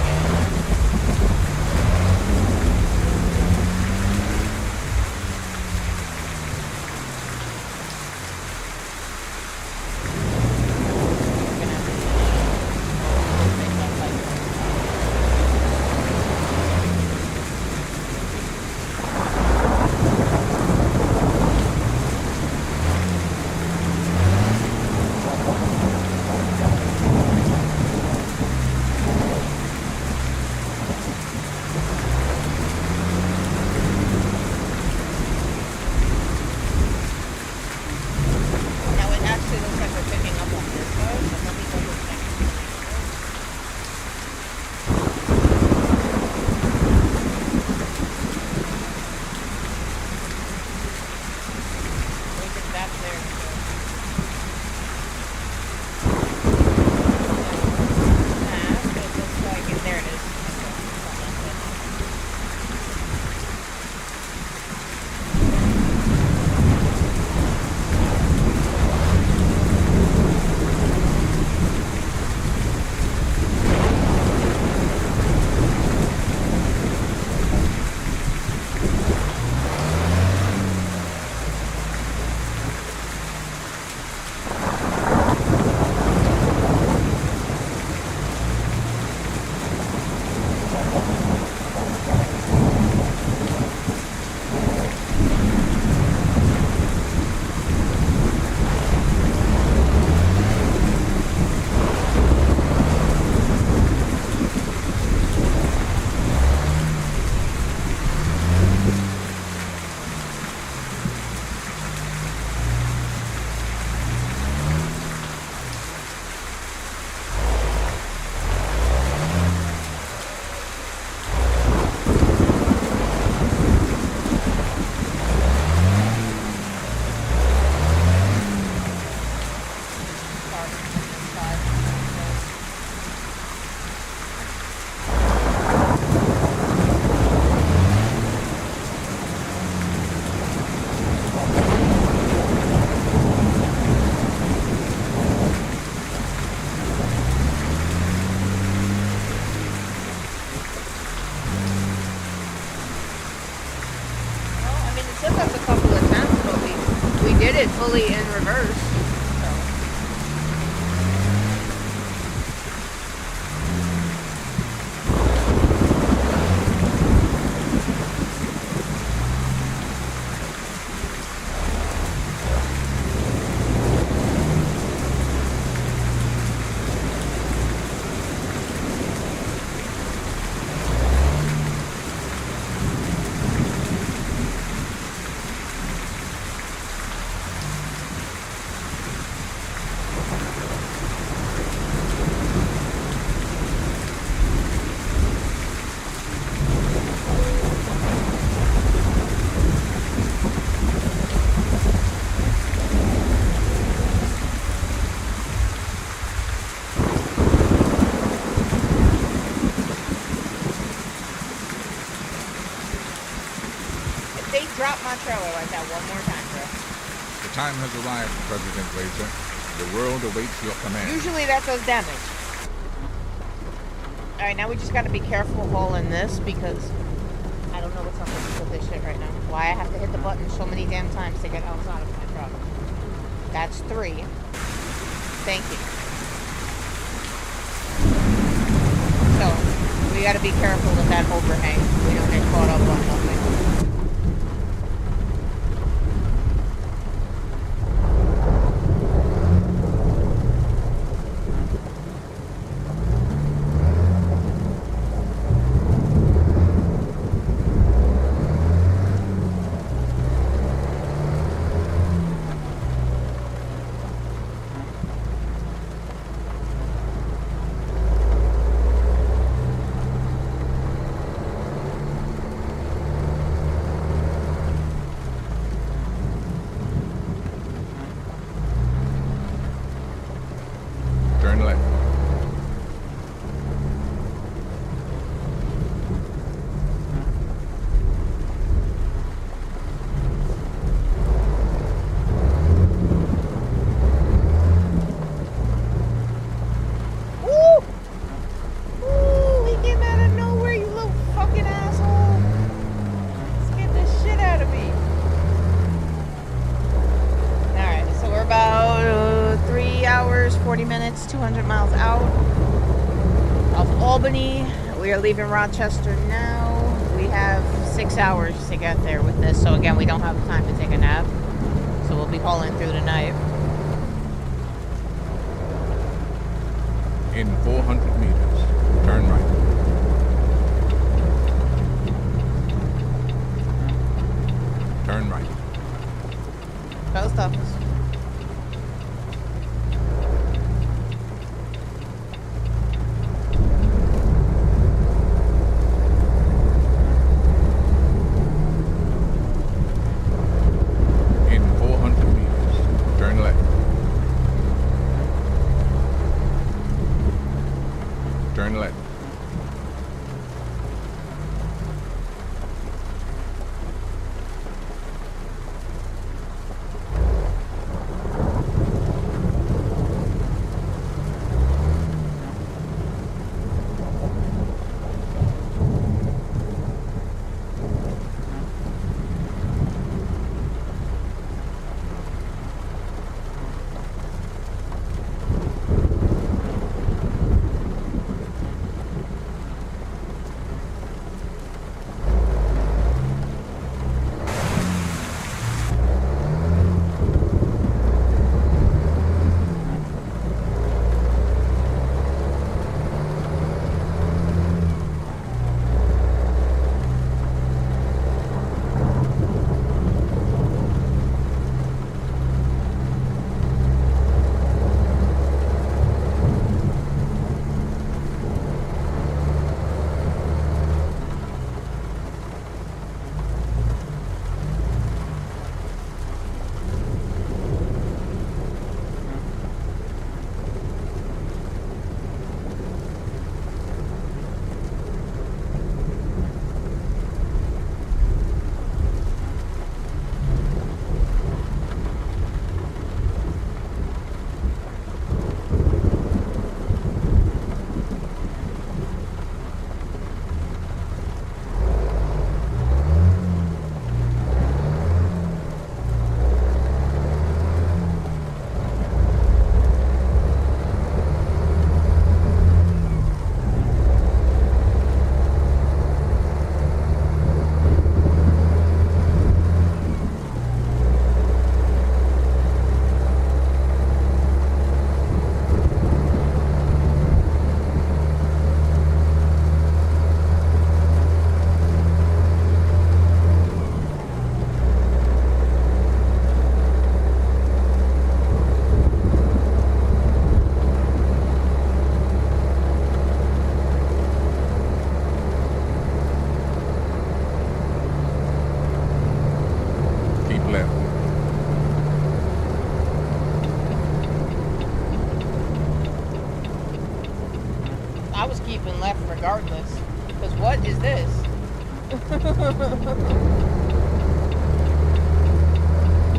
It fully in reverse. Drop my trailer like that one more time, bro. The time has arrived, President Blazer. The world awaits your command. Usually that does damage. Alright, now we just gotta be careful hauling this because I don't know what's up with this shit right now. Why I have to hit the button so many damn times to get outside of my truck. That's 3. Thank you. So, we gotta be careful with that overhang. We don't get caught up on nothing. Albany. We are leaving Rochester now. We have 6 hours to get there with this. So again, we don't have time to take a nap. So we'll be hauling through the night. In 400 meters, turn right. Turn right. Post office. In 400 meters, turn left. Turn left. I was keeping left regardless. Because what is this? We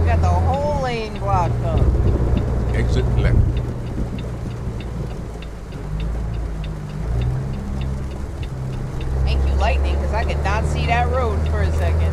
got the whole lane blocked up. Exit left. Thank you, lightning, because I could not see that road for a second.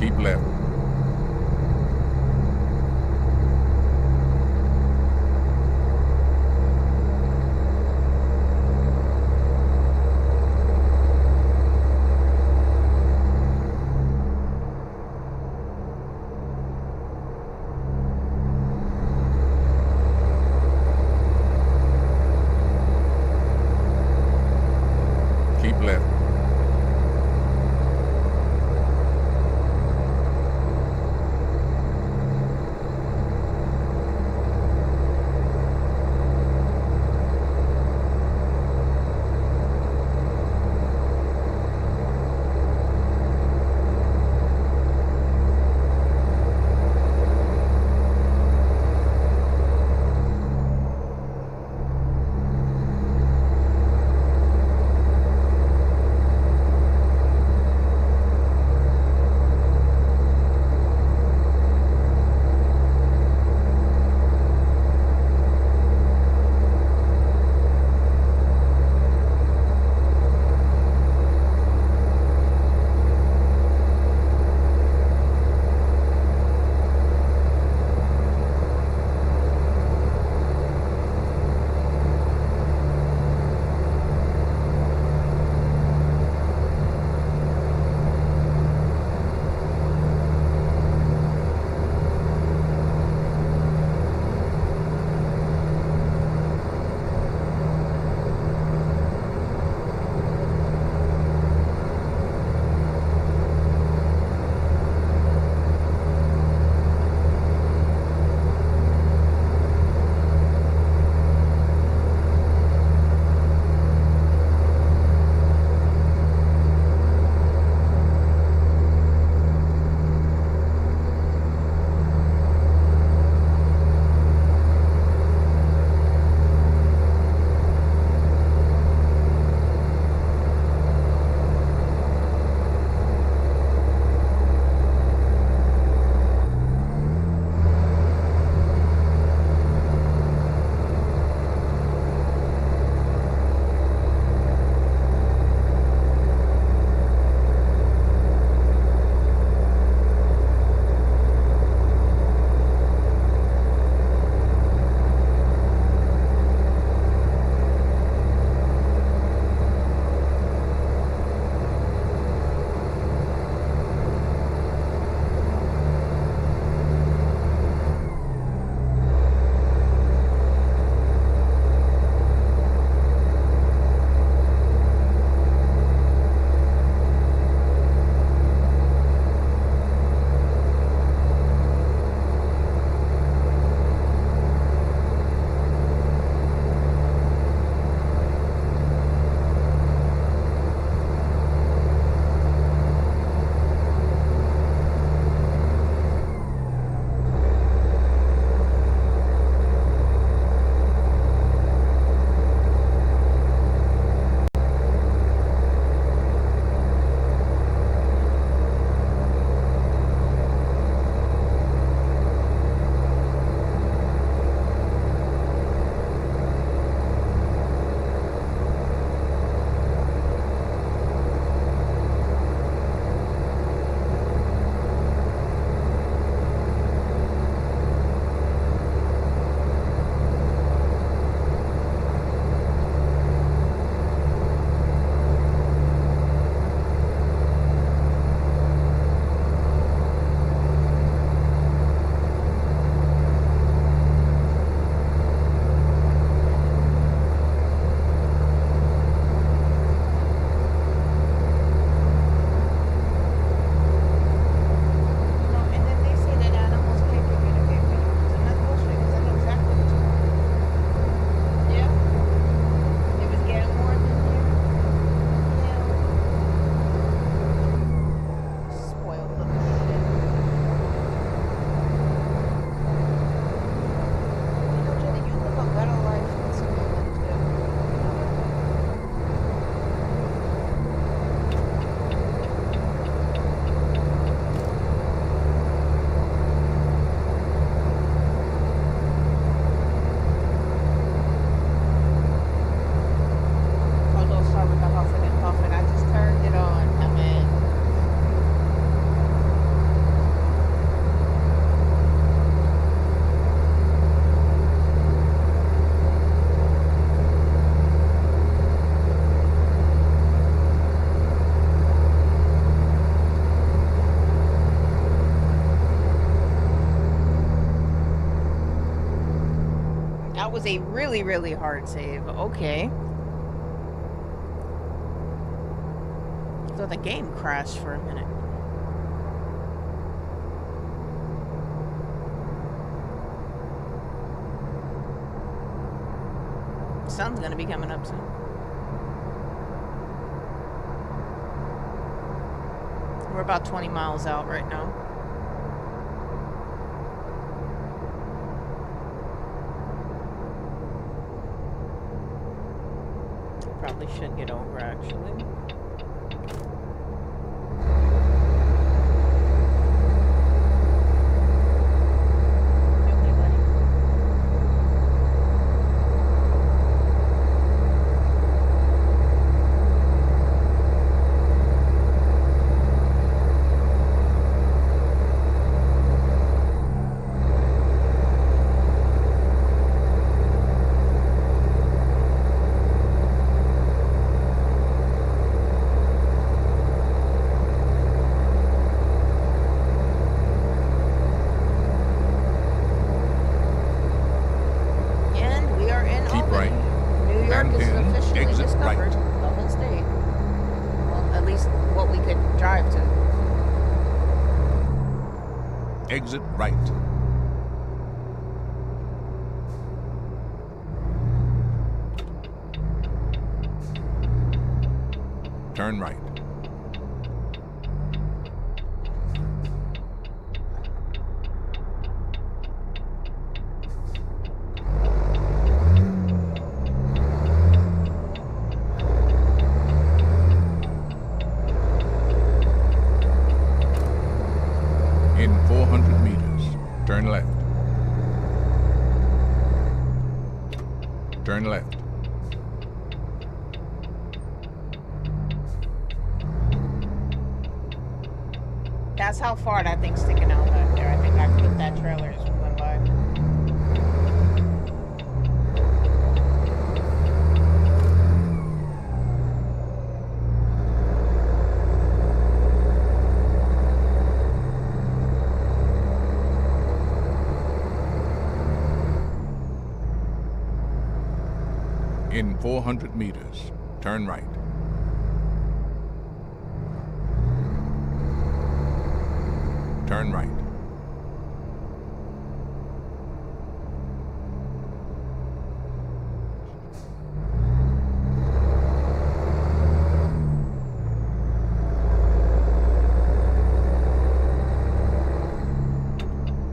Keep left. Keep left. That was a really, really hard save. Okay. So the game crashed for a minute. Sun's gonna be coming up soon. We're about 20 miles out right now. Probably should get over actually. Exit right. Turn right. In 400 meters, turn left. Turn left. That's how far that thing's sticking out back there. I think I clipped that trailer as we went by. In 400 meters, turn right. Turn right.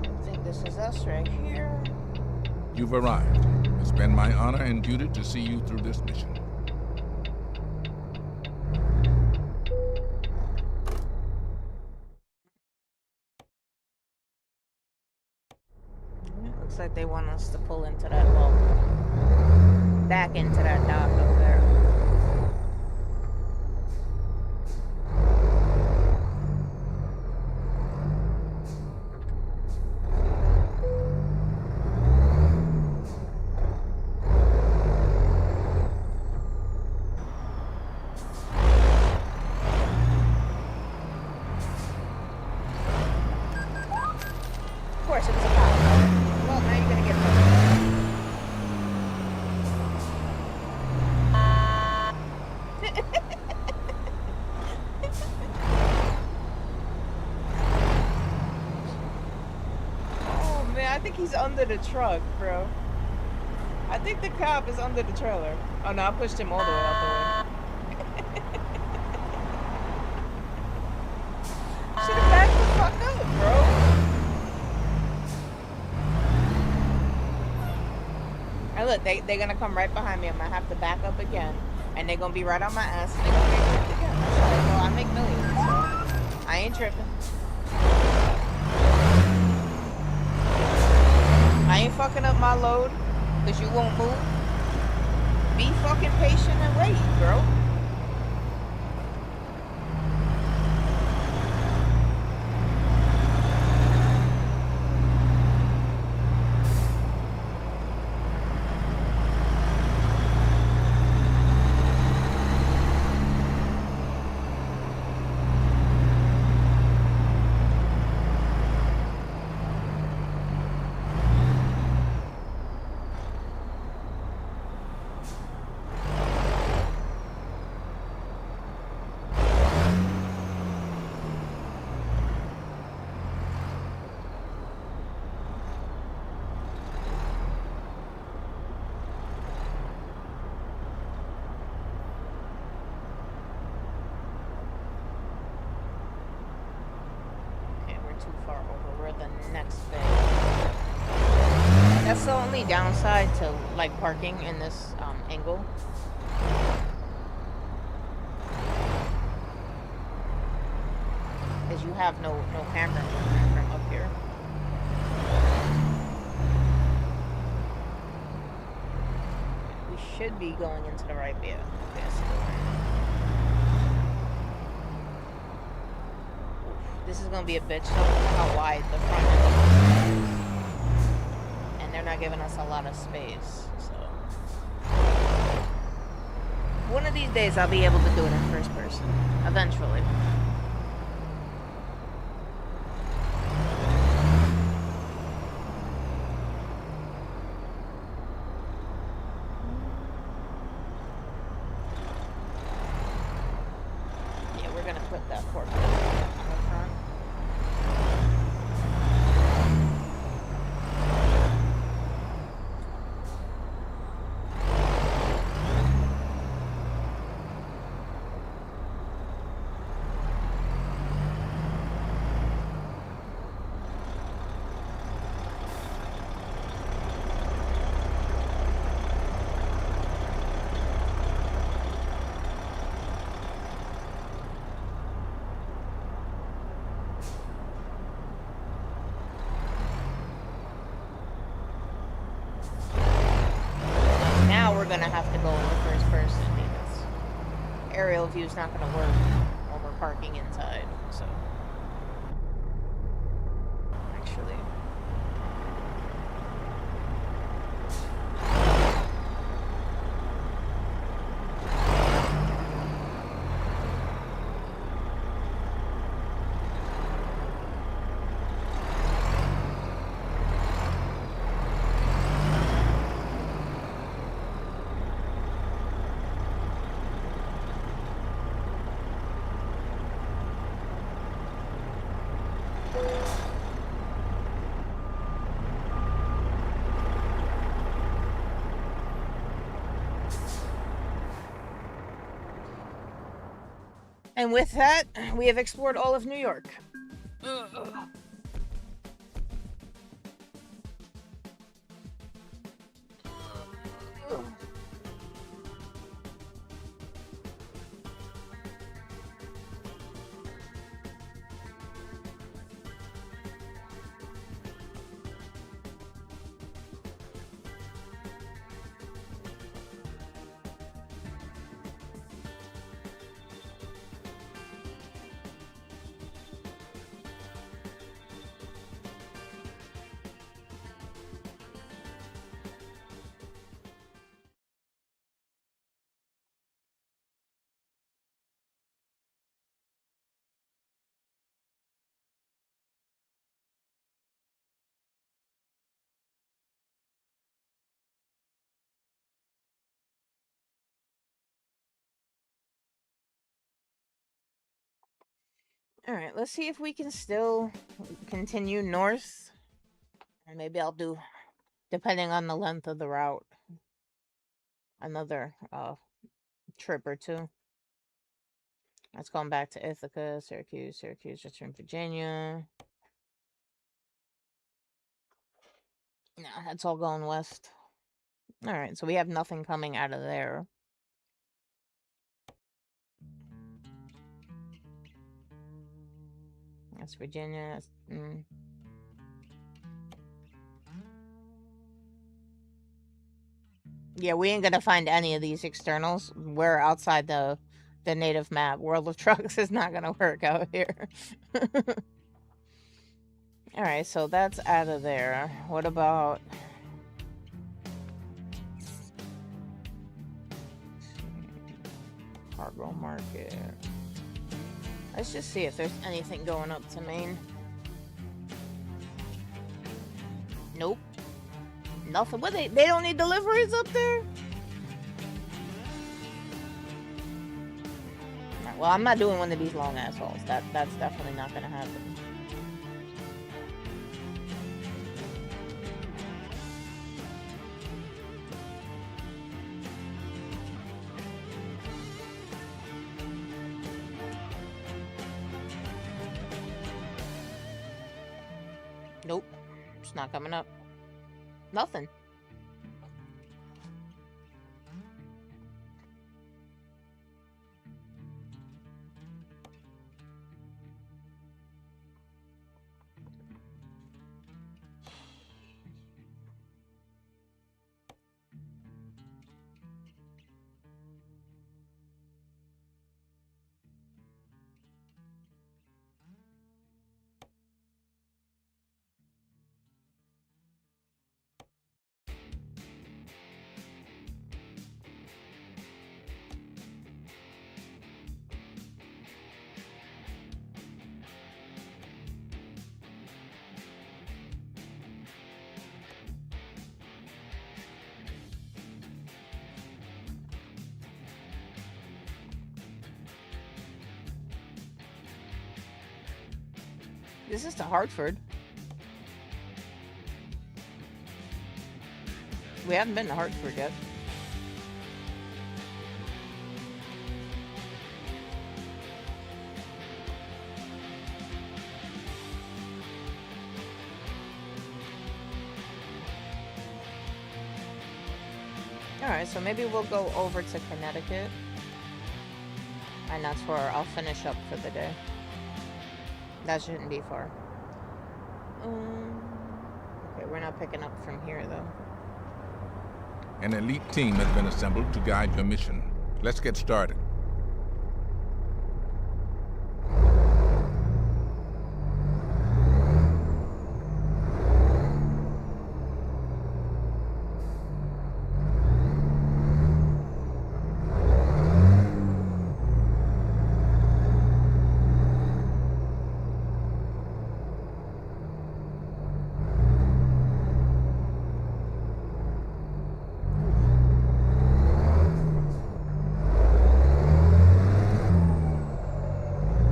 I think this is us right here. You've arrived. It's been my honor and duty to see you through this mission. Looks like they want us to pull into that, well, back into that dock up there. Of course, it was a cop. Well, now you're gonna get Oh man, I think he's under the truck, bro. I think the cop is under the trailer. Oh no, I pushed him all the way out the way. Should've backed the fuck up, bro. And look, they're gonna come right behind me. I'm gonna have to back up again. And they're gonna be right on my ass. And they're gonna get tripped again. That's right. Well, I make millions, so I ain't tripping. I ain't fucking up my load because you won't move. Be fucking patient and wait, bro. too far over. We're the next phase. That's the only downside to like parking in this angle. Is you have no camera movement from up here. We should be going into the right view. Okay, I see the line. This is gonna be a bitch. So look at how wide the front end is. And they're not giving us a lot of space. So one of these days I'll be able to do it in first person. Eventually. Yeah, we're gonna put that forklift on the front. Now we're gonna have to go in the first person because aerial view is not gonna work while we're parking inside. So actually, and with that, we have explored all of New York. Ugh. All right, let's see if we can still continue north. Or maybe I'll do, depending on the length of the route, another trip or two. That's going back to Ithaca, Syracuse, Richmond, Virginia. No, that's all going west. All right, so we have nothing coming out of there. That's Virginia. Yeah, we ain't gonna find any of these externals. We're outside the native map. World of Trucks is not gonna work out here. All right, so that's out of there. What about? Cargo market. Let's just see if there's anything going up to Maine. Nope. Nothing. What, they don't need deliveries up there? Right, well, I'm not doing one of these long assholes. That's definitely not gonna happen. Nope. It's not coming up. Nothing. This is to Hartford. We haven't been to Hartford yet. Alright, so maybe we'll go over to Connecticut. And that's where I'll finish up for the day. That shouldn't be far. Okay, we're not picking up from here, though. An elite team has been assembled to guide your mission. Let's get started.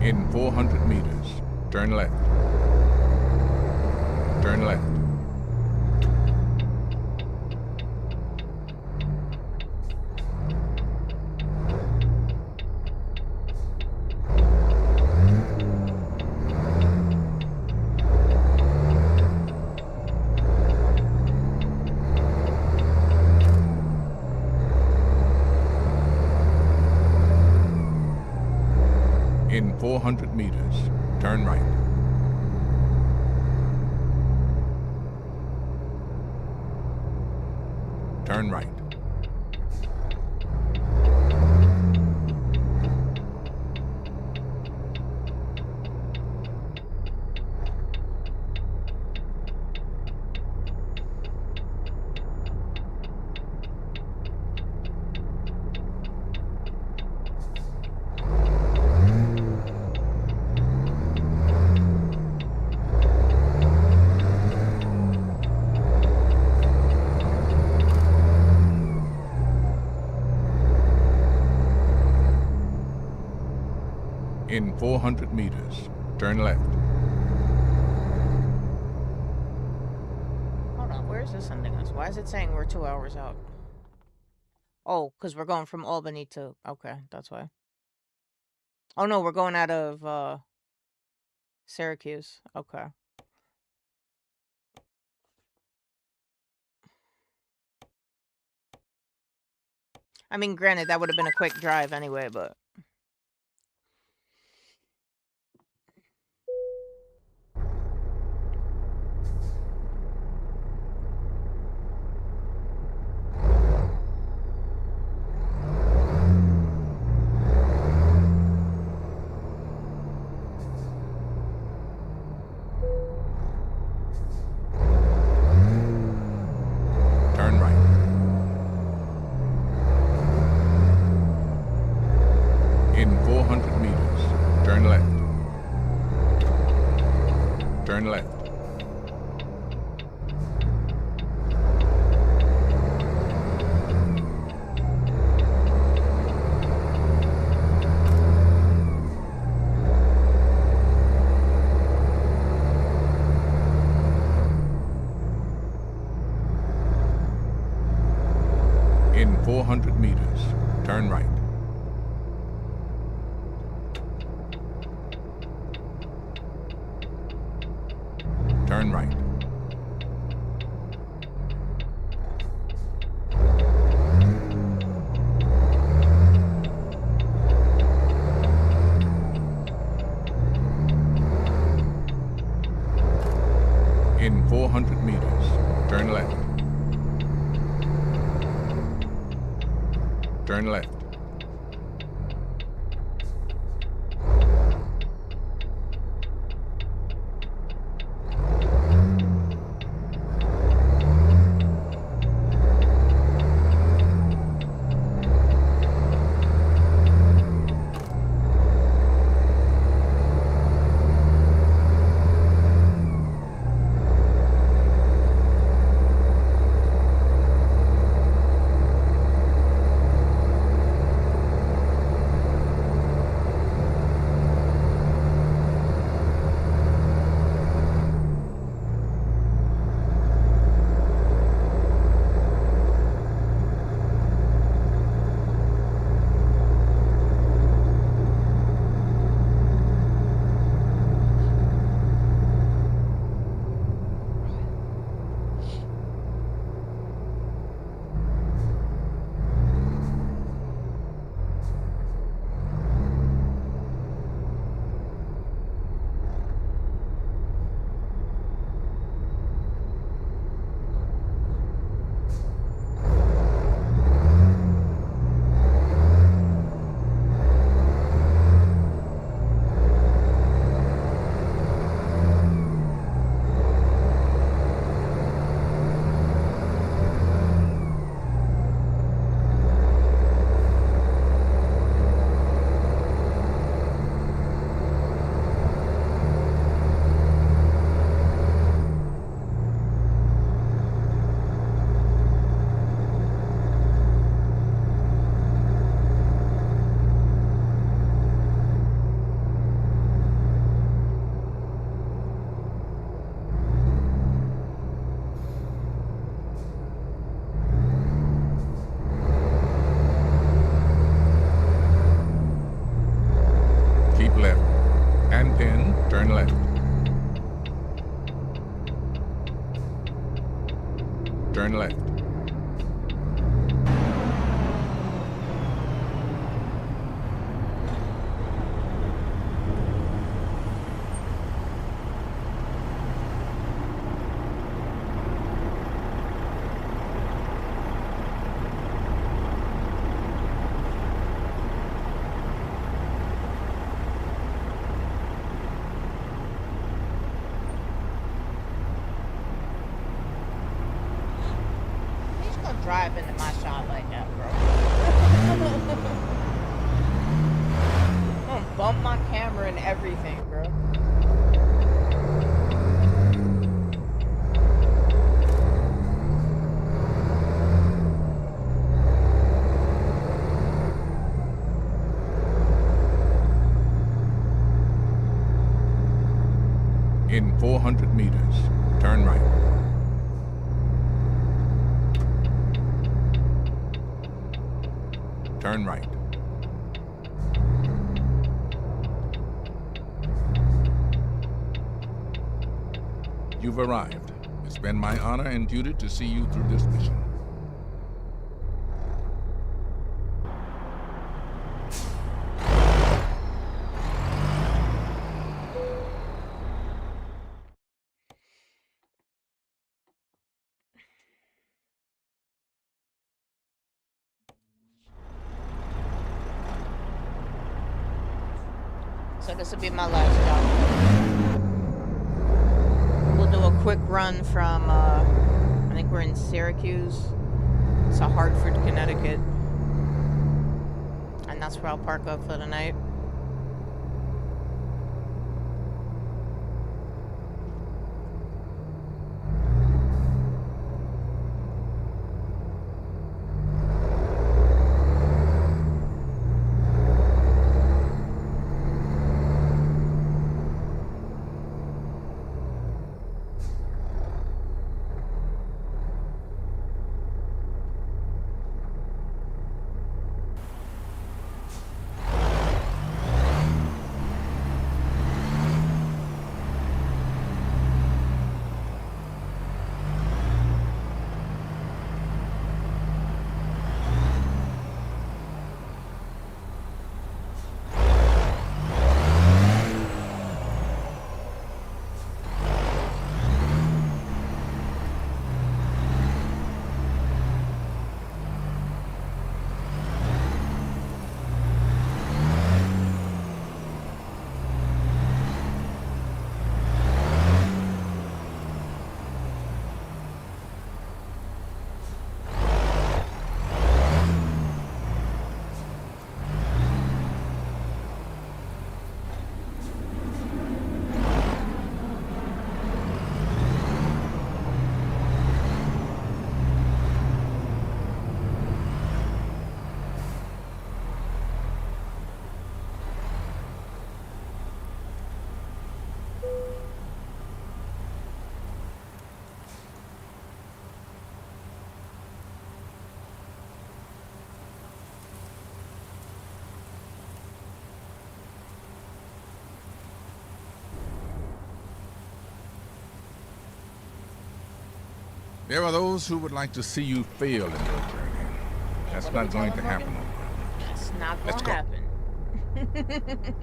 In 400 meters, turn left. Turn left. In 400 meters, turn right. Turn right. In 400 meters, turn left. Hold on, where is this sending us? Why is it saying we're 2 hours out? Oh, because we're going from Albany to... Okay, that's why. Oh, no, we're going out of Syracuse. Okay. I mean, granted, that would have been a quick drive anyway, but... Turn right. In 400 meters, turn left. Turn left. In 400 meters, turn right. Turn right. In 400 meters, turn left. Turn left. Keep left. And then turn left. Turn left. He's gonna drive into my shot like that, bro. I'm gonna bump my camera and everything, bro. In 400 meters, turn right. Turn right. You've arrived. It's been my honor and duty to see you through this mission. So this will be my last job. We'll do a quick run from, I think we're in Syracuse to Hartford, Connecticut. And that's where I'll park up for the night. There are those who would like to see you fail in your journey. That's What are we not going to telling happen. Morgan? That's not Let's gonna go. happen.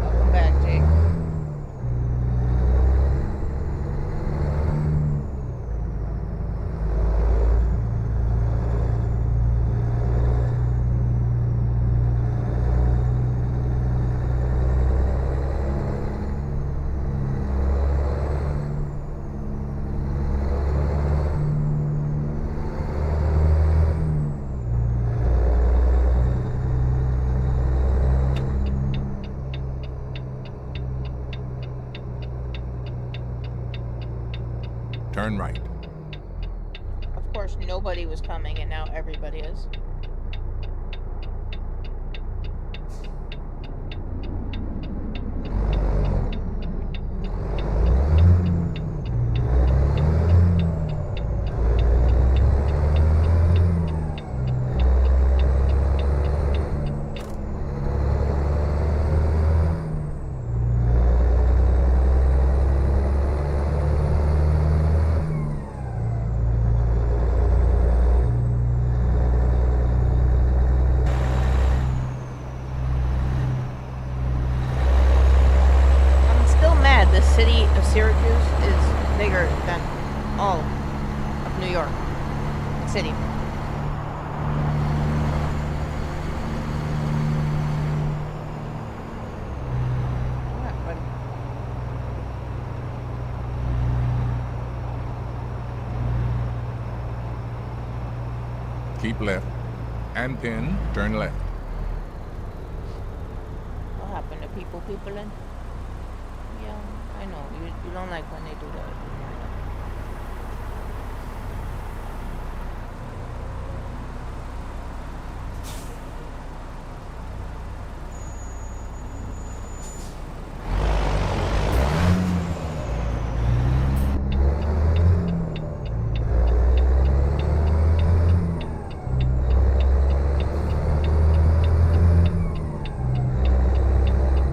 Welcome back, Jake. Turn right. Of course, nobody was coming, and now everybody is. I'm still mad the city of Syracuse is bigger than all of New York City. What, buddy? Keep left. And then turn left. What happened to people in? Yeah, I know. You don't like when they do that.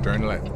Turn left.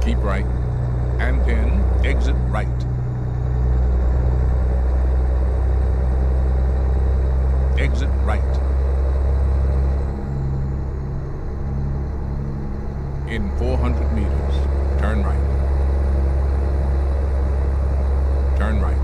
Keep right. And then exit right. Exit right. In 400 meters, turn right. Turn right.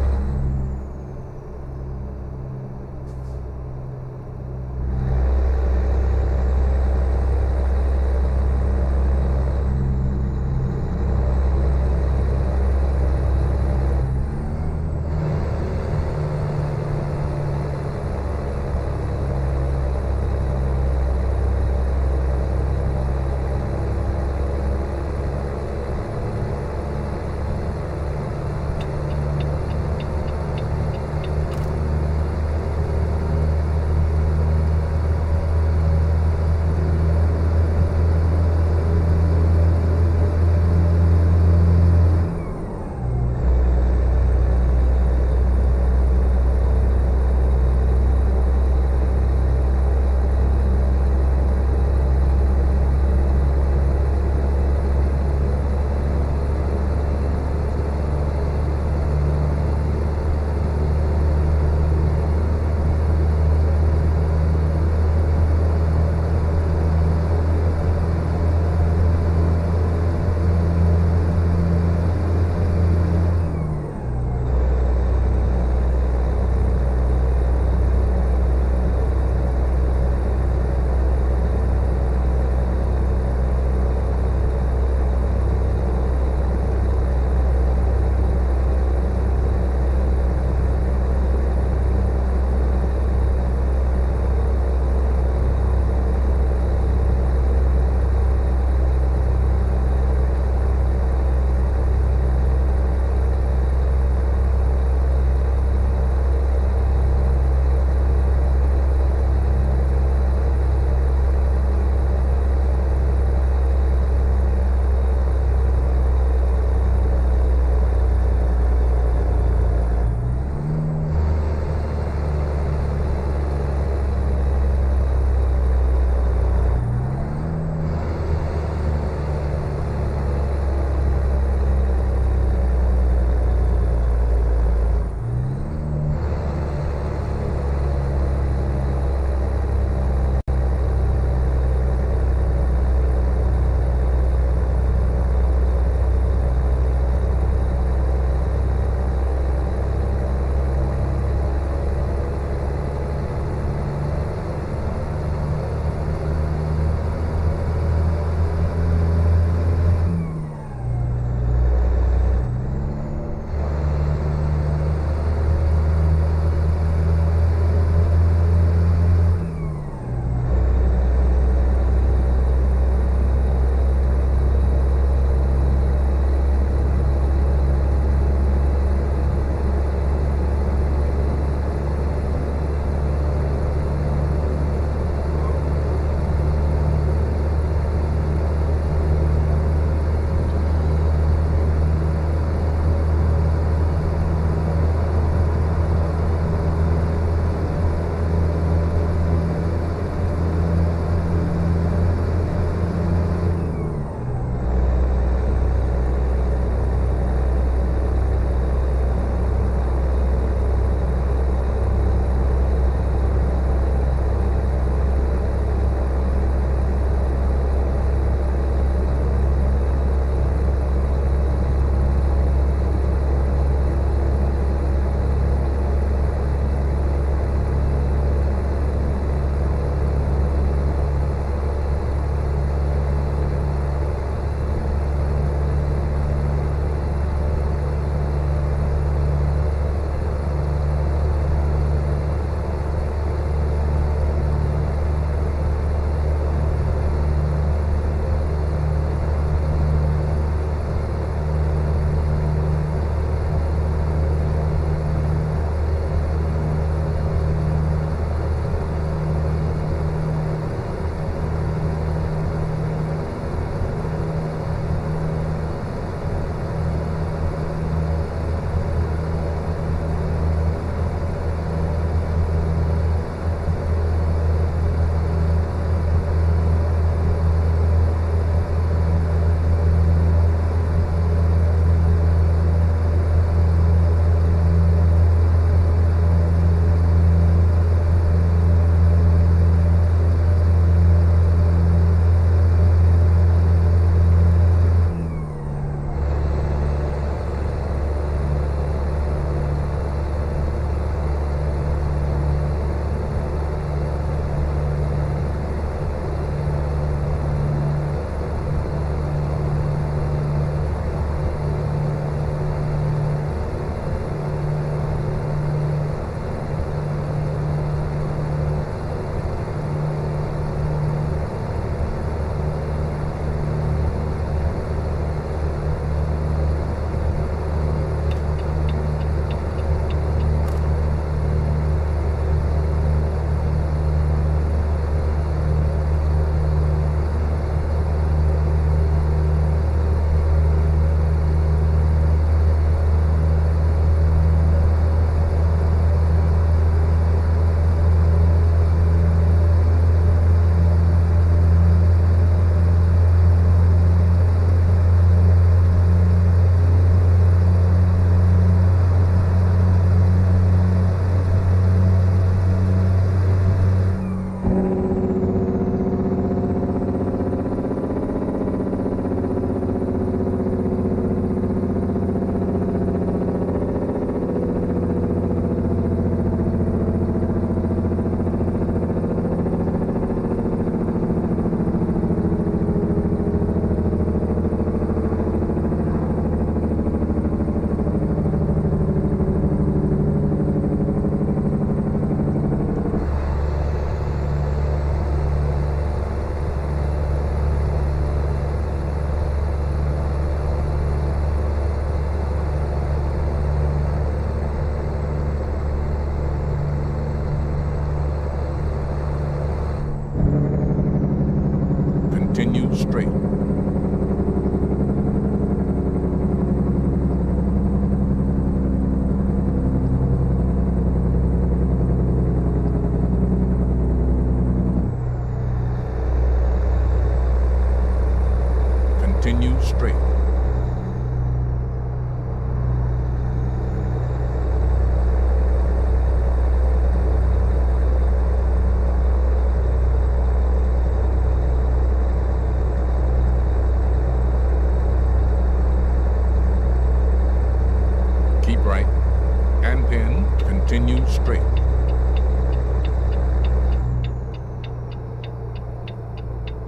Continue straight.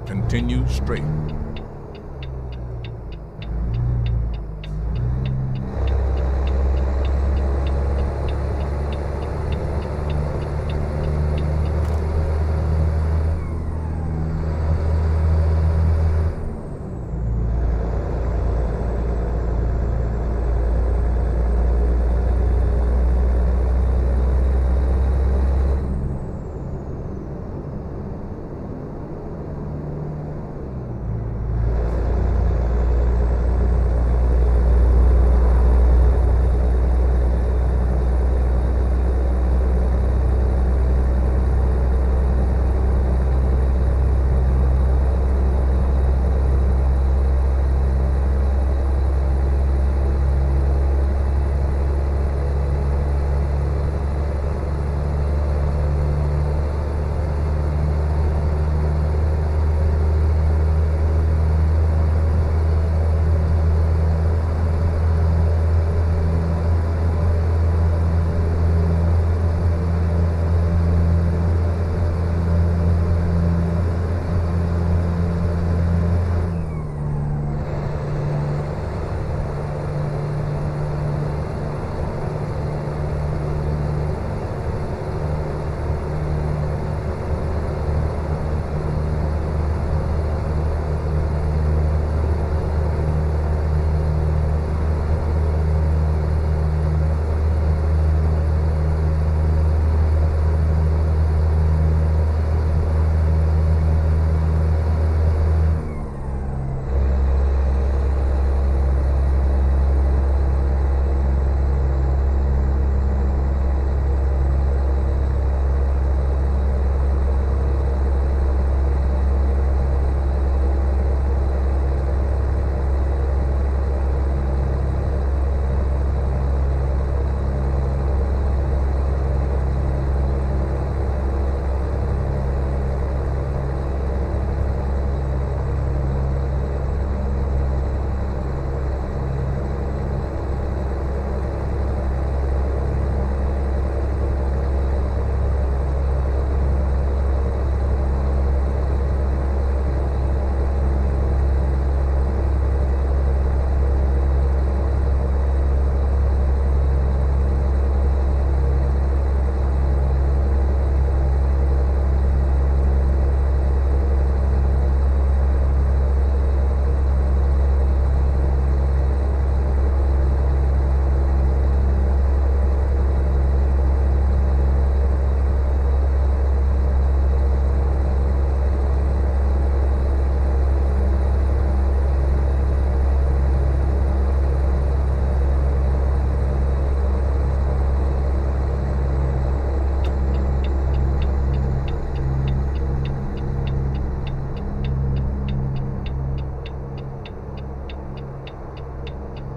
Continue straight.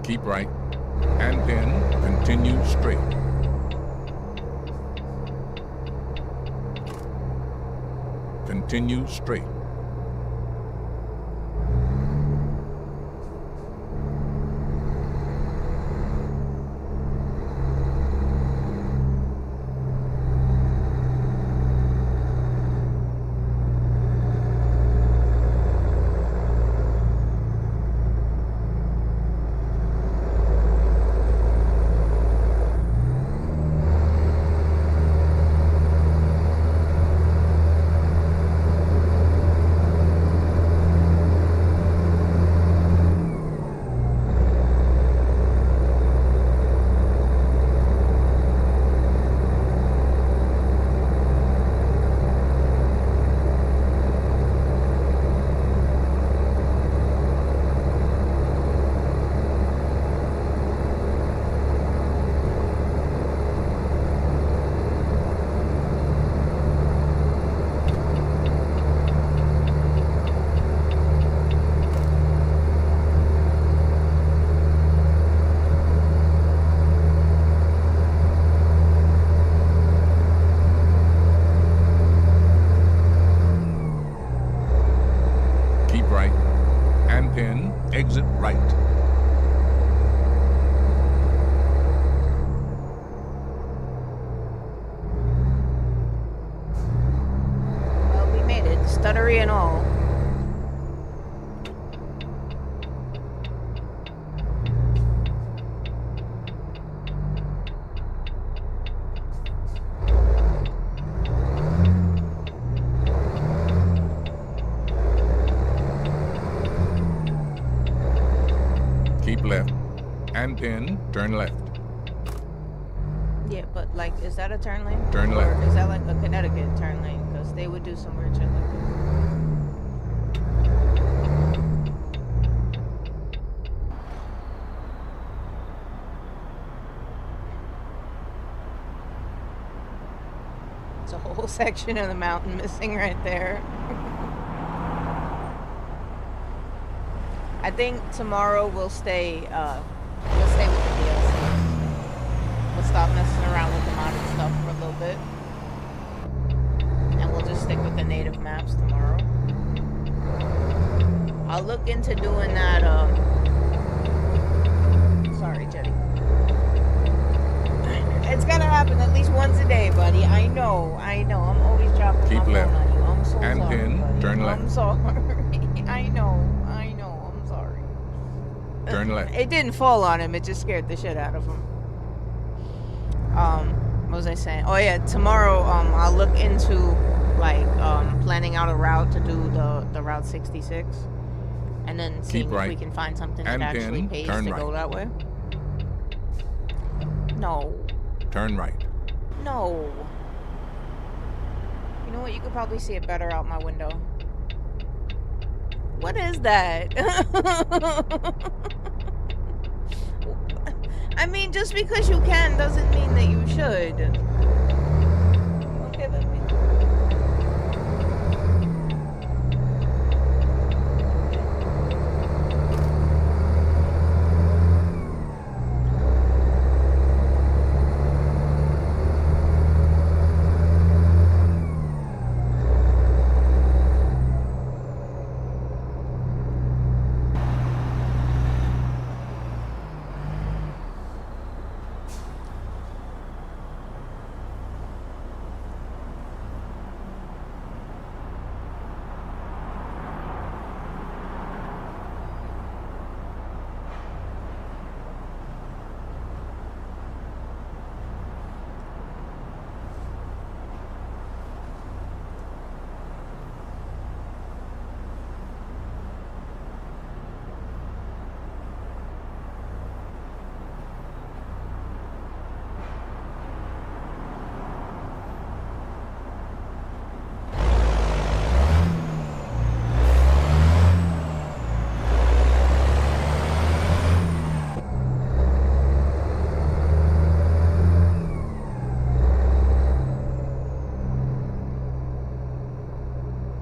Keep right, and then continue straight. Continue straight. and then turn left. Yeah, but like, is that a turn lane? Turn Or left. is that like a Connecticut turn lane? Because they would do some weird shit like this. It's a whole section of the mountain missing right there. I think tomorrow we'll stay with the DLC. We'll stop messing around with the modded stuff for a little bit. And we'll just stick with the native maps tomorrow. I'll look into doing that, sorry, Jetty. It's gotta happen at least once a day, buddy. I know. I'm always dropping Keep my phone left. on you. I'm so And sorry, then buddy. turn I'm left. sorry. I know. I'm sorry. Turn left. It didn't fall on him. It just scared the shit out of him. What was I saying? Oh yeah, tomorrow I'll look into like planning out a route to do the Route 66, and then seeing if we right. can find something And that actually then pays turn to right. go that way. No. Turn right. No. You know what? You could probably see it better out my window. What is that? I mean, just because you can doesn't mean that you should. Okay, let me.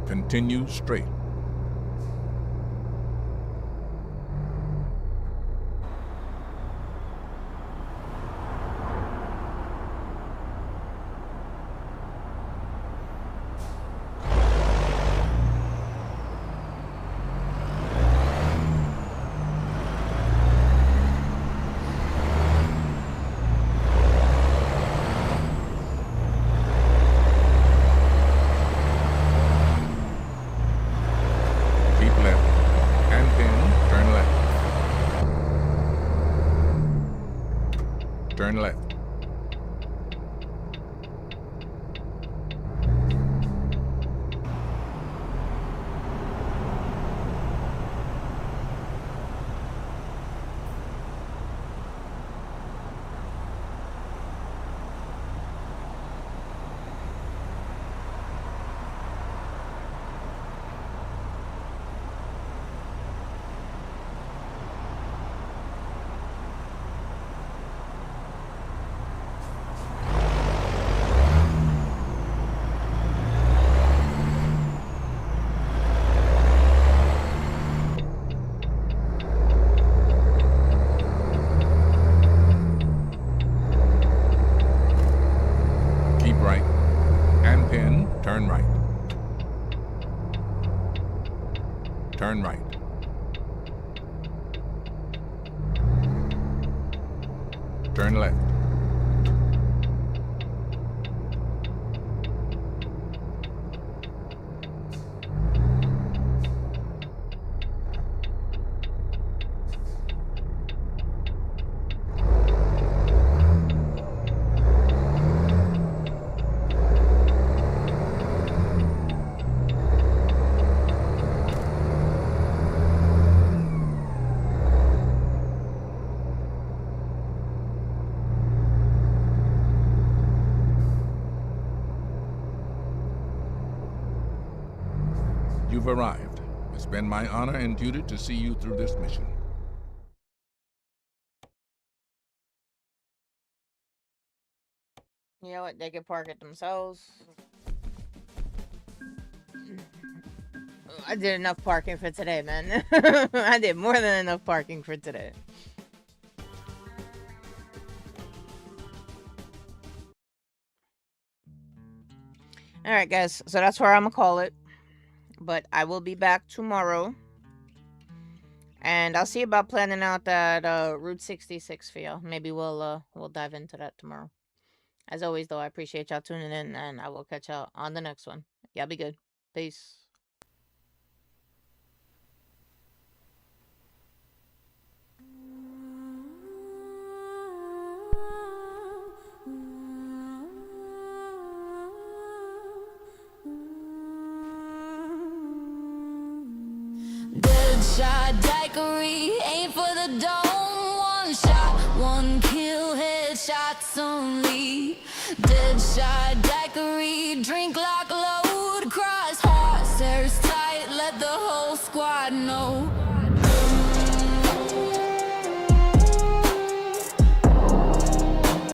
Continue straight. Keep left. And then turn left. Turn left. Keep right. And then turn right. Turn right. Turn left. arrived. It's been my honor and duty to see you through this mission. You know what? They can park it themselves. I did enough parking for today, man. I did more than enough parking for today. Alright, guys. So that's where I'm gonna call it. But I will be back tomorrow. And I'll see about planning out that Route 66 for y'all. Maybe we'll dive into that tomorrow. As always, though, I appreciate y'all tuning in, and I will catch y'all on the next one. Y'all be good. Peace. Deadshot daiquiri, aim for the dome. One shot, one kill, headshots only. Deadshot daiquiri, drink like load. Cross hearts, tight, let the whole squad know.